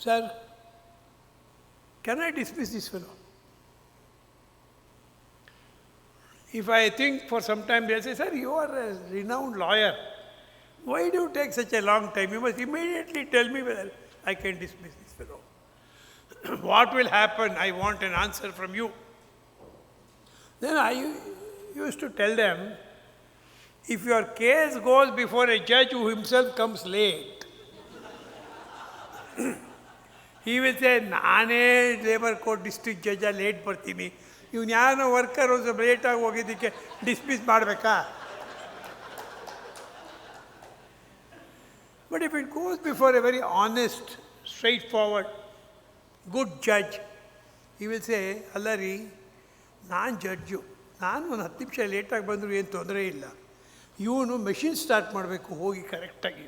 sir, can I dismiss this fellow? If I think for some time, they'll say, sir, you are a renowned lawyer. Why do you take such a long time? You must immediately tell me whether I can dismiss this fellow. What will happen? I want an answer from you. Then I used to tell them, if your case goes before a judge who himself comes late, he will say, ನಾನೇ labour court district judge late ಬರ್ತೀನಿ, ಇವನು ಯಾರೋ worker ಒಂದು ಸ್ವಲ್ಪ ಲೇಟಾಗಿ ಹೋಗಿದ್ದಕ್ಕೆ dismiss ಮಾಡಬೇಕಾ? But if it goes before a very honest, straightforward, good judge, he will say, ಅಲ್ಲ ರೀ, ನಾನು ಜಡ್ಜು, ನಾನು ಒಂದು 10 ನಿಮಿಷ ಲೇಟಾಗಿ ಬಂದರೂ ಏನು ತೊಂದರೆ ಇಲ್ಲ, ಇವನು ಮೆಷಿನ್ ಸ್ಟಾರ್ಟ್ ಮಾಡಬೇಕು ಹೋಗಿ ಕರೆಕ್ಟಾಗಿ,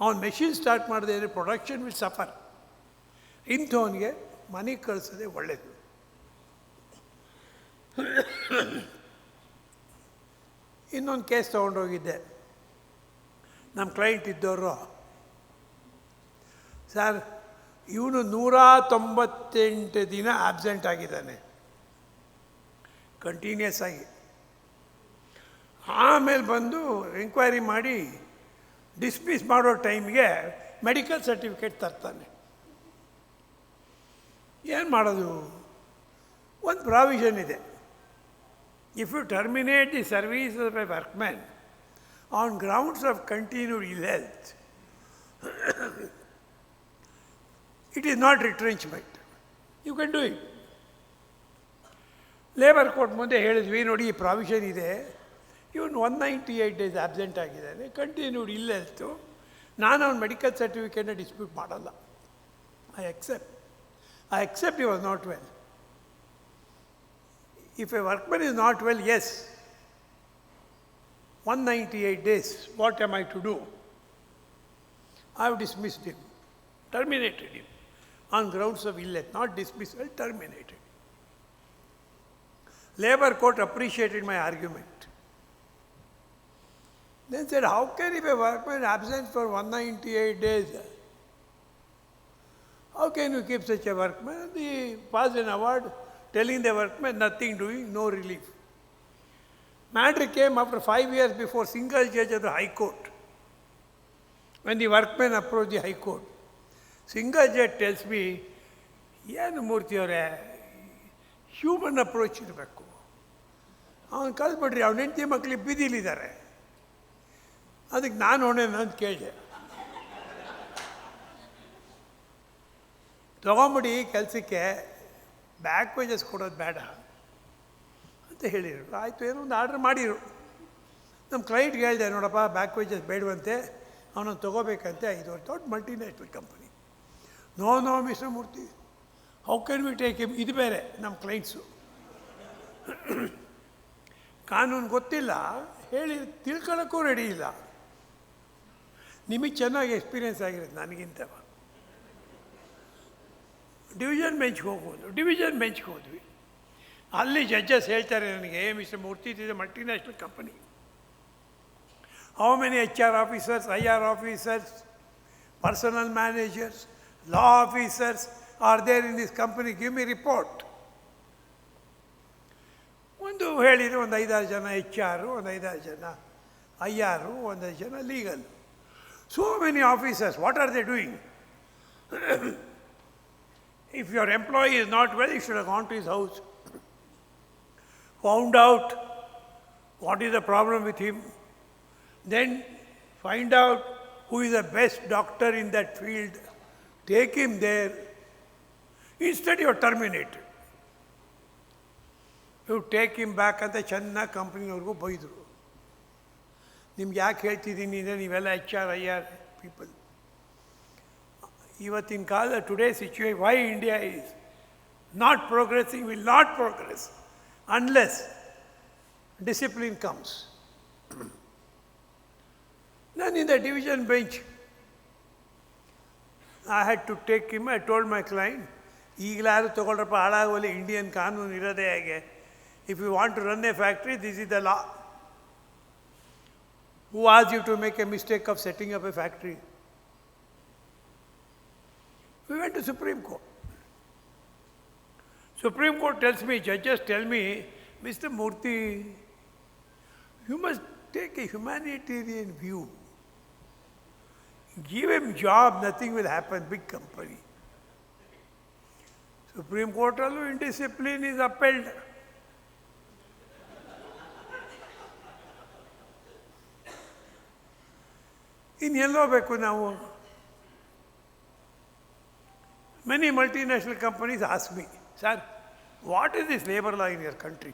ಅವನು ಮೆಷಿನ್ ಸ್ಟಾರ್ಟ್ ಮಾಡದೇ ಇದ್ದರೆ ಪ್ರೊಡಕ್ಷನ್ ವಿಲ್ ಸಫರ್, ಇಂಥವನಿಗೆ ಮನೆಗೆ ಕಳಿಸೋದೇ ಒಳ್ಳೆಯದು. ಇನ್ನೊಂದು ಕೇಸ್ ತೊಗೊಂಡೋಗಿದ್ದೆ. ನಮ್ಮ ಕ್ಲೈಂಟ್ ಇದ್ದವರು, ಸರ್ ಇವನು 198 ದಿನ ಆಬ್ಸೆಂಟ್ ಆಗಿದ್ದಾನೆ ಕಂಟಿನ್ಯೂಸ್ ಆಗಿ. ಆಮೇಲೆ ಬಂದು ಎಂಕ್ವೈರಿ ಮಾಡಿ ಡಿಸ್ಮಿಸ್ ಮಾಡೋ ಟೈಮ್ಗೆ ಮೆಡಿಕಲ್ ಸರ್ಟಿಫಿಕೇಟ್ ತರ್ತಾನೆ. ಏನು ಮಾಡೋದು? ಒಂದು ಪ್ರಾವಿಷನ್ ಇದೆ, if you terminate the service of a workman on grounds of continued ill health, it is not retrenchment. You can do it. Labour court ಮುಂದೆ ಹೇಳಿದ್ವಿ, ನೋಡಿ ಈ ಪ್ರಾವಿಷನ್ ಇದೆ, ಇವನು 198 days ಆಬ್ಸೆಂಟ್ ಆಗಿದ್ದಾನೆ, ಕಂಟಿನ್ಯೂಡ್ ಇಲ್ ಹೆಲ್ತು, ನಾನು ಅವ್ನ ಮೆಡಿಕಲ್ ಸರ್ಟಿಫಿಕೇಟ್ನ ಡಿಸ್ಪ್ಯೂಟ್ ಮಾಡಲ್ಲ. I accept he was not well. If a workman is not well, yes, 198 days, what am I to do? I have dismissed him, terminated him on grounds of ill health, not dismissal, terminated. Labor court appreciated my argument. Then said, how can if a workman absent for 198 days, how can you keep such a workman? They passed an award telling the workman nothing doing, no relief. Matter came after 5 years before single judge of the High Court. When the workman approached the High Court, single judge tells me, ಏನು ಮೂರ್ತಿ ಅವರೇ, human approach ಇರಬೇಕು, ಅವನು ಕಳಿಸ್ಬಿಡ್ರಿ, ಅವನ ಹೆಂಡತಿ ಮಕ್ಕಳಿಗೆ ಬೀದಿಲಿದ್ದಾರೆ, ಅದಕ್ಕೆ ನಾನು ಹೊಣೆನ ಅಂತ ಕೇಳಿದೆ. ತೊಗೊಂಬಿಡಿ ಕೆಲಸಕ್ಕೆ, ಬ್ಯಾಕ್ ವೇಜಸ್ ಕೊಡೋದು ಬೇಡ ಅಂತ ಹೇಳಿದರು. ಆಯಿತು, ಏನೋ ಒಂದು ಆರ್ಡ್ರ್ ಮಾಡಿರು. ನಮ್ಮ ಕ್ಲೈಂಟ್ಗೆ ಹೇಳಿದೆ, ನೋಡಪ್ಪ ಬ್ಯಾಕ್ ವೇಜಸ್ ಬೇಡವಂತೆ, ಅವನನ್ನು ತೊಗೋಬೇಕಂತೆ, 5 ವರ್ಷ ದೊಡ್ಡ multinational company. No mister Murthy, how can we take him? ಇದು ಬೇರೆ ನಮ್ಮ ಕ್ಲೈಂಟ್ಸು, ಕಾನೂನು ಗೊತ್ತಿಲ್ಲ, ಹೇಳಿ ತಿಳ್ಕೊಳ್ಳೋಕ್ಕೂ ರೆಡಿ ಇಲ್ಲ. ನಿಮಗೆ ಚೆನ್ನಾಗಿ ಎಕ್ಸ್ಪೀರಿಯೆನ್ಸ್ ಆಗಿರುತ್ತೆ ನನಗಿಂತವ. ಡಿವಿಷನ್ ಬೆಂಚ್ಗೆ ಹೋದ್ವಿ. ಅಲ್ಲಿ ಜಡ್ಜಸ್ ಹೇಳ್ತಾರೆ ನನಗೆ, mister Murthy, it is a multinational company, how many HR officers, IR officers, personnel managers, law officers are there in this company, give me report. ಒಂದು ಹೇಳಿದರೆ ಒಂದು 5-6 ಜನ HR, ಒಂದು 5-6 ಜನ IR, ಒಂದು 5 ಜನ legal. So many officers, what are they doing? If your employee is not well, you should have gone to his house, found out what is the problem with him, then find out who is the best doctor in that field, take him there. Instead, you are terminated. You take him back ಅಂತ ಚೆನ್ನಾಗಿ ಕಂಪ್ನಿಯವ್ರಿಗೂ ಬೈದರು. ನಿಮ್ಗೆ ಯಾಕೆ ಹೇಳ್ತಿದ್ದೀನಿ ಅಂದರೆ ನೀವೆಲ್ಲ HR people. ಇವತ್ತಿನ ಕಾಲ today situation why India is not progressing, will not progress unless discipline comes. Then in the division bench, I had to take him, I told my client, ಈಗಲಾದ್ರೂ ತಗೊಳ್ರಪ್ಪ ಹಾಳಾಗೋಲಿ, ಇಂಡಿಯನ್ ಕಾನೂನು ಇರೋದೇ ಹೇಗೆ. If you want to run a factory, this is the law. Who asked you to make a mistake of setting up a factory? We went to Supreme Court. Supreme Court tells me, judges tell me, Mr. Murthy, you must take a humanitarian view. Give him job, nothing will happen, big company. Supreme Court also indiscipline is upheld. ಇನ್ನೆಲ್ಲೋ ಬೇಕು ನಾವು. Many multinational companies ask me, sir, what is this labor law in your country?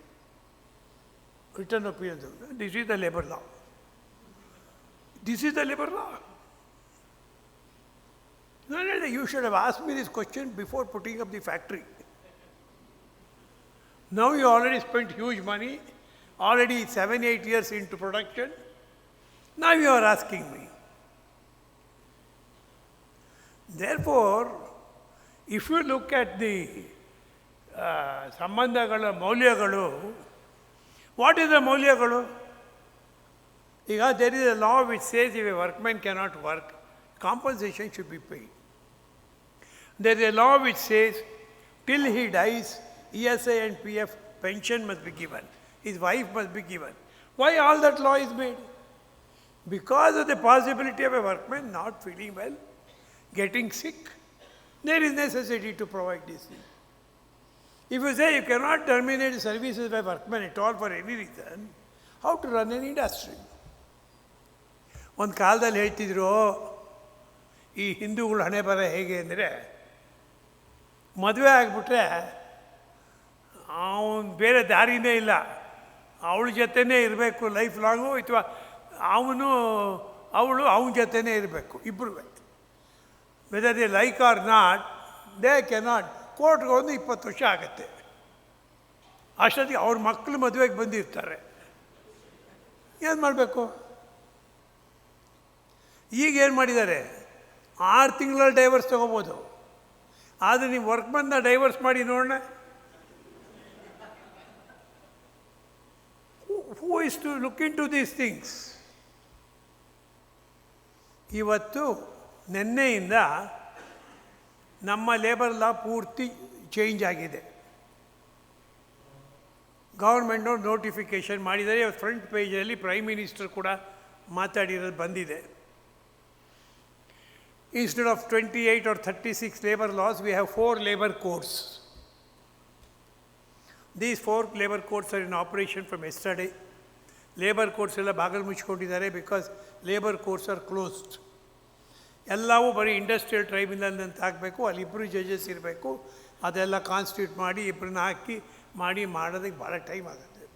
Written opinions. This is the labor law. This is the labor law. No, you should have asked me this question before putting up the factory. Now you already spent huge money, already 7-8 years into production. Now you are asking me. Therefore, if you look at the ಸಂಬಂಧಗಳ ಮೌಲ್ಯಗಳು, what is the ಮೌಲ್ಯಗಳು? ಈಗ there is a law which says if a workman cannot work, compensation should be paid. There is a law which says till he dies, ESI and PF pension must be given. His wife must be given. Why all that law is made? Because of the possibility of a workman not feeling well, getting sick, there is necessity to provide this thing. If you say you cannot terminate services by workmen at all for any reason, how to run an industry? ಒಂದು ಕಾಲದಲ್ಲಿ ಹೇಳ್ತಿದ್ರು, ಈ ಹಿಂದೂಗಳು ಹಣೆ ಬರ ಹೇಗೆ ಅಂದರೆ, ಮದುವೆ ಆಗಿಬಿಟ್ರೆ ಅವನು ಬೇರೆ ದಾರಿನೇ ಇಲ್ಲ, ಅವಳ ಜೊತೆನೇ ಇರಬೇಕು ಲೈಫ್ ಲಾಂಗು, ಅಥವಾ ಅವಳು ಅವನ ಜೊತೆನೇ ಇರಬೇಕು, ಇಬ್ಬರು. Whether they like or not, they cannot. ಕೋರ್ಟ್ಗೆ ಒಂದು 20 ವರ್ಷ ಆಗುತ್ತೆ. ಅಷ್ಟೊತ್ತಿಗೆ ಅವ್ರ ಮಕ್ಕಳು ಮದುವೆಗೆ ಬಂದಿರ್ತಾರೆ. ಏನು ಮಾಡಬೇಕು? ಈಗೇನು ಮಾಡಿದ್ದಾರೆ, 6 ತಿಂಗಳಲ್ಲಿ ಡೈವರ್ಸ್ ತೊಗೋಬೋದು. ಆದರೆ ನೀವು ವರ್ಕ್ಮನ್ನ ಡೈವರ್ಸ್ ಮಾಡಿ ನೋಡೋಣ. Who is to look in to these things? ಇವತ್ತು ನಿನ್ನೆಯಿಂದ ನಮ್ಮ ಲೇಬರ್ ಲಾ ಪೂರ್ತಿ ಚೇಂಜ್ ಆಗಿದೆ. ಗೌರ್ಮೆಂಟ್ನವ್ರು ನೋಟಿಫಿಕೇಷನ್ ಮಾಡಿದ್ದಾರೆ. ಫ್ರಂಟ್ ಪೇಜಲ್ಲಿ ಪ್ರೈಮ್ ಮಿನಿಸ್ಟರ್ ಕೂಡ ಮಾತಾಡಿರೋದು ಬಂದಿದೆ. Instead of 28 or 36 labor laws, we have 4 labor codes. These 4 labor codes are in operation from yesterday. Labor codes ಎಲ್ಲ ಬಾಗಿಲು ಮುಚ್ಕೊಂಡಿದ್ದಾರೆ, because labour courts are closed. ಎಲ್ಲವೂ ಬರೀ ಇಂಡಸ್ಟ್ರಿಯಲ್ ಟ್ರೈಬ್ಯುನಲ್ ಅಂತ ಹಾಕಬೇಕು, ಅಲ್ಲಿ 2 ಜಡ್ಜಸ್ ಇರಬೇಕು, ಅದೆಲ್ಲ ಕಾನ್ಸ್ಟಿಟ್ಯೂಟ್ ಮಾಡಿ 2 ಹಾಕಿ ಮಾಡೋದಕ್ಕೆ ಭಾಳ ಟೈಮ್ ಆಗುತ್ತೆ.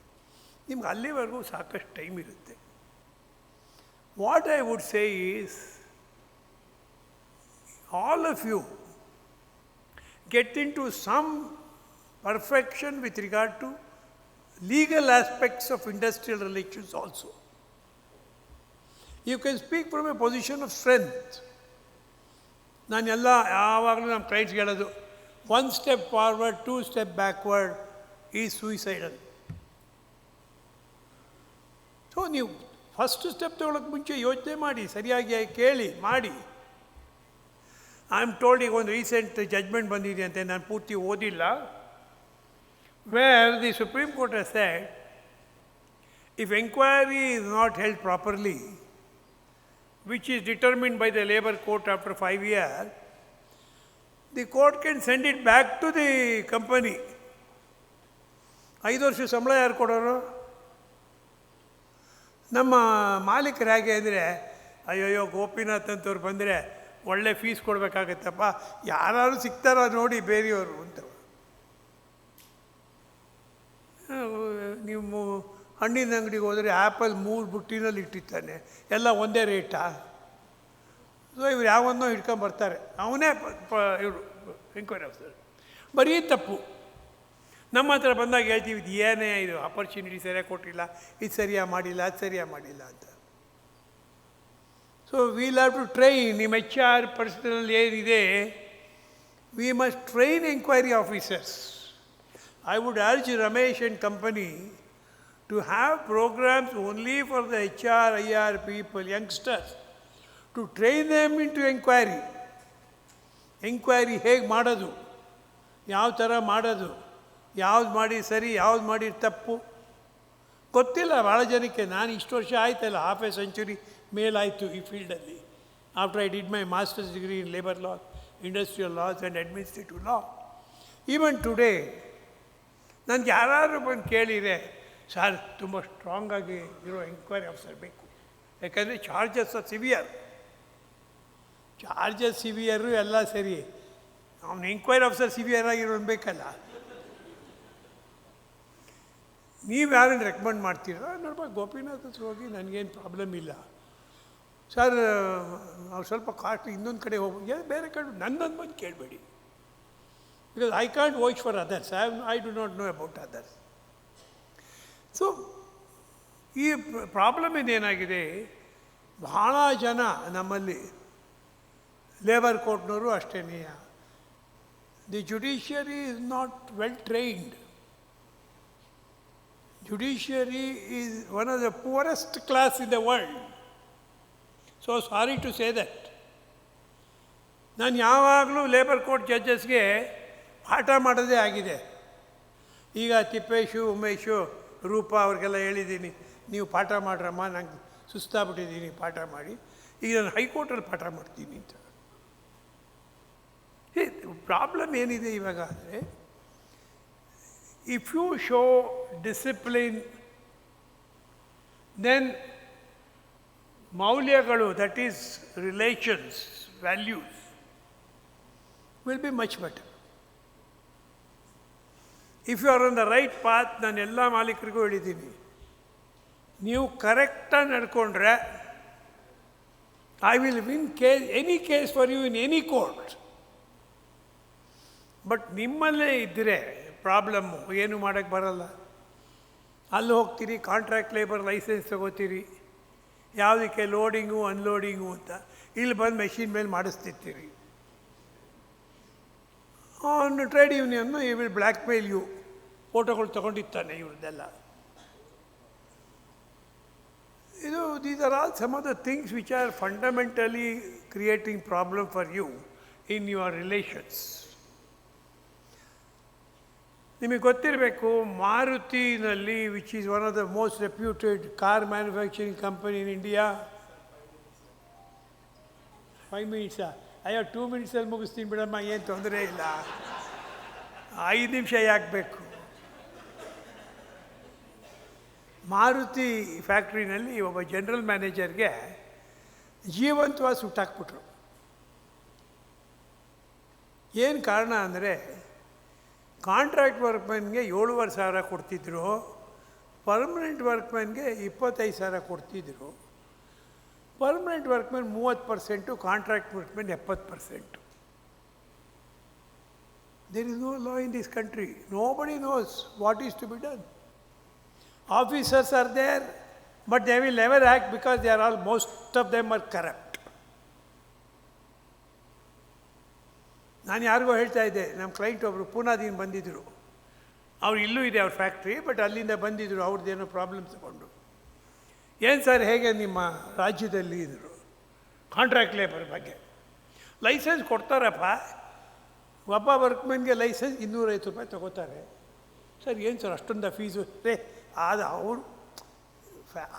ನಿಮ್ಗೆ ಅಲ್ಲಿವರೆಗೂ ಸಾಕಷ್ಟು ಟೈಮ್ ಇರುತ್ತೆ. What I would say is, all of you get into some perfection with regard to legal aspects of industrial relations also. You can speak from a position of strength. ನಾನು ಯಾವಾಗಲೂ ನಮ್ಮ ಕ್ಲೈಂಟ್ಸ್ಗೆ ಹೇಳೋದು, 1 step forward, 2 step backward is suicidal. So ನೀವು first step ತೊಗೊಳಕ್ಕೆ ಮುಂಚೆ ಯೋಚನೆ ಮಾಡಿ, ಸರಿಯಾಗಿ ಕೇಳಿ ಮಾಡಿ. ಐ ಆಮ್ ಟೋಲ್ಡ್, ಈಗ ಒಂದು ರೀಸೆಂಟ್ ಜಜ್ಮೆಂಟ್ ಬಂದಿದೆ ಅಂತೆ, ನಾನು ಪೂರ್ತಿ ಓದಿಲ್ಲ, where the supreme court has shed, if enquiry is not held properly which is determined by the labor court after 5 years, the court can send it back to the company. 5 ವರ್ಷ ಸಂಬಳ ಯಾರು ಕೊಡೋರು? ನಮ್ಮ ಮಾಲೀಕರು ಹೇಗೆ ಅಂದರೆ, ಅಯ್ಯೋಯ್ಯೋ ಗೋಪಿನಾಥ್ ಅಂತವ್ರು ಬಂದರೆ ಒಳ್ಳೆ ಫೀಸ್ ಕೊಡಬೇಕಾಗತ್ತಪ್ಪ, ಯಾರು ಸಿಗ್ತಾರೋ ನೋಡಿ ಬೇರೆಯವರು ಅಂತ. ನೀವು ಹಣ್ಣಿನ ಅಂಗಡಿಗೆ ಹೋದರೆ ಆ್ಯಪಲ್ 3 ಬುಟ್ಟಿನಲ್ಲಿ ಇಟ್ಟಿರ್ತಾನೆ, ಎಲ್ಲ ಒಂದೇ ರೇಟಾ? ಸೊ ಇವ್ರು ಯಾವನ್ನೋ ಹಿಡ್ಕೊಂಬರ್ತಾರೆ, ಅವನೇ ಇವರು ಎಂಕ್ವೈರಿ ಆಫೀಸರ್. ಬರೀ ತಪ್ಪು. ನಮ್ಮ ಹತ್ರ ಬಂದಾಗ ಹೇಳ್ತೀವಿ, ಇದು ಏನೇ ಇದು ಆಪರ್ಚುನಿಟಿ ಸರಿಯಾಗಿ ಕೊಟ್ಟಿಲ್ಲ, ಇದು ಸರಿಯಾಗಿ ಮಾಡಿಲ್ಲ, ಅದು ಸರಿಯಾಗಿ ಮಾಡಿಲ್ಲ ಅಂತ. So will have to train. ನಿಮ್ಮ HR ಪರ್ಸನಲ್ ಏನಿದೆ, we must train enquiry officers. I would urge Ramesh and company to have programs only for the HR, IR people, youngsters, to train them into enquiry. Enquiry ಹೇಗೆ ಮಾಡೋದು, ಯಾವ ಥರ ಮಾಡೋದು, ಯಾವ್ದು ಮಾಡಿ ಸರಿ, ಯಾವ್ದು ಮಾಡಿ ತಪ್ಪು ಗೊತ್ತಿಲ್ಲ ಭಾಳ ಜನಕ್ಕೆ. ನಾನು ಇಷ್ಟು ವರ್ಷ ಆಯ್ತಲ್ಲ, ಹಾಫ್ ಎ ಸೆಂಚುರಿ ಮೇಲಾಯಿತು ಈ ಫೀಲ್ಡಲ್ಲಿ. After I did my masters degree in labour law, industrial loss and administrative law. Even today ನನಗೆ ಯಾರಾದರೂ ಬಂದು ಕೇಳಿದರೆ, ಸರ್ ತುಂಬ ಸ್ಟ್ರಾಂಗಾಗಿ ಇರೋ ಎಂಕ್ವೈರಿ ಆಫೀಸರ್ ಬೇಕು, ಯಾಕಂದರೆ ಚಾರ್ಜಸ್ ಸಿವಿಯರ್. ಚಾರ್ಜಸ್ ಸಿವಿಯರು ಎಲ್ಲ ಸರಿ, ಅವನು ಎಂಕ್ವೈರಿ ಆಫೀಸರ್ ಸಿವಿಯರ್ ಆಗಿರೋನು ಬೇಕಲ್ಲ. ನೀವು ಯಾರನ್ನು ರೆಕಮೆಂಡ್ ಮಾಡ್ತೀರಾ? ನೋಡ್ಬೇಕು, ಗೋಪಿನಾಥ್ ಹತ್ರ ಹೋಗಿ ನನಗೇನು ಪ್ರಾಬ್ಲಮ್ ಇಲ್ಲ ಸರ್, ಅವ್ರು ಸ್ವಲ್ಪ ಕಾಸ್ಟ್ ಇನ್ನೊಂದು ಕಡೆ ಹೋಗಿ ಬೇರೆ ಕಡೆ ನನ್ನನ್ನು ಬಂದು ಕೇಳಬೇಡಿ. Because I can't vouch for others. I do not know about others. So ಈ ಪ್ರಾಬ್ಲಮ್ ಏನಾಗಿದೆ, ಭಾಳ ಜನ ನಮ್ಮಲ್ಲಿ ಲೇಬರ್ ಕೋರ್ಟ್ನವರು ಅಷ್ಟೇ, the judiciary is not well trained. Judiciary is one of the poorest class in the world. So sorry to say that. ನಾನು ಯಾವಾಗಲೂ labour court ಜಡ್ಜಸ್ಗೆ ಪಾಠ ಮಾಡೋದೇ ಆಗಿದೆ. ಈಗ ತಿಪ್ಪೇಶು, ಉಮೇಶು, ರೂಪ ಅವ್ರಿಗೆಲ್ಲ ಹೇಳಿದ್ದೀನಿ, ನೀವು ಪಾಠ ಮಾಡ್ರಮ್ಮ, ನಂಗೆ ಸುಸ್ತಾಗ್ಬಿಟ್ಟಿದ್ದೀನಿ ಪಾಠ ಮಾಡಿ, ಈಗ ನಾನು ಹೈಕೋರ್ಟಲ್ಲಿ ಪಾಠ ಮಾಡ್ತೀನಿ ಅಂತ. ಪ್ರಾಬ್ಲಮ್ ಏನಿದೆ ಇವಾಗ ಅಂದರೆ, if you show discipline, then ಮೌಲ್ಯಗಳು, that is relations, values will be much better. If you are on the right path, ನಾನು ಎಲ್ಲ ಮಾಲೀಕರಿಗೂ ಹೇಳಿದ್ದೀನಿ, ನೀವು ಕರೆಕ್ಟಾಗಿ ನಡ್ಕೊಂಡ್ರೆ I will win any case for you in any court. But ನಿಮ್ಮಲ್ಲೇ ಇದ್ದರೆ ಪ್ರಾಬ್ಲಮ್ಮು, ಏನು ಮಾಡೋಕ್ಕೆ ಬರಲ್ಲ. ಅಲ್ಲಿ ಹೋಗ್ತೀರಿ, ಕಾಂಟ್ರಾಕ್ಟ್ ಲೇಬರ್ ಲೈಸೆನ್ಸ್ ತಗೋತೀರಿ, ಯಾವುದಕ್ಕೆ ಲೋಡಿಂಗು ಅನ್ಲೋಡಿಂಗು ಅಂತ, ಇಲ್ಲಿ ಬಂದು ಮೆಷಿನ್ ಮೇಲೆ ಮಾಡಿಸ್ತಿರ್ತೀರಿ. ಅವನು ಟ್ರೇಡ್ ಯೂನಿಯನ್ನು ಈ ವಿಲ್ ಬ್ಲ್ಯಾಕ್ ಮೇಲ್ ಯು, ಫೋಟೋಗಳು ತೊಗೊಂಡಿರ್ತಾನೆ ಇವ್ರದ್ದೆಲ್ಲ. ಇದು these are all some of the things which are fundamentally creating problem for you in your relations. ನಿಮಗೆ ಗೊತ್ತಿರಬೇಕು, ಮಾರುತಿನಲ್ಲಿ, which is one of the most reputed car manufacturing company in India. 5 ಮಿನಿಟ್ಸಾ? ಅಯ್ಯೋ 2 ಮಿನಿಟ್ಸಲ್ಲಿ ಮುಗಿಸ್ತೀನಿ ಬಿಡಮ್ಮ, ಏನು ತೊಂದರೆ ಇಲ್ಲ. 5 ನಿಮಿಷ ಯಾಕೆ ಬೇಕು? ಮಾರುತಿ ಫ್ಯಾಕ್ಟ್ರಿನಲ್ಲಿ ಒಬ್ಬ ಜನರಲ್ ಮ್ಯಾನೇಜರ್ಗೆ ಜೀವಂತವಾಗಿ ಸುಟ್ಟಾಕ್ಬಿಟ್ರು. ಏನು ಕಾರಣ ಅಂದರೆ, ಕಾಂಟ್ರಾಕ್ಟ್ ವರ್ಕ್ಮೆನ್ಗೆ 7,500 ಕೊಡ್ತಿದ್ರು, ಪರ್ಮನೆಂಟ್ ವರ್ಕ್ಮೆನ್ಗೆ 25,000 ಕೊಡ್ತಿದ್ರು. Permanent workmen 30%, contract workmen 70%. There is no law in this country. Nobody knows what is to be done. Officers are there, but they will never act because they are all, most of them are corrupt. ನಾನು ಯಾರಿಗೋ ಹೇಳ್ತಾ ಇದ್ದೆ, ನಮ್ಮ client ಒಬ್ಬರು ಪೂನಾದಿಂದ ಬಂದಿದ್ದರು. ಅವ್ರು ಇಲ್ಲೂ ಇದೆ ಅವ್ರ ಫ್ಯಾಕ್ಟ್ರಿ, ಬಟ್ ಅಲ್ಲಿಂದ ಬಂದಿದ್ದರು, ಅವ್ರದ್ದೇನೋ ಪ್ರಾಬ್ಲಮ್ ತಗೊಂಡು. ಏನು ಸರ್ ಹೇಗೆ ನಿಮ್ಮ ರಾಜ್ಯದಲ್ಲಿ ಇದ್ದರು ಕಾಂಟ್ರಾಕ್ಟ್ ಲೇಬರ್ ಬಗ್ಗೆ? ಲೈಸೆನ್ಸ್ ಕೊಡ್ತಾರಪ್ಪ, ಒಬ್ಬ ವರ್ಕ್ಮೆನ್ಗೆ ಲೈಸೆನ್ಸ್ 250 ರೂಪಾಯಿ ತೊಗೋತಾರೆ. ಸರ್ ಏನು ಸರ್ ಅಷ್ಟೊಂದು ಫೀಸು? ಅದು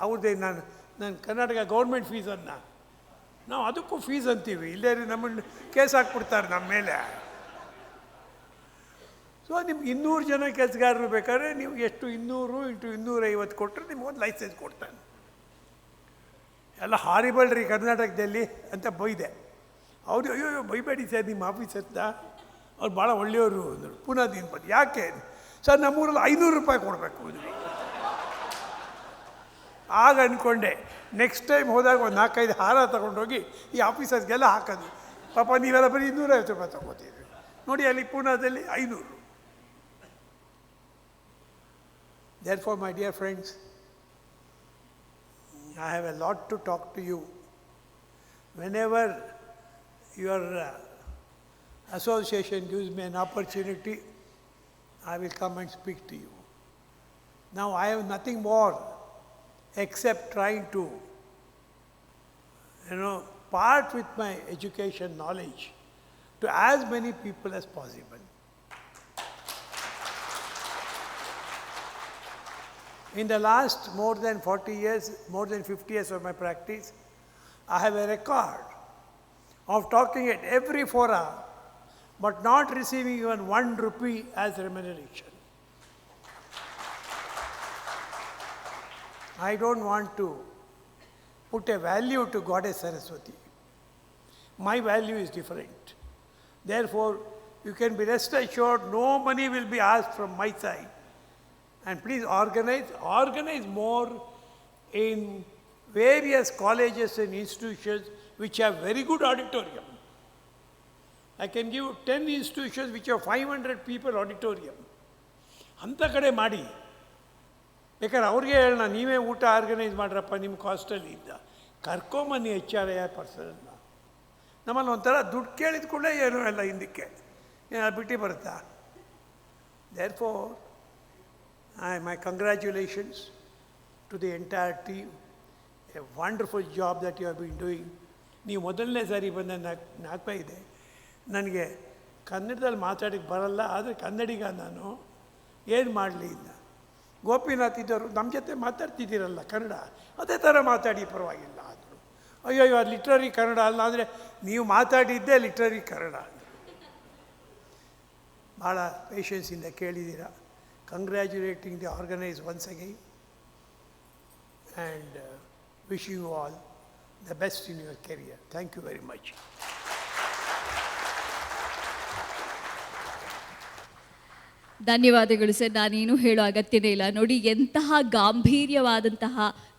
ಅವ್ರದ್ದೇ, ನಾನು ಕರ್ನಾಟಕ ಗೌರ್ಮೆಂಟ್ ಫೀಸನ್ನು ನಾವು ಅದಕ್ಕೂ ಫೀಸ್ ಅಂತೀವಿ, ಇಲ್ಲೇ ನಮ್ಮನ್ನು ಕೇಸ್ ಹಾಕ್ಬಿಡ್ತಾರೆ ನಮ್ಮ ಮೇಲೆ. ಸೊ ನಿಮ್ಗೆ 200 ಜನ ಕೆಲಸಗಾರರು ಬೇಕಾದ್ರೆ ನೀವು ಎಷ್ಟು 200 × 250 ಕೊಟ್ಟರೆ ನಿಮ್ಗೊಂದು ಲೈಸೆನ್ಸ್ ಕೊಡ್ತಾನೆ. ಎಲ್ಲ ಹಾರಿಬಲ್ ರೀ ಕರ್ನಾಟಕದಲ್ಲಿ ಅಂತ ಬೈದೆ. ಅವರು ಅಯ್ಯೋ ಬೈಬೇಡಿ ಸರ್ ನಿಮ್ಮ ಆಫೀಸ್ ಅಂತ, ಅವ್ರು ಭಾಳ ಒಳ್ಳೆಯವರು ಅಂದರು. ಪುನಃ ದಿನ ಬಂದು ಯಾಕೆ ಸರ್ ನಮ್ಮೂರಲ್ಲಿ 500 ರೂಪಾಯಿ ಕೊಡಬೇಕು ಅಂದರು. ಆಗ ಅಂದ್ಕೊಂಡೆ ನೆಕ್ಸ್ಟ್ ಟೈಮ್ ಹೋದಾಗ ಒಂದು 4-5 ಹಾರ ತೊಗೊಂಡೋಗಿ ಈ ಆಫೀಸರ್ಸ್ಗೆಲ್ಲ ಹಾಕೋದು. ಪಾಪ ನೀವೆಲ್ಲ ಬರೀ 250 ರೂಪಾಯಿ ತೊಗೋತೀರಿ ನೋಡಿ, ಅಲ್ಲಿ ಪೂನಾದಲ್ಲಿ 500. Therefore, my dear friends, I have a lot to talk to you. Whenever your association gives me an opportunity, I will come and speak to you. Now, I have nothing more except trying to, part with my education knowledge to as many people as possible. In the last more than 40 years, more than 50 years of my practice, I have a record of talking at every fora, but not receiving even 1 rupee as remuneration. I don't want to put a value to Goddess Saraswati. My value is different. Therefore, you can be rest assured no money will be asked from my side. And please organize more in various colleges and institutions which have very good auditorium. I can give 10 institutions which have 500 people auditorium. ಅಂಥ ಕಡೆ ಮಾಡಿ, ಬೇಕಾದ್ರೆ ಅವ್ರಿಗೆ ಹೇಳೋಣ ನೀವೇ ಊಟ organise ಮಾಡ್ರಪ್ಪ ನಿಮ್ಮ ಕಾಸ್ಟಲ್ಲಿ ಇದ್ದ ಕರ್ಕೊಂಬನ್ನಿ HRI ಪರ್ಸನ್ನ. ನಮ್ಮಲ್ಲಿ ಒಂಥರ ದುಡ್ಡು ಕೇಳಿದ ಕೂಡಲೇ ಏನೂ ಎಲ್ಲ ಹಿಂದಕ್ಕೆ ಬಿಟ್ಟು ಬರುತ್ತಾ. Therefore, my congratulations to the entire team. A wonderful job that you have been doing. ನೀವು ಮೊದಲನೇ ಸಾರಿ ಬಂದ ನಾಲ್ಕು ಇದೆ. ನನಗೆ ಕನ್ನಡದಲ್ಲಿ ಮಾತಾಡೋಕ್ಕೆ ಬರಲ್ಲ, ಆದರೆ ಕನ್ನಡಿಗ ನಾನು ಏನು ಮಾಡಲಿ ಇಲ್ಲ. ಗೋಪಿನಾಥ್ ಇದ್ದವರು ನಮ್ಮ ಜೊತೆ ಮಾತಾಡ್ತಿದ್ದೀರಲ್ಲ ಕನ್ನಡ, ಅದೇ ಥರ ಮಾತಾಡಿ ಪರವಾಗಿಲ್ಲ ಅಂದರು. ಅಯ್ಯೋ ಅದು ಲಿಟ್ರರಿ ಕನ್ನಡ ಅಲ್ಲ ಅಂದರೆ ನೀವು ಮಾತಾಡಿದ್ದೇ ಲಿಟ್ರರಿ ಕನ್ನಡ ಅಂದರು. ಭಾಳ ಪೇಷನ್ಸಿಂದ ಕೇಳಿದ್ದೀರ. Congratulating the organizers once again and wishing you all the best in your career. Thank you very much. ಧನ್ಯವಾದಗಳು ಸರ್. ನಾನೇನು ಹೇಳೋ ಅಗತ್ಯನೇ ಇಲ್ಲ. ನೋಡಿ, ಎಂತಹ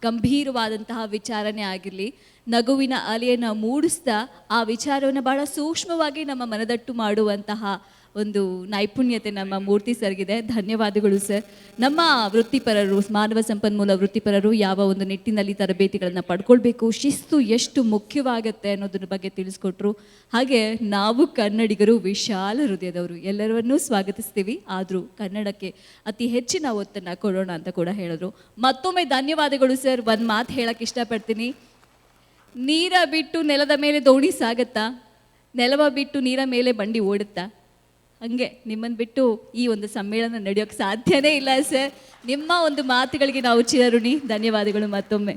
ಗಂಭೀರವಾದಂತಹ ವಿಚಾರನೇ ಆಗಿರಲಿ, ನಗುವಿನ ಅಲೆಯನ್ನು ಮೂಡಿಸ್ತಾ ಆ ವಿಚಾರವನ್ನು ಬಹಳ ಸೂಕ್ಷ್ಮವಾಗಿ ನಮ್ಮ ಮನದಟ್ಟು ಮಾಡುವಂತಹ ಒಂದು ನೈಪುಣ್ಯತೆ ನಮ್ಮ ಮೂರ್ತಿ ಸರ್ಗಿದೆ. ಧನ್ಯವಾದಗಳು ಸರ್. ನಮ್ಮ ವೃತ್ತಿಪರರು, ಮಾನವ ಸಂಪನ್ಮೂಲ ವೃತ್ತಿಪರರು ಯಾವ ಒಂದು ನಿಟ್ಟಿನಲ್ಲಿ ತರಬೇತಿಗಳನ್ನು ಪಡ್ಕೊಳ್ಬೇಕು, ಶಿಸ್ತು ಎಷ್ಟು ಮುಖ್ಯವಾಗುತ್ತೆ ಅನ್ನೋದ್ರ ಬಗ್ಗೆ ತಿಳಿಸ್ಕೊಟ್ರು. ಹಾಗೆ ನಾವು ಕನ್ನಡಿಗರು ವಿಶಾಲ ಹೃದಯದವರು, ಎಲ್ಲರನ್ನೂ ಸ್ವಾಗತಿಸ್ತೀವಿ, ಆದರೂ ಕನ್ನಡಕ್ಕೆ ಅತಿ ಹೆಚ್ಚಿನ ಒತ್ತನ್ನು ಕೊಡೋಣ ಅಂತ ಕೂಡ ಹೇಳಿದ್ರು. ಮತ್ತೊಮ್ಮೆ ಧನ್ಯವಾದಗಳು ಸರ್. ಒಂದು ಮಾತು ಹೇಳಕ್ಕೆ ಇಷ್ಟಪಡ್ತೀನಿ, ನೀರ ಬಿಟ್ಟು ನೆಲದ ಮೇಲೆ ದೋಣಿ ಸಾಗತ್ತಾ, ನೆಲವ ಬಿಟ್ಟು ನೀರ ಮೇಲೆ ಬಂಡಿ ಓಡುತ್ತಾ? ಹಂಗೆ ನಿಮ್ಮನ್ನು ಬಿಟ್ಟು ಈ ಒಂದು ಸಮ್ಮೇಳನ ನಡೆಯೋಕ್ಕೆ ಸಾಧ್ಯನೇ ಇಲ್ಲ ಸರ್. ನಿಮ್ಮ ಒಂದು ಮಾತುಗಳಿಗೆ ನಾವು ಚಿರಋಣಿ. ಧನ್ಯವಾದಗಳು ಮತ್ತೊಮ್ಮೆ.